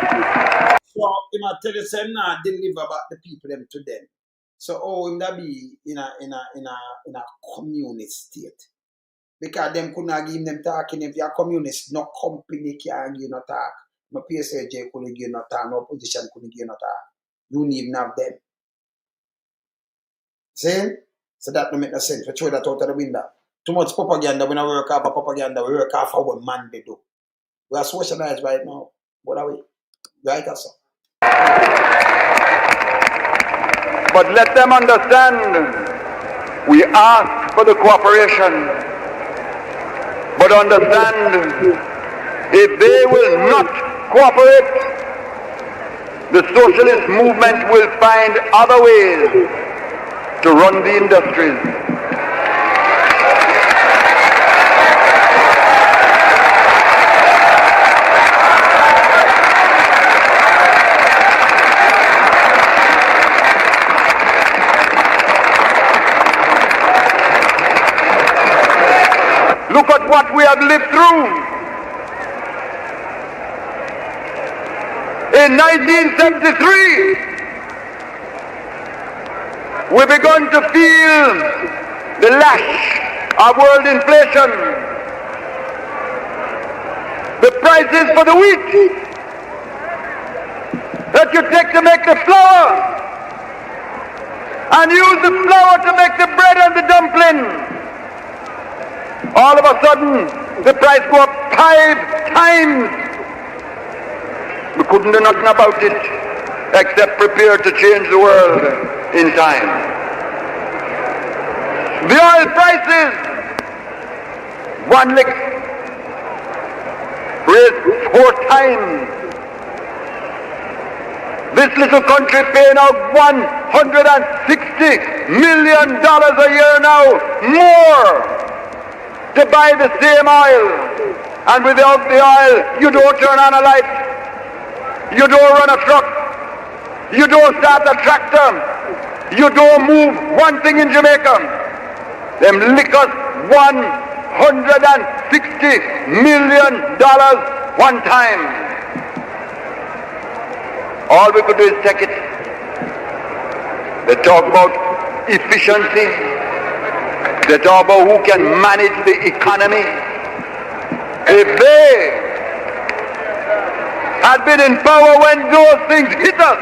So, him I tell you, say, nah, deliver about the people them to them. So, him that be in a communist state? Because them could not give them talking. If you're communist, no company can give no talk. No PSAJ couldn't give no talk. No opposition couldn't give no talk. You need to have them. See? So that don't make no sense. We throw that out of the window. Too much propaganda. We don't work off of propaganda. We work off of what man they do. We are socialized right now. What are we? Right or so? But let them understand, we ask for the cooperation. But understand, if they will not cooperate, the socialist movement will find other ways to run the industries. Look at what we have lived through. In 1973, we begun to feel the lash of world inflation. The prices for the wheat that you take to make the flour and use the flour to make the bread and the dumpling. All of a sudden, the price go up 5 times. We couldn't do nothing about it except prepare to change the world in time. The oil prices, one lick, raised 4 times. This little country paying out $160 million a year now, more, to buy the same oil. And without the oil, you don't turn on a light, you don't run a truck, you don't start a tractor, you don't move one thing in Jamaica. Them lick us $160 million one time. All we could do is take it. They talk about efficiency. They talk about who can manage the economy. If they had been in power when those things hit us,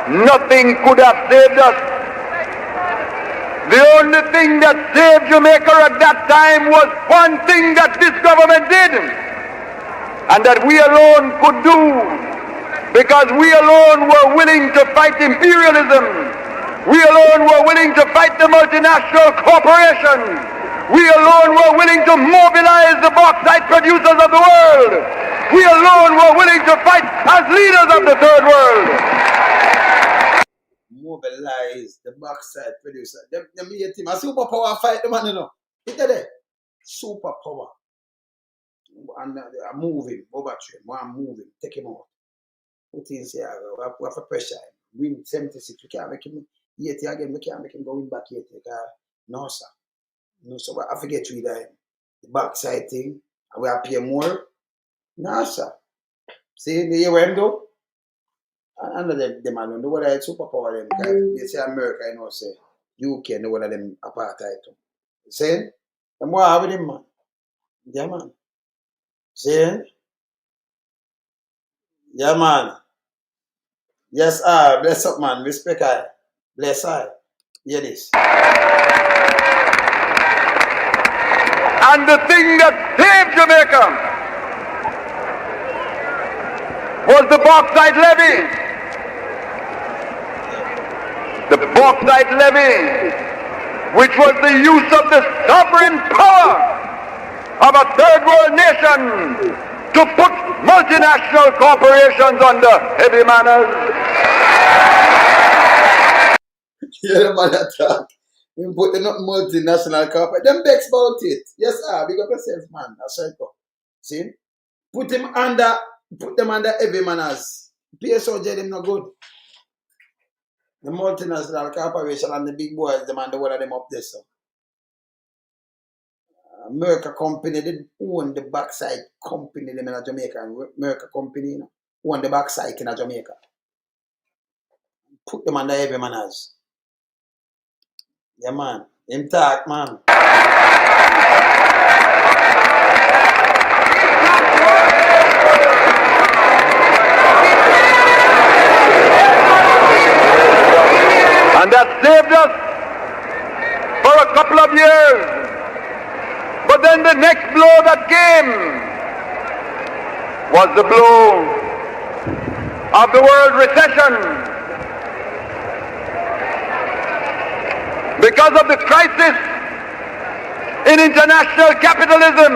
nothing could have saved us. The only thing that saved Jamaica at that time was one thing that this government did, and that we alone could do, because we alone were willing to fight imperialism. We alone were willing to fight the multinational corporations. We alone were willing to mobilize the bauxite producers of the world. We alone were willing to fight as leaders of the third world. Mobilize the bauxite producer. Them hear him. A superpower fight the man, you know. Look at that. Superpower. And I move him over to him. I move him. Take him out. Put him here. We have to pressure him. Win 76. We can't make him 80 again. We can't make him go win back 80. No, sir. No, sir. I forget to read him. The bauxite thing. And we have to pay more. No, sir. See, you hear what him do? And them alone, the one that superpower them, because they say America, you know, say UK, and the one of them apartheid too. Saying, them what have with him, man. Yeah, man. Saying, yeah, man. Yes, bless up, man. Respect, I. Bless, I. Hear this. And the thing that saved Jamaica was the bauxite levy. The bauxite levy, which was the use of the sovereign power of a third world nation to put multinational corporations under heavy manners. Yeah, the man attack. You put the multinational corporate. Them vex about it. Yes, big up yourself, man. That's right. See? Put them under heavy manners. PSOJ them not good. The multinational corporation and the big boys, them and the one of them up there, so. America company, they own the backside company them in Jamaica. America company, you know, own the backside in Jamaica. Put them under heavy manners. Yeah, man. Him talk, man. And that saved us for a couple of years. But then the next blow that came was the blow of the world recession. Because of the crisis in international capitalism,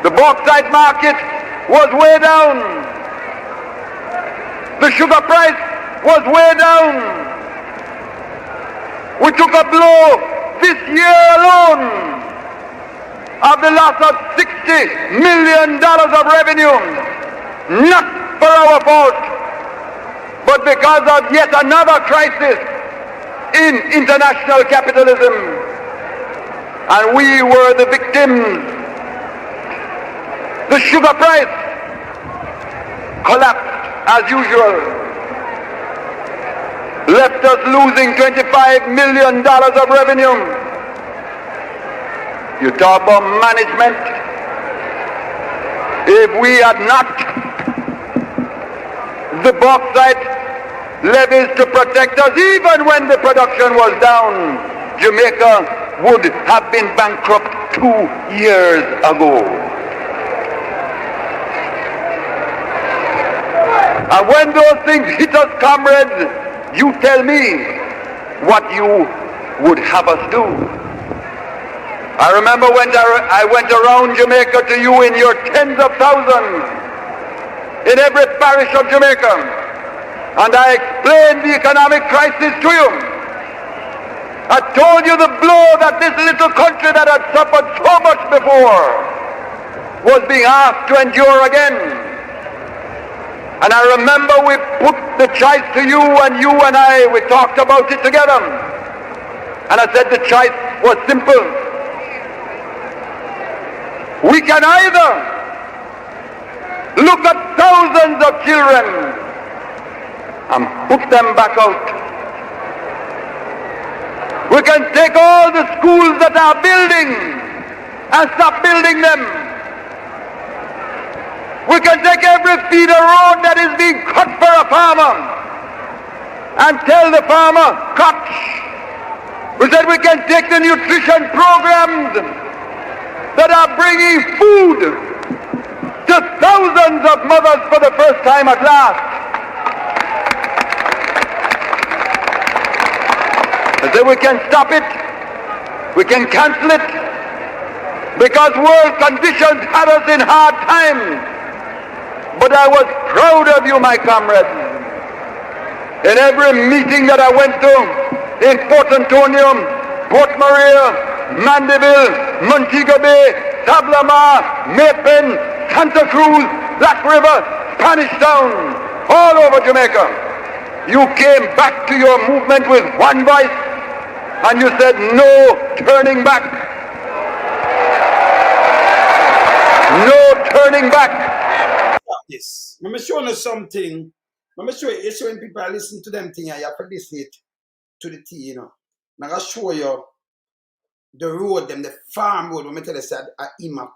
the bauxite market was way down. The sugar price was way down. We took a blow this year alone of the loss of $60 million of revenue, not for our fault, but because of yet another crisis in international capitalism. And we were the victims. The sugar price collapsed as usual, left us losing $25 million of revenue. You talk about management. If we had not the bauxite levies to protect us, even when the production was down, Jamaica would have been bankrupt 2 years ago. And when those things hit us, comrades, you tell me what you would have us do. I remember when I went around Jamaica to you in your tens of thousands, in every parish of Jamaica, and I explained the economic crisis to you. I told you the blow that this little country that had suffered so much before was being asked to endure again. And I remember we put the choice to you, and I, we talked about it together. And I said the choice was simple. We can either look at thousands of children and put them back out. We can take all the schools that are building and stop building them. We can take every feeder road that is being cut for a farmer and tell the farmer, cut. We said we can take the nutrition programs that are bringing food to thousands of mothers for the first time at last. I said we can stop it, we can cancel it, because world conditions had us in hard times. But I was proud of you, my comrades. In every meeting that I went to, in Port Antonio, Port Maria, Mandeville, Montego Bay, Sablama, Mapen, Santa Cruz, Black River, Spanish Town, all over Jamaica, you came back to your movement with one voice, and you said no turning back. No turning back. Yes. Let me show you something. Let me show you, when people are listening to them things, you have to listen it to the T, you know. I'm going to show you the road, them, the farm road. When I tell you that I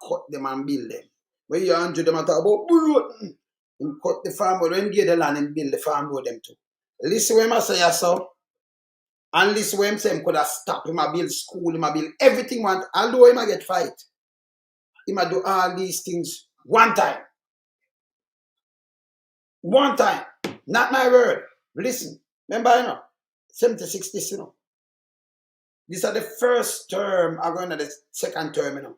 cut them and build them. When you Andrew them and talk about road, him cut the farm road. When you get the land and build the farm road them too. Listen what I say, so. And listen what I say, him could have stopped. Him a build school, him a build everything want. Although him a get fight. Him a do all these things one time. One time. Not my word. Listen. Remember, you know, 76 this, you know. These are the first term. I'm going to the second term, you know.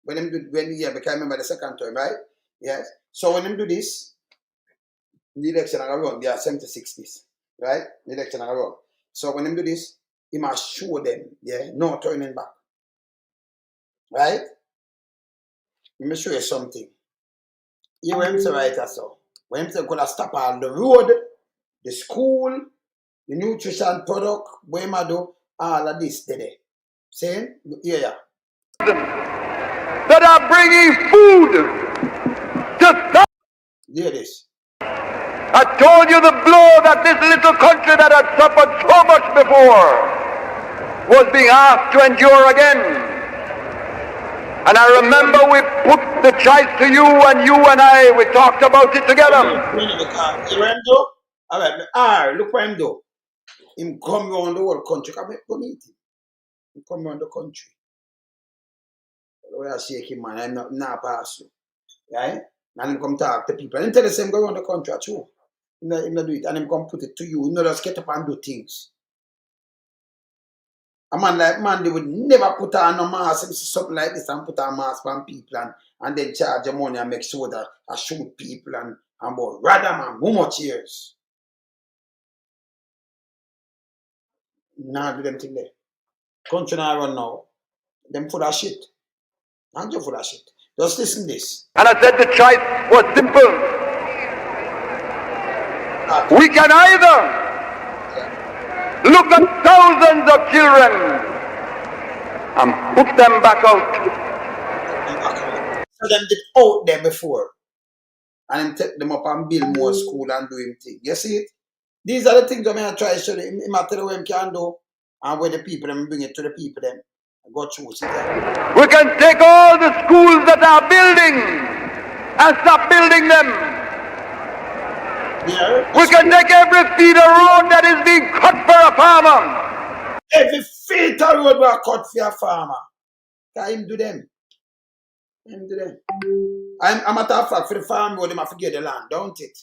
Because I remember the second term, right? Yes. So when them do this, the election are run. They are 76 this, right? The election are run. So when them do this, he must show them, yeah, no turning back. Right? Let me show you something. Here when say right so. When him say gonna stop on the road, the school, the nutrition product, when I do all of this today. Saying? Yeah. That are bringing food to hear this. I told you the blow that this little country that had suffered so much before was being asked to endure again. And I remember we put the choice to you, and I, we talked about it together. Alright, look what him do. Him come around the whole country. Come meet him. Him come around the country. The way I shake him, man, I'm not pass you. right? And him come talk to people. And him tell us him go around the country too. Him not do it. And him come put it to you. Him not just get up and do things. A man like Manley would never put on no mask. Him see something like this and put on mask on people and then charge the money and make sure that I shoot people and boy, rather man, how much years? Nah, do them thing there. Country now run now. Them full of shit. And you full of shit. Just listen this. And I said the choice was simple. We can either look at thousands of children and put them back out. So them did out there before. And him take them up and build more school and do him thing. You see it? These are the things that I try to show him. Him tell what him can do. And where the people them bring it to the people them. Go through. See that? We can take all the schools that are building and stop building them. Yeah. We can take every feeder road that is being cut for a farmer. Every feeder road will cut for a farmer. Can him do them? Him do them. I'm a matter of fact, for the farm road, they have to get the land, don't it?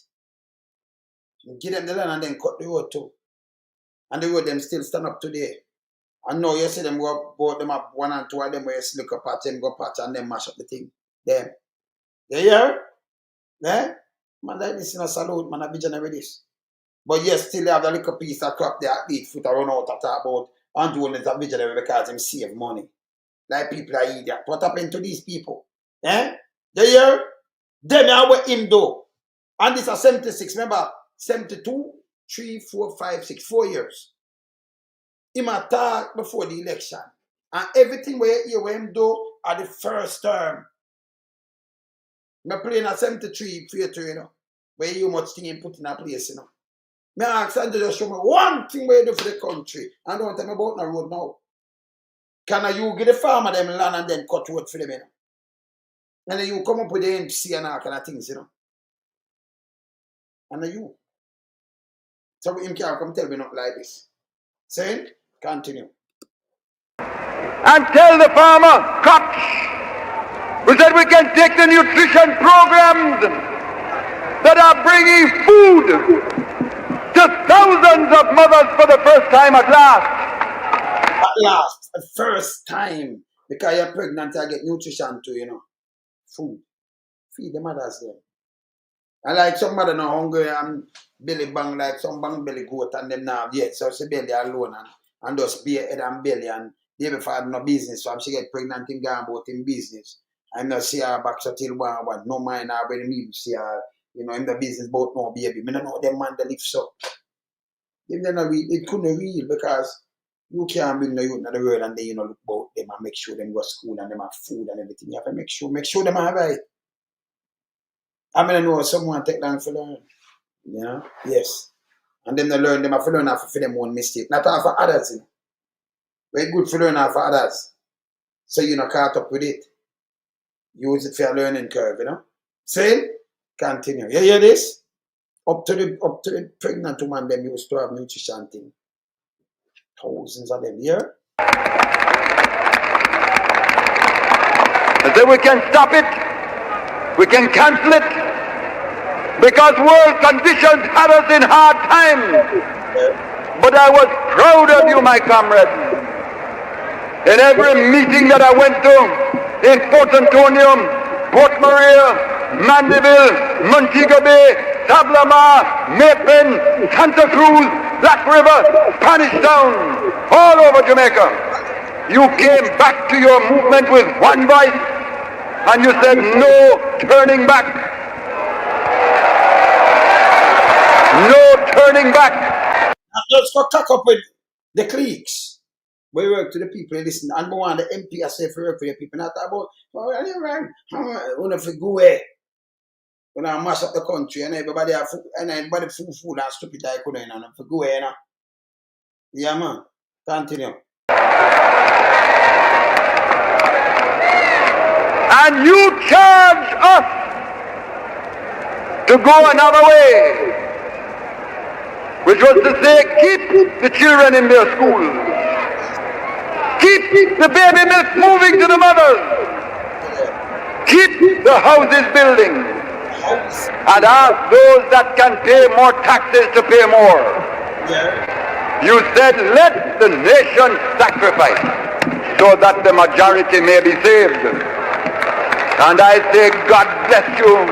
Give them the land and then cut the road too. And the road them still stand up today. And now you see them go both them up 1 and 2 of them where you look up patch them go patch and then mash up the thing. Them. You hear? Eh? Man like this in a salute, man, a vision with this. But yes, still they have a little piece of crap there at 8 foot run out to talk about and doing it a visionary because them save money. Like people are idiot. What happened to these people? Eh? You hear? Them are what him do. And this is 76, remember? 72, 3, 4, 5, 6, 4 years. Him attack before the election. And everything where you hear him do at the first term. I'm playing at 73 for you, you know. Where you much thing you put in a place, you know. I ask Andrew to show me one thing where you do for the country. And don't tell me about no road now. Can you get the farmer them land and then cut road for them, you know? And then you come up with the MC and all kind of things, you know. And then you. So him can't come tell me not like this. Saying, continue. And tell the farmer, cops, we said we can take the nutrition programs that are bringing food to thousands of mothers for the first time at last. At last, the first time, because you're pregnant, I get nutrition too, you know. Food. Feed the mothers there. And like some mother now hungry and belly bang like some bang belly goat and them now yet. So she belly alone and just bare head and belly and they before had no business. So she get pregnant in gone about in business. And not see her back so till one. No mind her when me see her, you know, in the business about no baby. I don't know them man that live so. It couldn't real because you can't bring no youth in the world and then you know look about them and make sure them go to school and them have food and everything. You have to make sure them are right. I mean I know someone take long for learn. You know? Yes. And then they learn them have to learn how to for them own mistake. Not all for others, you know. Very good for learn how for others. So you know caught up with it. Use it for a learning curve, you know. Say, continue. You hear this? Up to the pregnant woman, them used to have nutrition thing. Thousands of them here. And then we can stop it. We can cancel it. Because world conditions had us in hard times. But I was proud of you, my comrades. In every meeting that I went to, in Port Antonio, Port Maria, Mandeville, Montego Bay, Sablama, Mapen, Santa Cruz, Black River, Spanish Town, all over Jamaica. You came back to your movement with one voice and you said no turning back. No turning back. Let's go talk up with the cliques. We work to the people, listen, and we want the MP I say for work for the people, not about, when if we go away, when I mash up the country, and everybody fool and stupid like you know, if we go away, you know. Yeah, man. Continue. And you charge us to go another way, which was to say, keep the children in their schools. Keep the baby milk moving to the mothers. keep the houses building, and ask those that can pay more taxes to pay more. You said, let the nation sacrifice so that the majority may be saved. And I say, God bless you.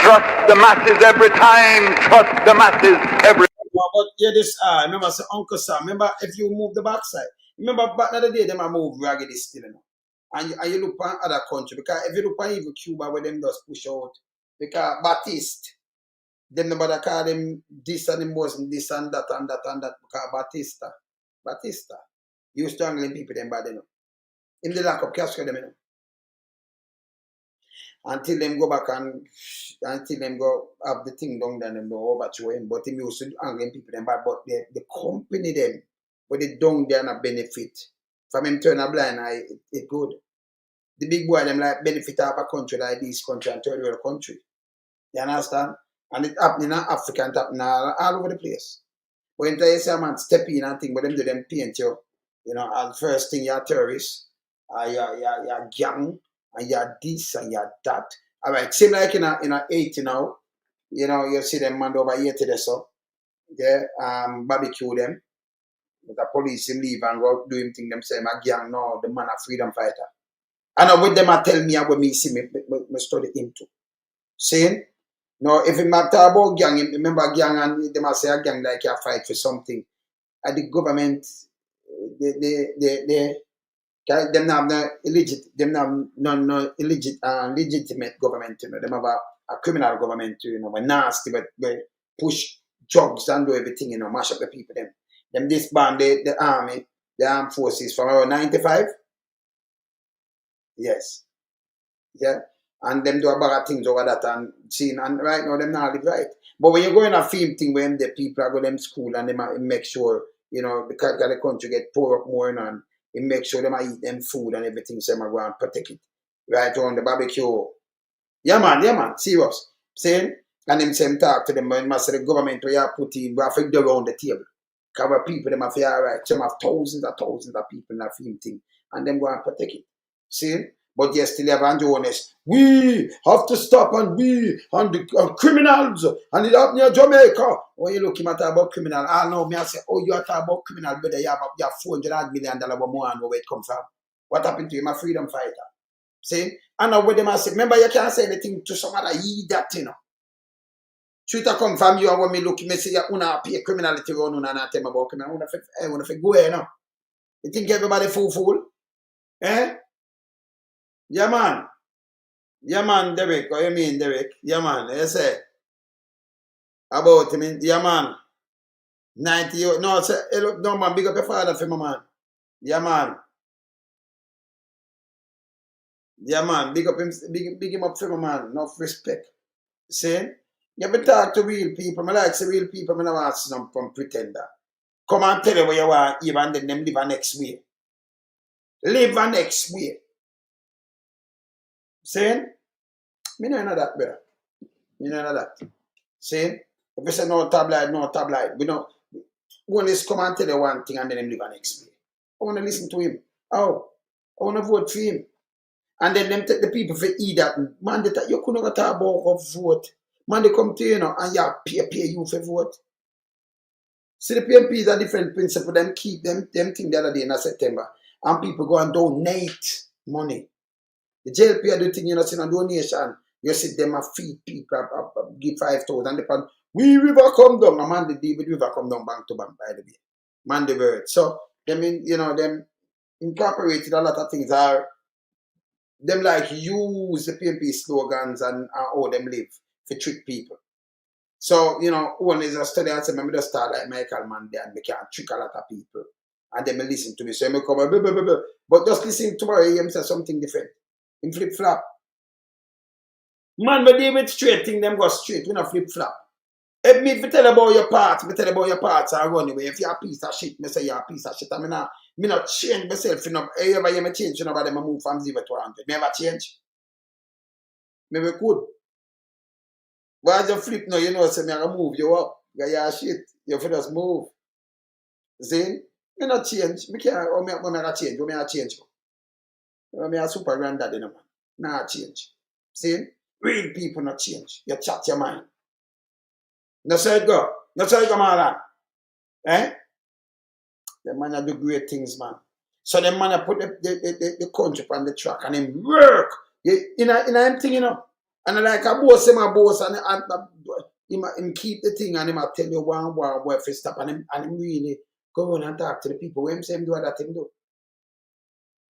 Trust the masses every time. Trust the masses every time. But yeah, this remember say Uncle Sam, remember if you move the backside. Remember back in the day, them a move raggedy still, you know. And you look at other country, because if you look at even Cuba where them just push out, because Baptiste, them nobody call them this and them wasn't this and that and that and that, because Batista used to angling people them bad, you know. In the lack of cash for them, you know. Until them go back and until them go have the thing done, then them go over to him. But him used to angling people them bad, but the company them, when they down there and a benefit. From him turn a blind eye, it good. The big boy them like benefit of a country like this country and third world country. You understand? And it happening in Africa and happening all over the place. When you say a man step in and thing, but them do them paint you, you know, and first thing you're terrorists, you're gang, and you're this and you're that. Alright, same like in a 80 now, you know, you see them man over 80 there so. Yeah, barbecue them. But the police him leave and go do him thing them say my gang no, the man a freedom fighter. And now with them I tell me what me see me study him too. Saying, no, if you matter about gang, remember gang and them a say a gang like you fight for something. And the government them have no legitimate government, you know, them have a criminal government, you know, but nasty, but push drugs and do everything, you know, mash up the people them disband the army, the armed forces from around 95. Yes. Yeah. And them do a bag of things over that and seeing, and right now them not live right. But when you go in a film thing when the people are going to them school and they make sure, you know, because the country get poor up more and it make sure them eat them food and everything, so them go and protect it. Right on the barbecue. Yeah man, serious. Saying, and them same talk to them, but must say the government where you put in, we have to go around the table. Cover people, them have to alright. Some have thousands of people in that film thing, and them go and protect it. See? But you still have honest. We have to stop and we and the criminals and it happened in Jamaica. When you look at about criminal, I know me I say, oh, you are talking about criminal, but you have $400 million more and where it come from. What happened to him? A freedom fighter. See? And now with them I say, remember you can't say anything to somebody that, you know. Should I come from you and when me look, me say you wanna pay criminality run and not tell me about criminal. I wanna go here now. You think everybody fool? Eh? Yeah man, Derek, what you mean, Derek? Yeah man, you say about him, yeah man. 90, no, say, hey, look, no man, big up your father for my man. Yeah man. Yeah man, big up him, big him up for my man, enough respect. See? You have to talk to real people. I like to real people, I don't want to see some pretender. Come and tell you what you want, even then them live a next way. Live a next way. See? Me no know that, brother. Me no know that. See? If you say no tabloid. We don't. One is come and tell you one thing and then him live an next way. I want to listen to him. Oh, I want to vote for him. And then them take the people for eat that. Man, you couldn't talk about vote. Man, they come to you know and you pay you for vote. See, the PMP is a different principle. Them keep them thing the other day in September. And people go and donate money. The JLP do thing, you know, see a donation. You see them a feed people, give 5,000. We river come down. A man the deal with river come down bank to bank, by the way. Man the word. So, them, you know, them incorporated a lot of things are, them like use the PMP slogans and how them live to trick people. So, you know, one is a study and say, maybe just start like Michael Manley and we can trick a lot of people. And then listen to me. So, I come, blah, blah, blah, blah. But just listen tomorrow, he say something different. In flip-flop. Man, but David straight thing, them go straight. We not flip-flop. If me tell about your parts, I run away. If you're a piece of shit, me say you're a piece of shit. I mean, me not change myself. You know, ever you me change, you know, about them move from 0 to 100. Never change. Maybe could. But as you flip now, you know, say me I move you up. You're shit. You feel just move. See? Me not change. Me can't, or me I change. Or me I change. Or me a super granddaddy, you know, man. Nah change. See? Real people not change. You chat your mind. No say it go. No say it go, man. Eh? The man do great things, man. So the man put the country on the track and him work. In a thing, you know. And like a boss, him a boss, and him keep the thing and him a tell you one where to stop and him really go on and talk to the people. When him say him do that him do.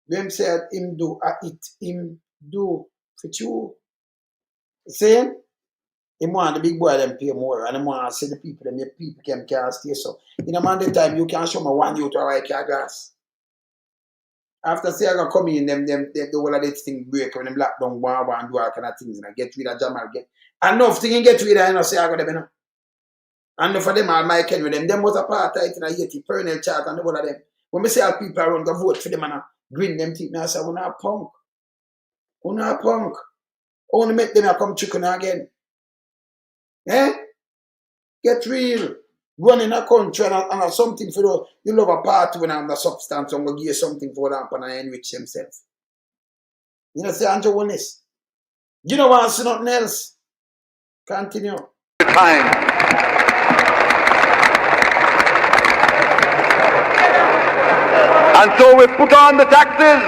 When him say him do him do for you. Saying him want the big boy them pay more and him want to see the people them people can't stay so. In a man the time you can show me one you to like your gas. After say I gonna come in, them the whole of this thing break when them lock down one and do all kind of things and I get rid of Jamal get enough thing get rid of you know say I got them you know. And enough of them all my Ken with them was a part of it and I get the perennial chart and the whole of them. When we say all people around go vote for them and green them think me I say we not punk. We not punk. Only make them come chicken again. Eh? Get real. Run in a country and something for those. You love a party when I'm the substance, I'm going to give you something for them and I enrich themselves. You know, say, Andrew Willis. You don't want to see nothing else. Continue. Time. And so we put on the taxes,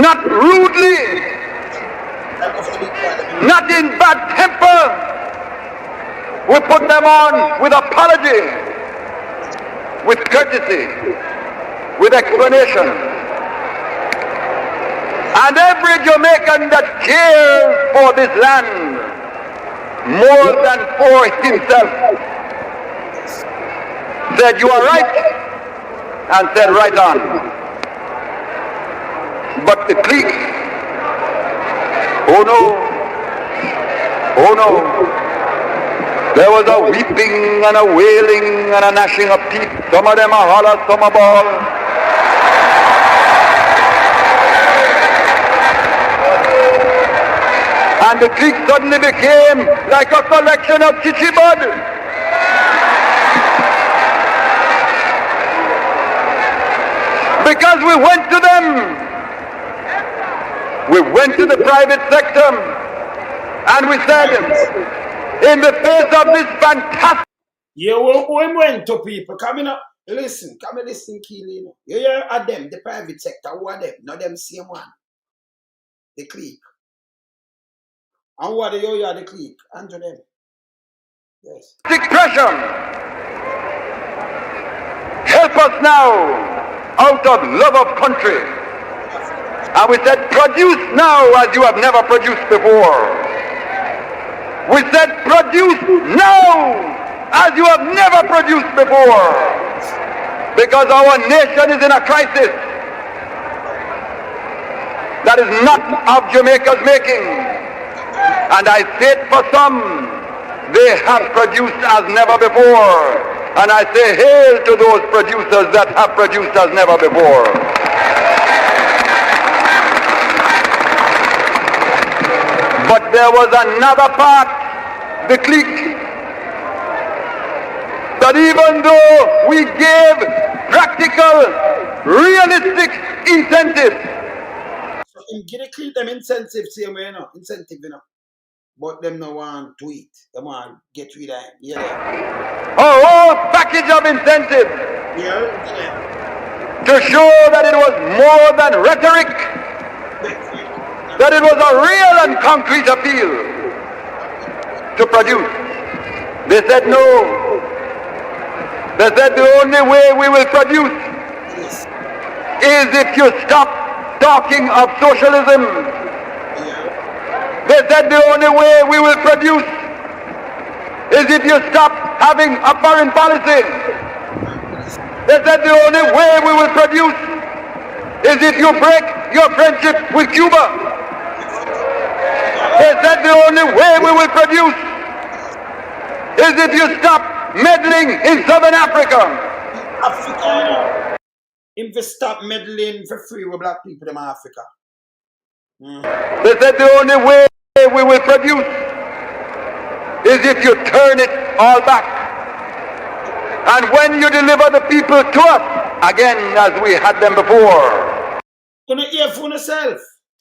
not rudely, not in bad temper. We put them on with apology, with courtesy, with explanation. And every Jamaican that cares for this land more than for himself said, you are right, and said, right on. But the clique, oh no, oh no. There was a weeping and a wailing and a gnashing of teeth. Some of them are holler, some are ball. And the clique suddenly became like a collection of chichibud. Because we went to them. We went to the private sector and we said, in the face of this fantastic... Yeah, we went to people. Come in up. Listen, come and listen, Keely. You hear at them, the private sector, who are them? Not them same one. The clique. And what are you are the clique? Answer them. Yes. Pressure. Help us now out of love of country. And we said, produce now as you have never produced before. We said, produce now as you have never produced before. Because our nation is in a crisis that is not of Jamaica's making. And I said for some, they have produced as never before. And I say, hail to those producers that have produced as never before. But there was another part, the clique, that even though we gave practical, realistic incentives. So him give the clique them incentives, same way, you know, incentive, you know. But them no want to eat. They want to get rid of him. Yeah. A whole package of incentives. Yeah. To show that it was more than rhetoric. That it was a real and concrete appeal to produce. They said no. They said the only way we will produce is if you stop talking of socialism. They said the only way we will produce is if you stop having a foreign policy. They said the only way we will produce is if you break your friendship with Cuba. They said the only way we will produce is if you stop meddling in Southern Africa. Africa. If you stop meddling for free with black people in Africa. They said the only way we will produce is if you turn it all back. And when you deliver the people to us, again as we had them before. Don't hear for yourself.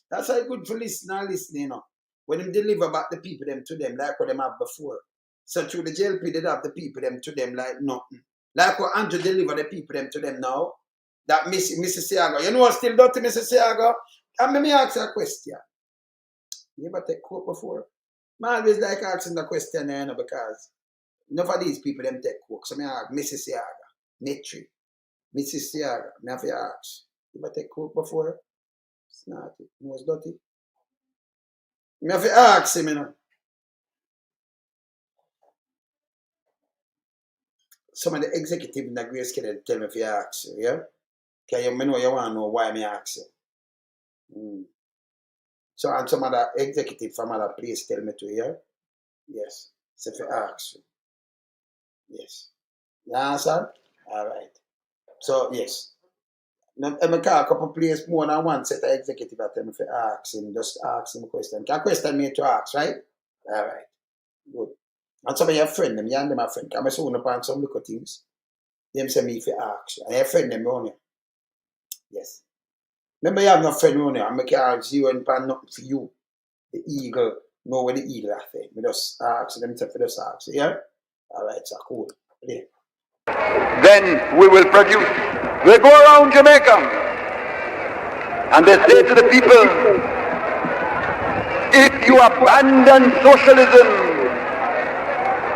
That's why good for listening, you know. When them deliver back the people them to them like what them have before. So through the JLP, they have the people them to them like nothing. Like what Andrew deliver the people them to them now. That Mrs. Siaga. You know what still dirty, Mrs. Siaga? And let me ask you a question. You ever take coke before? I always like asking the question, you know, because enough of these people them take coke. So I ask Mrs. Siaga, Mitri, Mrs. Siaga, I have to ask. You ever take coke before? It's not. It was dirty. I have to ask him, you know. Some of the executive in the grace can tell me if you ask you, yeah? Because you know you want to know why I ask you. So, and some other executive from other place tell me to, yeah? Yes. So if you ask you. Yes. You understand? All right. So, yes. Now, I call a couple places more than one set of executive at them if you ask him, just ask him a question. Can question me to ask, right? All right. Good. And some of your friends, them, you and them a friend. Can I soon upon some little things? Them say me if you ask. And your friend them around you. Yes. Remember you have no friend around you, and I can't zero in pan nothing for you. The eagle, know where the eagle are there. I just ask them to just ask. Yeah? Alright, so cool. Yeah. Then we will produce. They go around Jamaica and they say to the people, if you abandon socialism,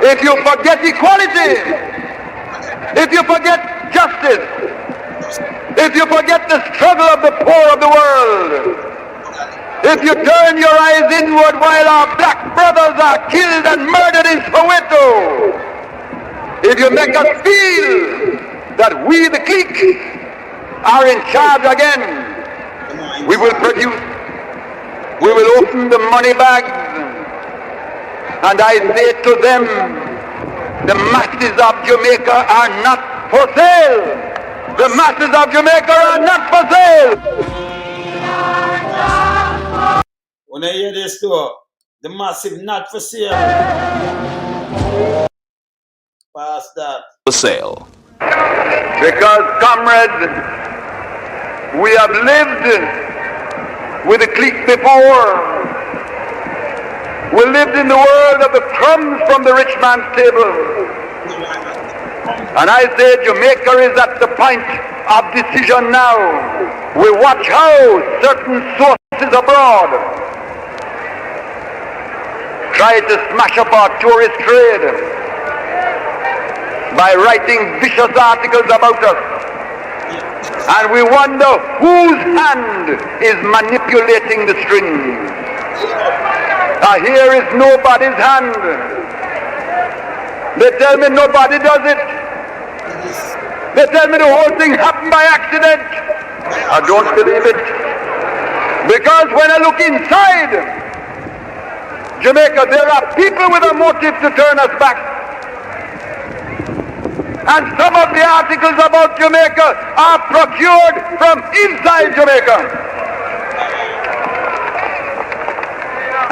if you forget equality, if you forget justice, if you forget the struggle of the poor of the world, if you turn your eyes inward while our black brothers are killed and murdered in Soweto, if you make us feel that we, the clique, are in charge again, we will produce, we will open the money bags, and I say to them, the masses of Jamaica are not for sale. The masses of Jamaica are not for sale. When I hear this too, the massive not for sale. Past that. For sale. Because, comrades, we have lived with the clique before. We lived in the world of the crumbs from the rich man's table. And I say Jamaica is at the point of decision now. We watch how certain sources abroad try to smash up our tourist trade by writing vicious articles about us. And we wonder whose hand is manipulating the strings. Here is nobody's hand. They tell me nobody does it. They tell me the whole thing happened by accident. I don't believe it. Because when I look inside Jamaica, there are people with a motive to turn us back. And some of the articles about Jamaica are procured from inside Jamaica.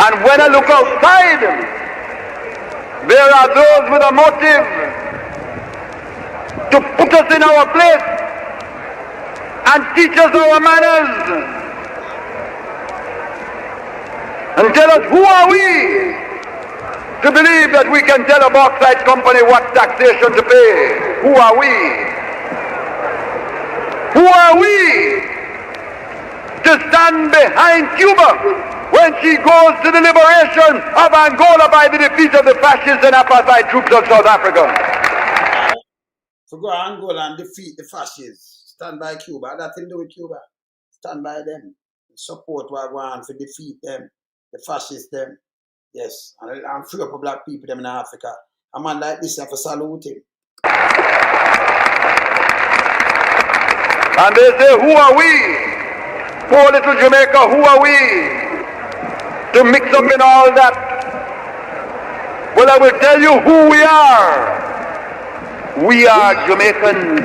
And when I look outside, there are those with a motive to put us in our place and teach us our manners and tell us who are we to believe that we can tell a bauxite company what taxation to pay. Who are we? Who are we to stand behind Cuba when she goes to the liberation of Angola by the defeat of the fascists and apartheid troops of South Africa? To go to Angola and defeat the fascists, stand by Cuba. That thing to do with Cuba. Stand by them. Support what I want to defeat them, the fascists them. Yes, and I'm free up black people them in Africa. A man like this, I have to salute him. And they say, who are we? Poor little Jamaica, who are we to mix up in all that? Well, I will tell you who we are. We are Jamaicans,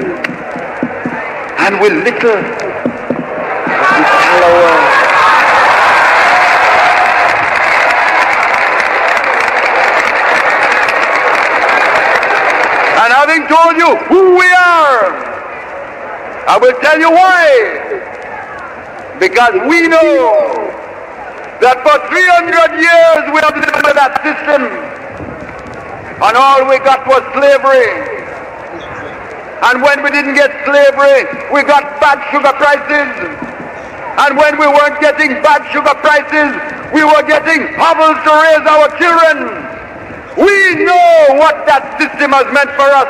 and we're little, we're shallower. And having told you who we are, I will tell you why. Because we know that for 300 years we have lived under that system, and all we got was slavery. And when we didn't get slavery, we got bad sugar prices. And when we weren't getting bad sugar prices, we were getting hovels to raise our children. We know what that system has meant for us.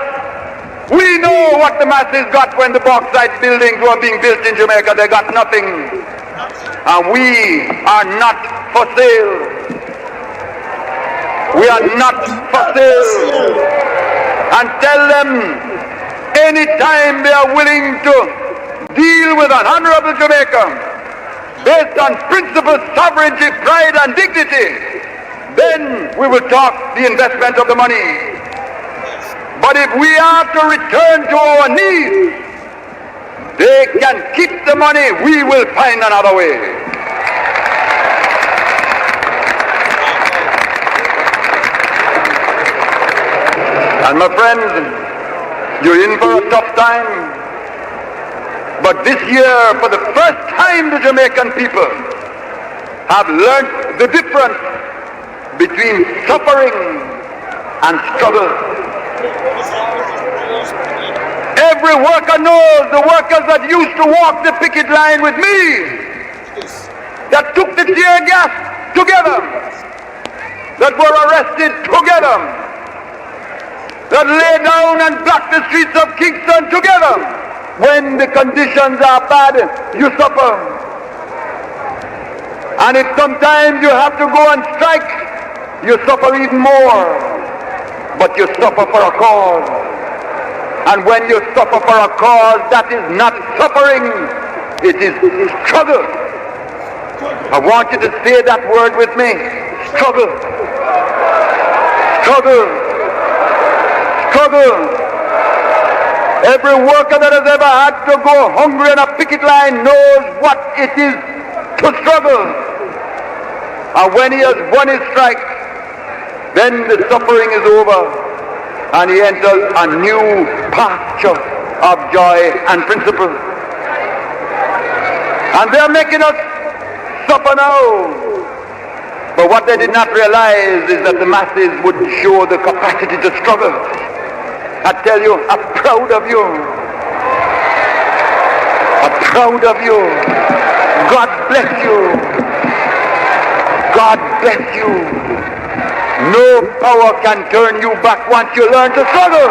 We know what the masses got when the bauxite buildings were being built in Jamaica. They got nothing. And we are not for sale. We are not for sale. And tell them, anytime they are willing to deal with an honourable Jamaica based on principle, sovereignty, pride and dignity, then we will talk the investment of the money. But if we are to return to our knees, they can keep the money, we will find another way. And my friends, you're in for a tough time. But this year, for the first time, the Jamaican people have learned the difference between suffering and struggle. Every worker knows, the workers that used to walk the picket line with me, that took the tear gas together, that were arrested together, that lay down and blocked the streets of Kingston together. When the conditions are bad, you suffer. And if sometimes you have to go on strike, you suffer even more. But you suffer for a cause. And when you suffer for a cause, that is not suffering, it is struggle. I want you to say that word with me. Struggle. Struggle. Struggle. Every worker that has ever had to go hungry on a picket line knows what it is to struggle. And when he has won his strike, then the suffering is over and he enters a new pasture of joy and principle. And they are making us suffer now. But what they did not realize is that the masses would show the capacity to struggle. I tell you, I'm proud of you. I'm proud of you. God bless you. God bless you. No power can turn you back once you learn to struggle.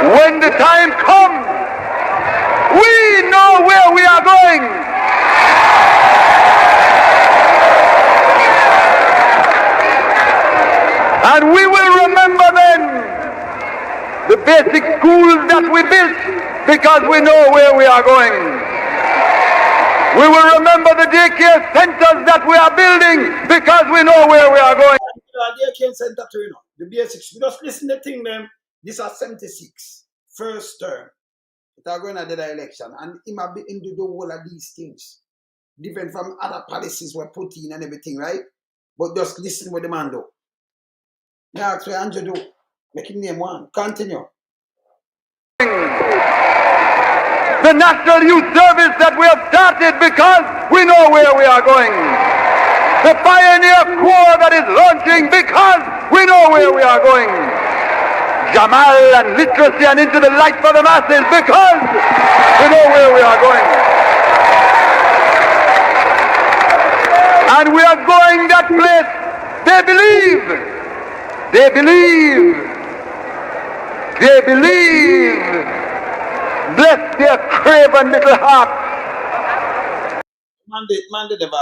When the time comes, we know where we are going. And we will remember then the basic schools that we built because we know where we are going. We will remember the daycare centers that we are building because we know where we are going. Daycare center too, you know, the basics. We just listen to the thing, them. This is 76, first term. It are going to the election, and he might be into the whole of these things. Different from other policies were put in and everything, right? But just listen what the man do. Yeah, that's what Andrew do. Make him name one. Continue. The National Youth Service that we have started because we know where we are going. The Pioneer Corps that is launching because we know where we are going. Jamal and literacy and into the light for the masses because we know where we are going. And we are going that place. They believe. They believe. They believe. Bless their craven little heart. Man did never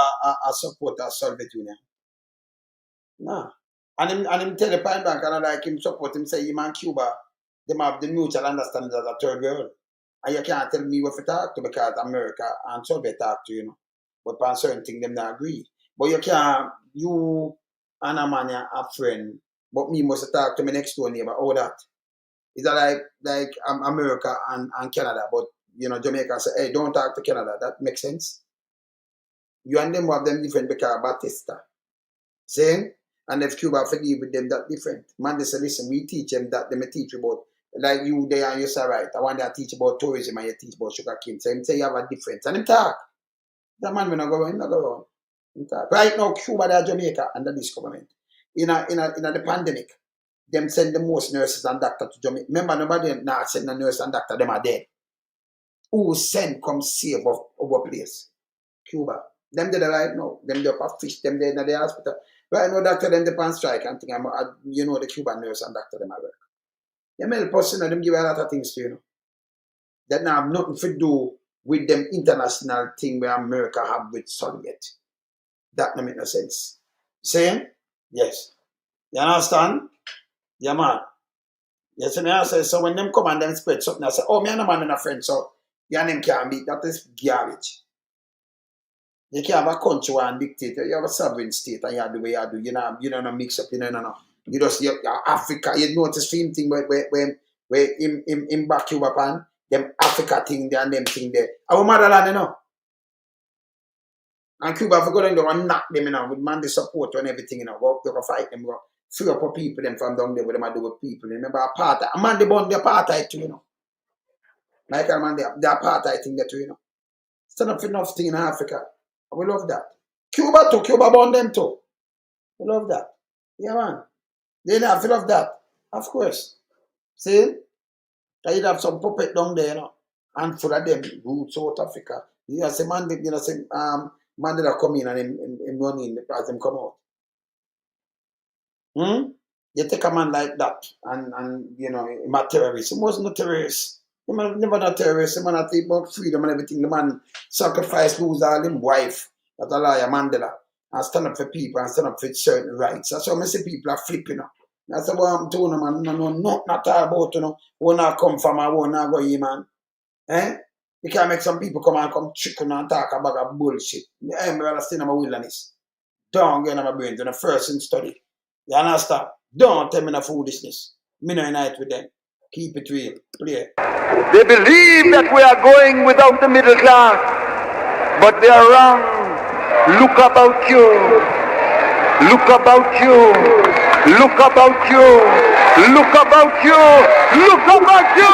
support a Soviet Union. No. And him tell the Pine Bank and like him support him say him and Cuba, them have the mutual understanding as a third world. And you can't tell me what to talk to because America and Soviet talk to, you know. But on certain things them not agree. But you can't, you and a man a friend, but me must talk to my next door neighbor. All that. Is that like America and Canada, but Jamaica and say, hey, don't talk to Canada. That makes sense. You and them have them different because Batista. Saying? And if Cuba have to deal with them that different. Man, they say, listen, we teach them that, they may teach about, like you there and you say, right, I want to teach about tourism and you teach about sugar cane. So him say you have a difference. And him talk. That man will not go on, Him talk. Right now, Cuba, they are Jamaica under this government. In the pandemic, them send the most nurses and doctors to Jamaica. Remember, nobody now send a nurse and doctor, them are dead. Who send come save of our place? Cuba. Them dead right now. Them they up fish, them dead in the hospital. Right now, doctor, them they on strike and think the Cuban nurse and doctor, them are work. Them help us, them give a lot of things to that now have nothing to do with them international thing where America have with Soviet. That don't make no sense. Saying? Yes. You understand? Yeah, man. Yes, and I say, so when them come and them spread something, I say, oh, me and a man and a friend, so you and them can't beat. That is garbage. You can't have a country and dictate. You have a sovereign state and you have the way you do. You don't mix up, no. You just, Africa, you notice the same thing where in back Cuba pan, them Africa thing there and them thing there. Our motherland, And Cuba, if we go down there and knock them, with man, the support and everything, go up there and fight them, go free up people them from down there with them I do with people. Remember apartheid. A man, they born the apartheid too, Like a man, the apartheid thing there too, Stand up for enough thing in Africa. We love that. Cuba too, Cuba born them too. We love that. Yeah, man. They have to love that. Of course. See? You'd have some puppet down there, and full of them roots South Africa. You say man, man that come in and him run in as them come out. You take a man like that and him a terrorist. He wasn't a terrorist. He man never a terrorist. He man a think about freedom and everything. The man sacrifice, lose all him wife, that a liar Mandela, and stand up for people and stand up for certain rights. That's why I say people are flipping. That's what I'm telling them, man. No, not all about, who not come from and who not go here, man. You can't make some people come chicken and talk about bullshit. I'm rather stay in my wilderness. Don't get in my brains in the first in study. You understand? Don't tell me no foolishness. Me no unite with them. Keep it real. Play. They believe that we are going without the middle class, but they are wrong. Look about you. Look about you. Look about you. Look about you. Look about you.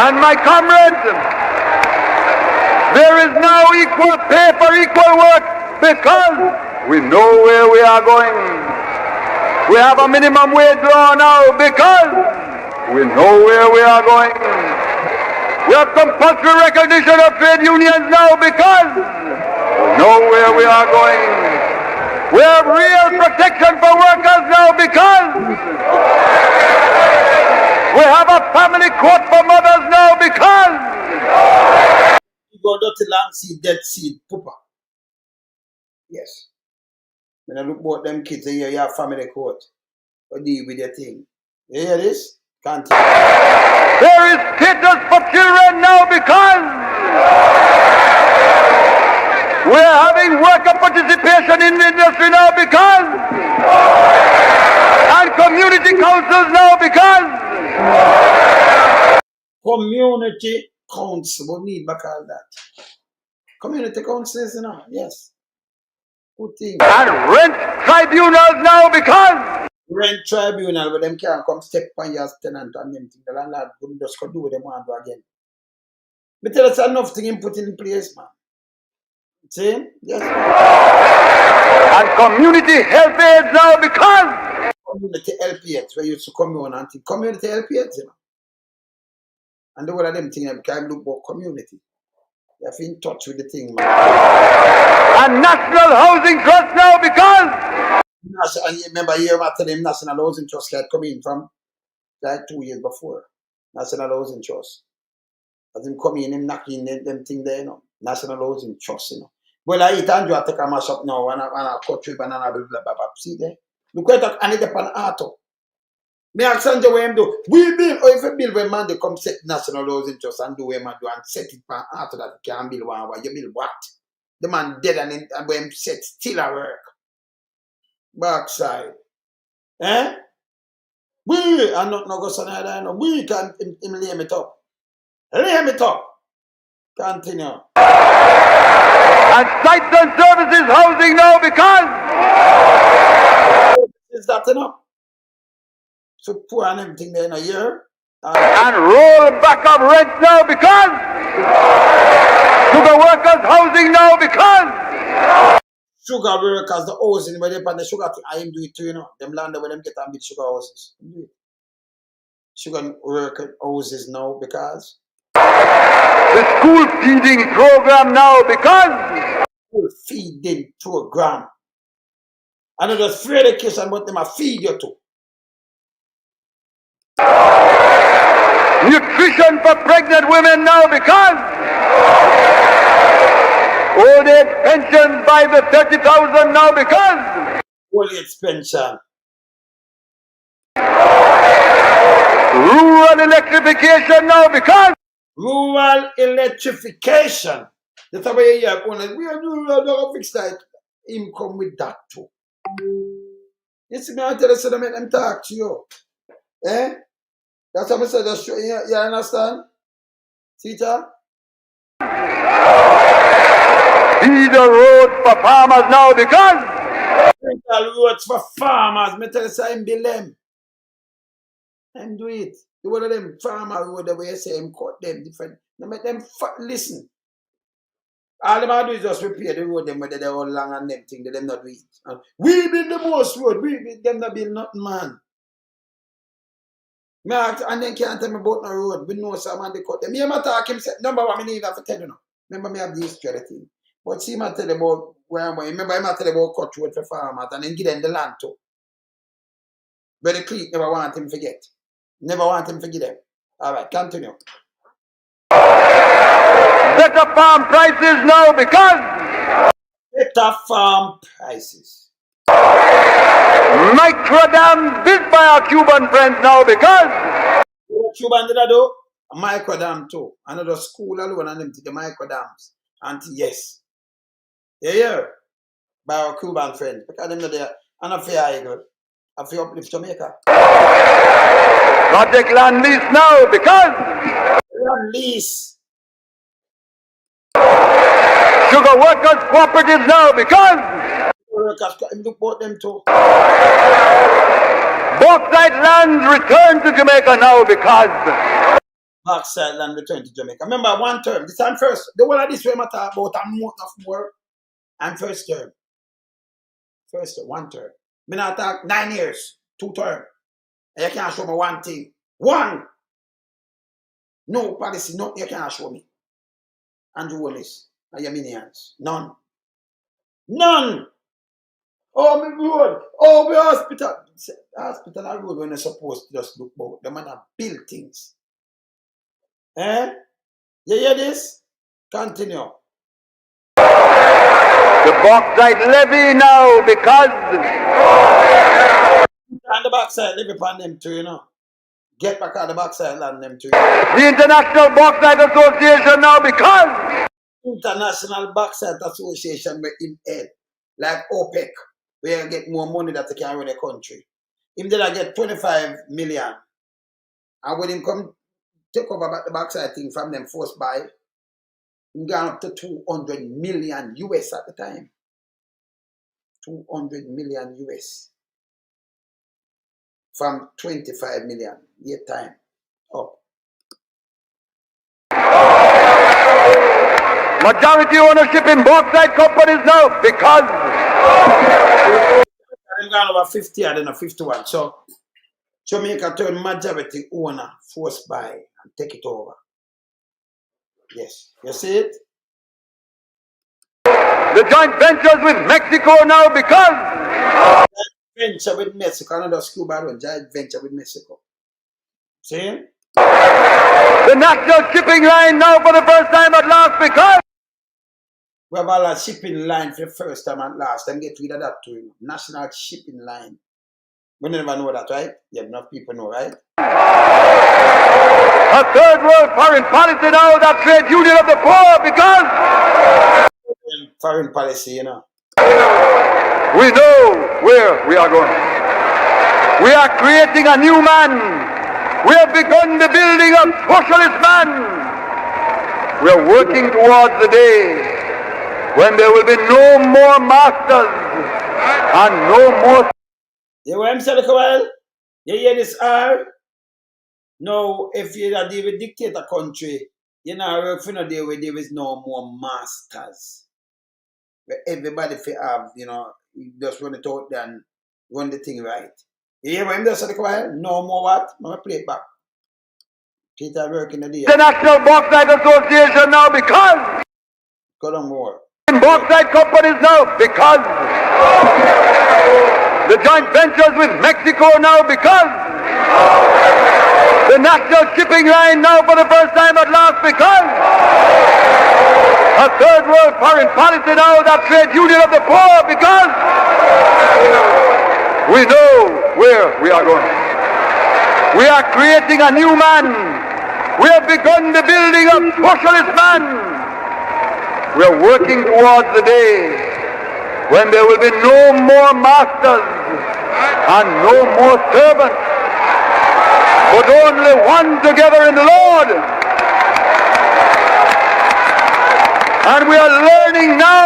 And my comrades, there is now equal pay for equal work because we know where we are going. We have a minimum wage law now because we know where we are going. We have compulsory recognition of trade unions now because we know where we are going. We have real protection for workers now because we have a family court for mothers now because you go dirty land seed, dead seed, pooper. Yes. When I look about them kids, you have family court. What deal with your thing? You hear this? Can't you? There is status for children now because we are having worker participation in the industry now because and community councils now because community council, what need to call that? Community councils, yes. Good thing. And rent tribunals now because rent tribunal where them can't come step on your tenant and them thing. The landlord couldn't just go do what they want to again. But tell us enough thing put in place, man. See? Yes. And community health aids now because community LPX where you used to come on and think community LPX, And the one of them things because I look about community. You have in touch with the thing, man. And National Housing Trust now because and you remember here after them National Housing Trust had come in from like 2 years before. National Housing Trust. As him come in, him knocking them thing there, National Housing Trust, Well, I eat and you take a mash up now and I cut trip and I blah blah blah. See there? Look at that, and it's upon auto. Me ask Sanjay what him do. We build, or if a bill when man they come set national laws in trust and do what man do and set it upon auto that you can build one. You build what? The man dead and when him set still at work. Backside. Eh? We are not no go son either. No. We can him lay it up. Lay it up. Continue. And sites and services housing now because Is that enough? So poor and everything there in a year. and roll back of rent now because sugar workers housing now because Sugar workers, the housing where they pan the sugar thing, I him do it too, you know. Them land where them get and build sugar houses. Sugar worker houses now because the school feeding program now because school feeding program. I know just free education, but them a feed you too. nutrition for pregnant women now because old age pensions by the 30,000 now because Old age pension. rural electrification now because Rural electrification. That's the way you are going. We are doing a fix that. Him come with that too. You see me, I tell you, so make them talk to you. Eh? That's what I said. Just show you. You understand? See that? feed the road for farmers now because Roads for farmers. Me tell you, so him build them. And do it. The one of them farmer road the way you say him cut them different. Now make them listen. All them do is just repair the road them whether they're all long and them thing, they them not do it. And we build the most road, we build them not build nothing, man. Me ask, and then can't tell me about no road. We know some man they cut them. Me ma talk him say, number one, me need to tell you now. Remember me have the history of the thing. But see ma tell you about where I'm going. Remember I ma tell you about cut road for farmers and then give them the land too. But the clique never want him forget. Never want him forget them. Alright, continue. better farm prices now because Better farm prices. micro dams built by our Cuban friends now because What Cuban did I do? A micro dam too. Another school alone and them to the micro dams. And yes. Yeah. By our Cuban friends. Because them not there. And a fair eagle. A fair uplift Jamaica. project land lease now because Land lease. sugar workers cooperatives now because Workers look about them too. bauxite lands return to Jamaica now because Backside land return to Jamaica. Remember one term. This time first. The one of this way I talk about a month of more. And first term. First term, one term. Me not talk 9 years, 2 term. And you can't show me one thing. One. No policy, no, you can't show me. Andrew Wallace and your minions. None. None. Oh, my road. Oh, my hospital. Hospital and road when you're supposed to just look about. The man have built things. Eh? You hear this? Continue. the bauxite levy now because And the backside, live upon them too, you know. Get back on the backside land them too. the International Bauxite Association now because International Backside Association with him head. Like OPEC, where you get more money that they can run the country. Him did I get 25 million. And when him come take over back the backside thing from them forced by, him gone up to 200 million US at the time. 200 million US. From 25 million year time up. majority ownership in bauxite companies now because I'm gone over 50 and then 51. So Jamaica turn majority owner forced by and take it over. Yes. You see it? the joint ventures with Mexico now because Venture with Mexico, another school by one, giant venture with Mexico. See? the national shipping line now for the first time at last because We have a shipping line for the first time and last. Them get rid of that too. National shipping line. We never know that, right? Yeah, enough people know, right? A third world foreign policy now, that trade union of the poor, because foreign policy, you know. We know where we are going. We are creating a new man. We have begun the building of socialist man. We are working towards the day when there will be no more masters and no more. You know what I'm saying, Kawal? You hear this, now, if you are dealing with dictator country, you know, work for no day where there is no more masters. Where everybody have, you know, just run it out there and run the thing right. You hear what I'm saying, Kawal? No more what? I'm going to play it back. Peter work in the day. The National Bauxite Association now, because Got on more. bauxite companies now, because the joint ventures with Mexico now, because the national shipping line now for the first time at last, because a third world foreign policy now, that trade union of the poor, because we know where we are going. We are creating a new man. We have begun the building of socialist man. We are working towards the day when there will be no more masters and no more servants, but only one together in the Lord. And we are learning now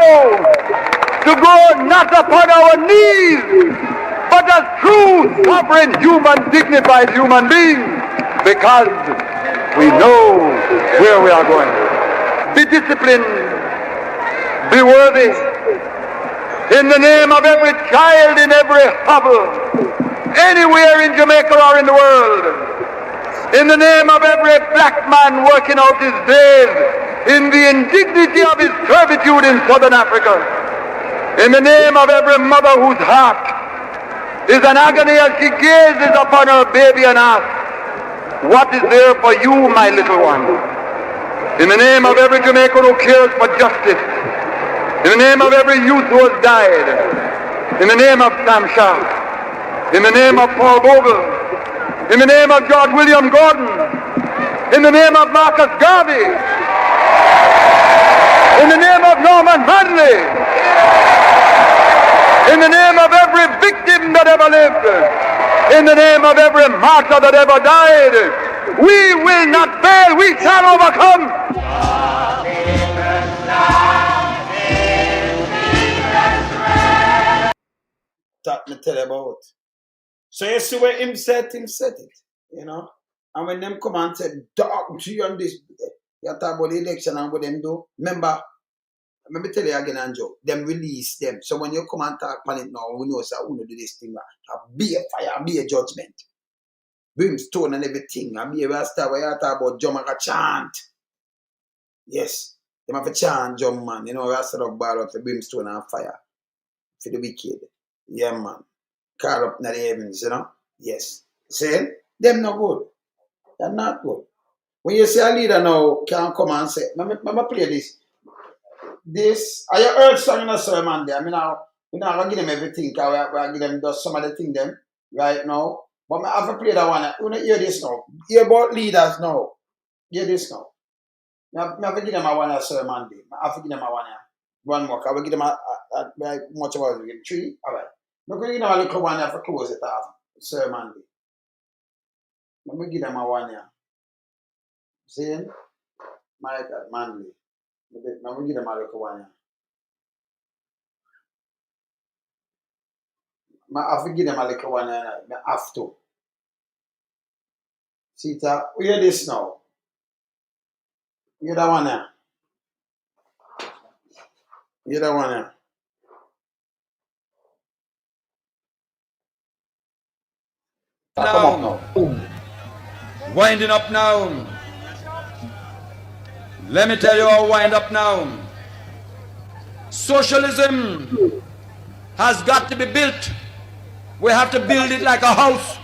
to go not upon our knees, but as true, sovereign, human, dignified human beings, because we know where we are going. Be disciplined, be worthy, in the name of every child in every hovel, anywhere in Jamaica or in the world, in the name of every black man working out his days in the indignity of his servitude in southern Africa, in the name of every mother whose heart is an agony as she gazes upon her baby and asks, what is there for you, my little one? In the name of every Jamaican who cares for justice, in the name of every youth who has died, in the name of Sam Shah, in the name of Paul Bogle, in the name of George William Gordon, in the name of Marcus Garvey, in the name of Norman Manley, in the name of every victim that ever lived, in the name of every martyr that ever died, we will not fail, we shall overcome. That me tell you about. So you see where him said it, you know. And when them come and say, talk to you on this, you talk about the election and what them do. Remember, let me tell you again, Anjo, them release them. So when you come and talk on it now, we know so we do this thing. Be a fire, be a judgment. Brimstone and everything. And be a rasta where you talk about Jamaica chant. Yes. Them have a chant, Jum man. You know, rasta dog bar up the brimstone and fire. For the wicked. Yeah, man. Call up in the heavens, you know? Yes. See? Them not good. They're not good. When you see a leader now can come and say, Mama play this. This, are you heard song in a sermon there? I mean, we're not going to give them everything, because we're going to give them just some of the things them right now. But I have to play that one. You don't hear this now. Hear about leaders now. Hear this now. I have to give them a one a sermon there. I have to give them a one more. I will give them a much about it. 3. All right. I'm going to give them a little one here for close it off. Sermon day. Let me give them a one here. See? Michael Manley. Let me give them a little one here. I have to give them a little one here. I have to. See that? We hear this now. Hear that one here. Hear that one here. Come up now. Winding up now. Let me tell you how wind up now. Socialism has got to be built. We have to build it like a house.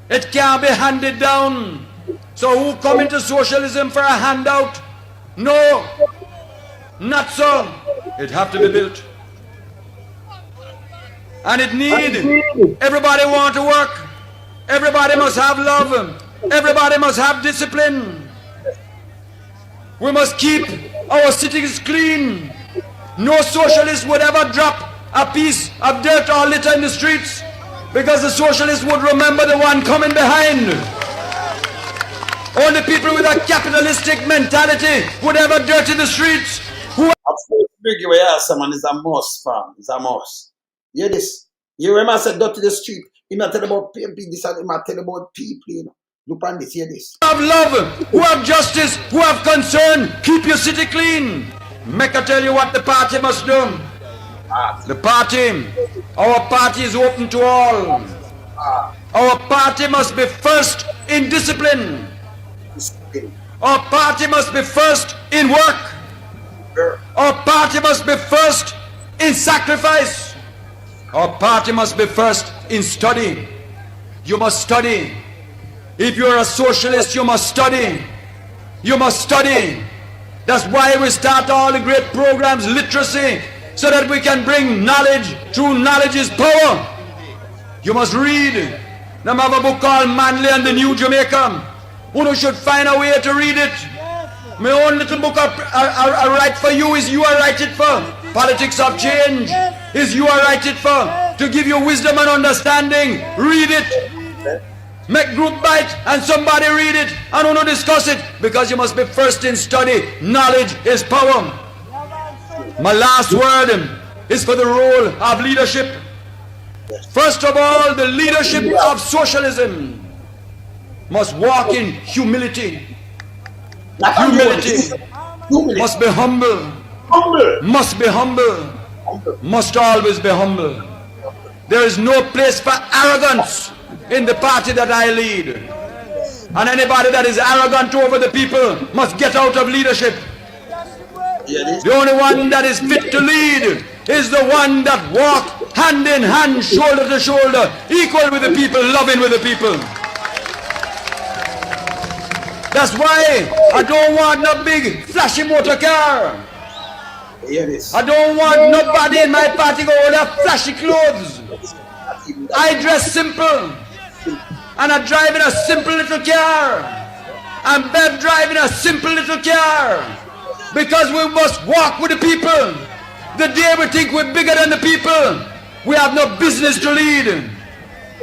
It can't be handed down. So who come into socialism for a handout? No, not so. It have to be built. And it need. Everybody want to work. Everybody must have love. Everybody must have discipline. We must keep our cities clean. No socialist would ever drop a piece of dirt or litter in the streets, because the socialist would remember the one coming behind. Only people with a capitalistic mentality would ever dirty the streets. Of course, big way someone is a must, fam. It's a must. Hear this. You remember I said dirty the street. He might tell about PMP, this and he might tell about people, you know. Look on this, hear this. Who have love, who have justice, who have concern, keep your city clean. Make I tell you what the party must do. The party, our party is open to all. Our party must be first in discipline. Our party must be first in work. Our party must be first in sacrifice. Our party must be first in study. You must study. If you're a socialist, you must study. You must study. That's why we start all the great programs, literacy, so that we can bring knowledge. True knowledge is power. You must read. Now I have a book called Manley and the New Jamaica. You should find a way to read it. My own little book I write for you is you I write it for. Politics of change is you I write it for. To give you wisdom and understanding. Read it. Make group bite and somebody read it and want to discuss it, because you must be first in study. Knowledge is power. My last word is for the role of leadership. First of all, the leadership of socialism must walk in humility. Humility. Must be humble. Must be humble. Must always be humble. There is no place for arrogance in the party that I lead. And anybody that is arrogant over the people must get out of leadership. The only one that is fit to lead is the one that walk hand in hand, shoulder to shoulder, equal with the people, loving with the people. That's why I don't want no big flashy motor car. I don't want nobody in my party go with flashy clothes. I dress simple. And I drive in a simple little car. And Bev driving a simple little car. Because we must walk with the people. The day we think we're bigger than the people, we have no business to lead.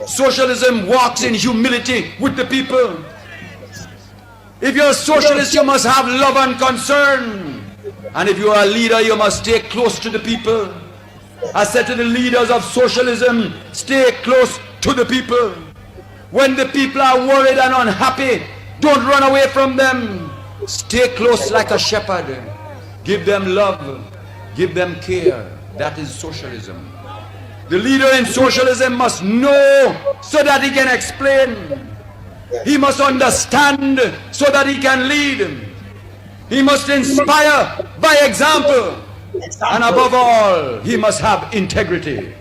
Socialism walks in humility with the people. If you're a socialist, you must have love and concern. And if you're a leader, you must stay close to the people. I said to the leaders of socialism, stay close to the people. When the people are worried and unhappy, don't run away from them. Stay close like a shepherd. Give them love. Give them care. That is socialism. The leader in socialism must know so that he can explain. He must understand so that he can lead. He must inspire by example. And above all, he must have integrity.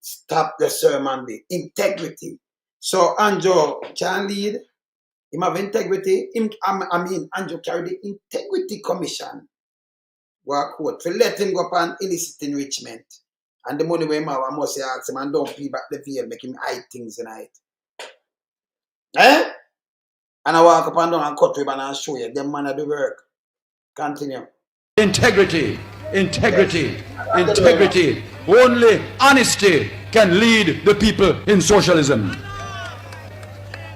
Stop the sermon, the integrity. So Andrew can lead. He have integrity. Andrew carry the integrity commission. Work out to let him go up on illicit enrichment. And the money we have, I must say, ask him and don't pay back the veil, make him hide things tonight. Eh? And I walk up and down and cut ribbon and show you them man of the work. Continue. Integrity, integrity, integrity. Only honesty can lead the people in socialism.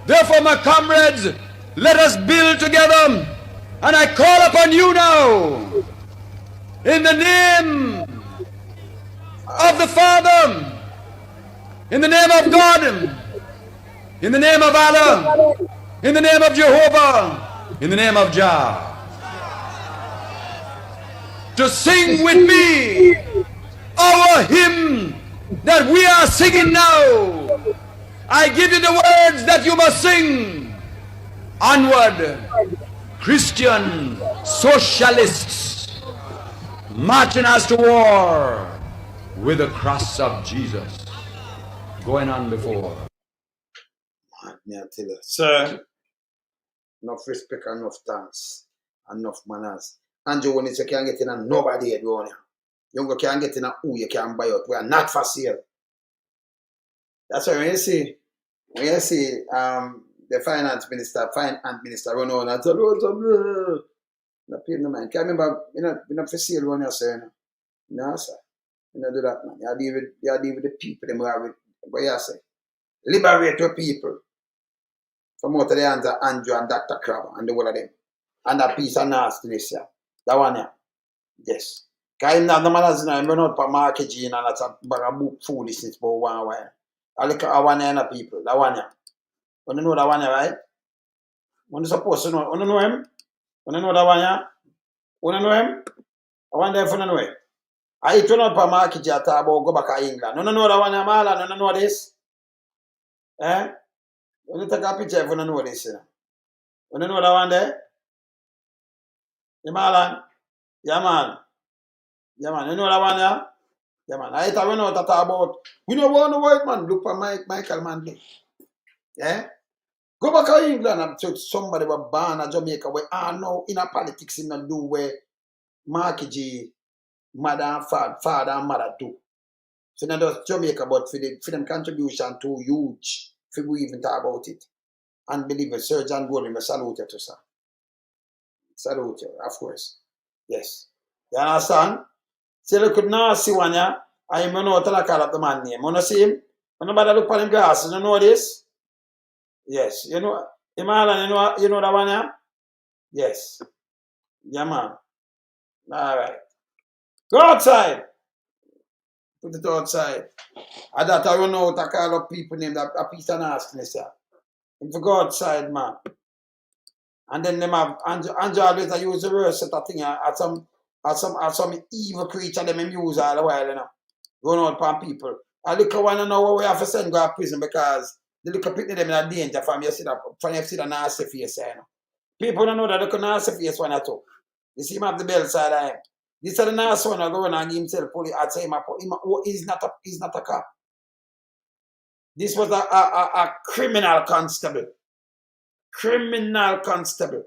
Therefore, my comrades, let us build together. And I call upon you now, in the name of the Father, in the name of God, in the name of Allah, in the name of Jehovah, in the name of Jah, to sing with me our hymn that we are singing now. I give you the words that you must sing. Onward, Christian socialists, marching us to war with the cross of Jesus going on before. May I tell you, sir, enough respect, enough thanks, enough manners. Andrew, when you say can't get in, and nobody here doing it. You can get in a who you can buy out. We are not for sale. That's why when you see the finance minister run on and say, not paying the mind. Can you remember, you're not for sale one, you say, no, sir. You don't do that, man. You deal with the people, them what you say. Liberate your people from out of the hands of Andrew and Dr. Crabbe and the whole of them. And that piece of nastiness, yeah. That one, yeah. Yes. Because him not the man as run out for marketing and that's a bag of book foolishness for one while. I look at one of the people, that one, yeah. You know that one, yeah, right? When you supposed to know, you know him? You know that one, yeah? You know him? I want them to know him. I turn out for marketing at about go back to England. You know that one, yeah, Marlon? You know this? Eh? You take a picture if you know this, you know. You know that one there? Yeah, Marlon? Yeah, man. Yeah, man. You know that one, yeah? Yeah, man. I don't know what to talk about. We don't want to work, man. Look for Michael Manley. Yeah? Go back to England and tell somebody was born in Jamaica where I know in a politics in the do where marketing mother and father and mother do. So not just Jamaica, but for them contribution too huge. If we even talk about it. Unbelievable. Sir John Golden, I salute you to, sir. Salute you, of course. Yes. You understand? See, look at now, see one, yeah? I know what I call up the man name. You know see him? Nobody look for him glasses. You know this? Yes. You know, Imalan, you know that one, yeah? Yes. Yeah, man. All right. Go outside. Put it outside. I don't know what I call up people named a piece of nastiness, yeah. If you go outside, man. And then them have Andrew always use the worst set of thing at some evil creature them use all the while, you know. Going out upon people. I look at one and know what we have to send go to prison because the little people them in a danger from you see the nasty face, you know. People don't know that the nasty face one at all. You see him have the bell side of him. This is the nasty one go run and give himself police. I'd say he's not a cop. This was a criminal constable. Criminal constable.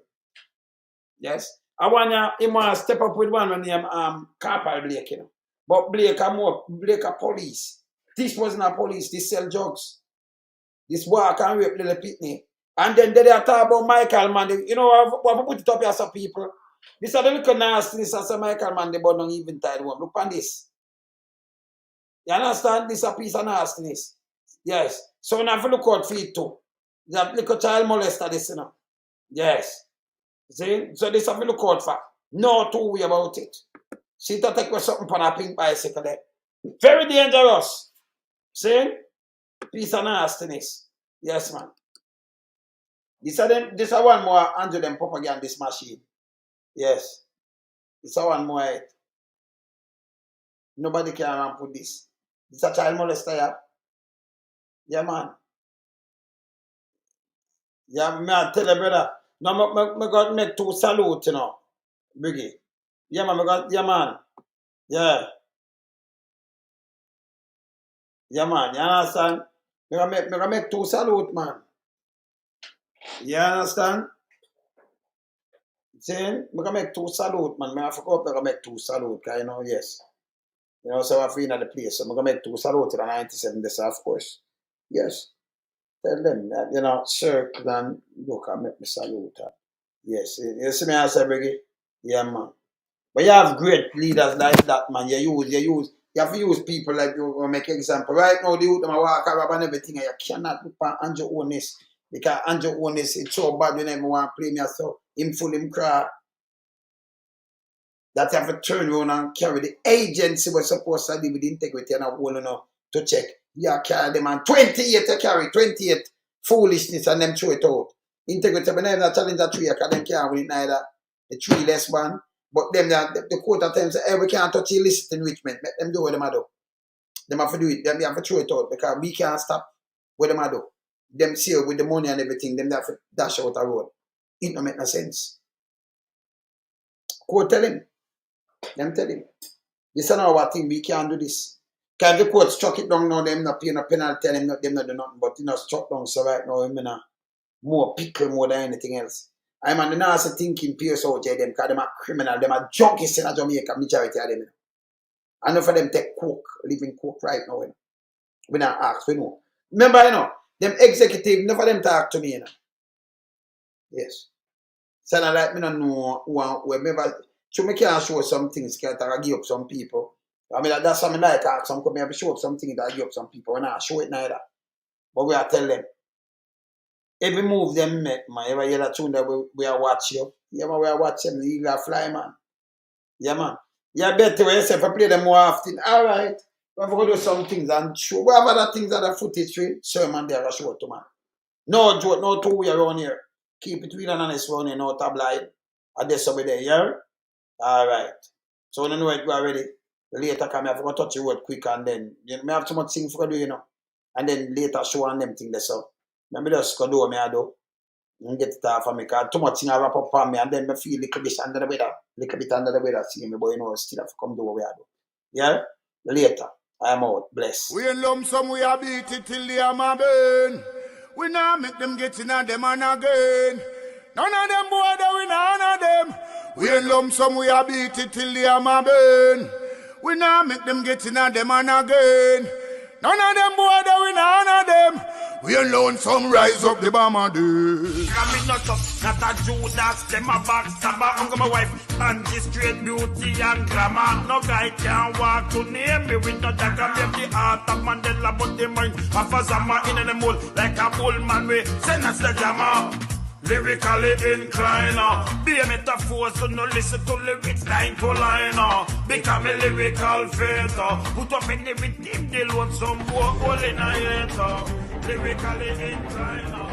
Yes. I want him to step up with one named Corporal Blake, you know. But Blake a police. This wasn't a police, this sell drugs. This walk and rape little pitney. And then they talk about Michael Manley. You know what put it up here some people. This is the little nastiness of some Michael Manley, but don't even tie one. Look on this. You understand? This is a piece of nastiness. Yes. So we have to look out for it too. That little child molester this, you know. Yes. See? So this have to look out for. No two way about it. See to take something on a pink bicycle there. Very dangerous. See? Piece of nastiness. Yes, man. This is one more Andrew them propaganda machine. Yes. This is one more. Nobody can put this. This is a child molester, yeah? Yeah, man. Yeah, man, tell you, brother. No, I got to make two salute, you know. Biggie. Yeah, man, yeah, man. Yeah. Yeah, man, you understand? I got make two salute, man. You understand? See? I got make two salute, man. I forgot I make two salute, because, you know, yes. You know, so I'm free in the place. So I'm going to make two salute to the 97 this, of course. Yes. Tell them that, you know, circle and look and make me salute. Yes. You see me, I say, Briggy? Yeah, man. But you have great leaders like that, man. You have to use people like you make example. Right now, the youth them walk around and everything, and you cannot look at Andrew Onis. Because Andrew Onis, it's so bad when everyone want to play me so him full him cry. That you have to turn around and carry the agency was supposed to deal with integrity and all, you know, to check. You carry them and 28 to carry, 28 foolishness and them throw it out. Integrity, but never challenge that tree, because them can't win neither. The tree less one. But them, the quote at times say, hey, we can't touch illicit enrichment. Let them do what they do. Them have to do it. Them have to throw it out because we can't stop what they do. Them see with the money and everything, them have to dash out the road. It don't make no sense. Quote tell him. Them tell him. This is our thing, we can't do this. Because the court struck it down now, them not paying a penalty and them not do nothing. But you know, struck down so right now, I'm in more pickle more than anything else. I'm on the nasty thinking Pierce out there, them, because them are criminal, them are junkies in Jamaica, majority of them. And enough of them take coke, living coke right now. You know. We not ask, we know. Remember, you know, them executive, enough of them talk to me, you know. Yes. So I like me not know whoever. So me can show some things, can I give up some people. I mean, that's something like ask some come here to show up some things that I give up some people. We're not show it neither. But we are tell them. Every move them make, man. Every yellow tune that we are watching. Yeah, man, we are watching the eagle fly, man. Yeah, man. You better yourself to play them more often. All right. We have to do some things and show. We have other things that are footage for sermon there, show it to man. No joke, no two way around here. Keep it real and honest around here, no tabloid. And this over there, yeah? All right. So when you know it, we are ready. Later, come here, I forgot to touch your word quick and then, you know, I have too much things for do, you know. And then later show on them things there, so. Maybe just go do me, I do. And get it off of me, because too much thing I wrap up on me, and then I feel a little bit under the weather. Little bit under the weather, see me, but you know, still have to come do what we are do. Yeah? Later. I am out. Bless. We in lump sum, we a beat it till the hammer burn. We now make them get in on them and again. None of them boy that we none of them. We in lump sum, we a beat it till the hammer burn. We now make them get in on them and again. None of them boy that we none of them. We alone some rise up the bomber dude. I'm not a Judas, them a backstabber. I'm my wife, and she straight beauty and glamour. No guy can walk to name me with no dagger. Maybe the heart of Mandela, but the mind of a Zama in the mold. Like a bull man, we send us the jammer. Lyrically inclined, be a metaphor, so no listen to lyrics line to line. Become a lyrical theater. Put up any with him, they'll want some more hole in a hater. Lyrically inclined.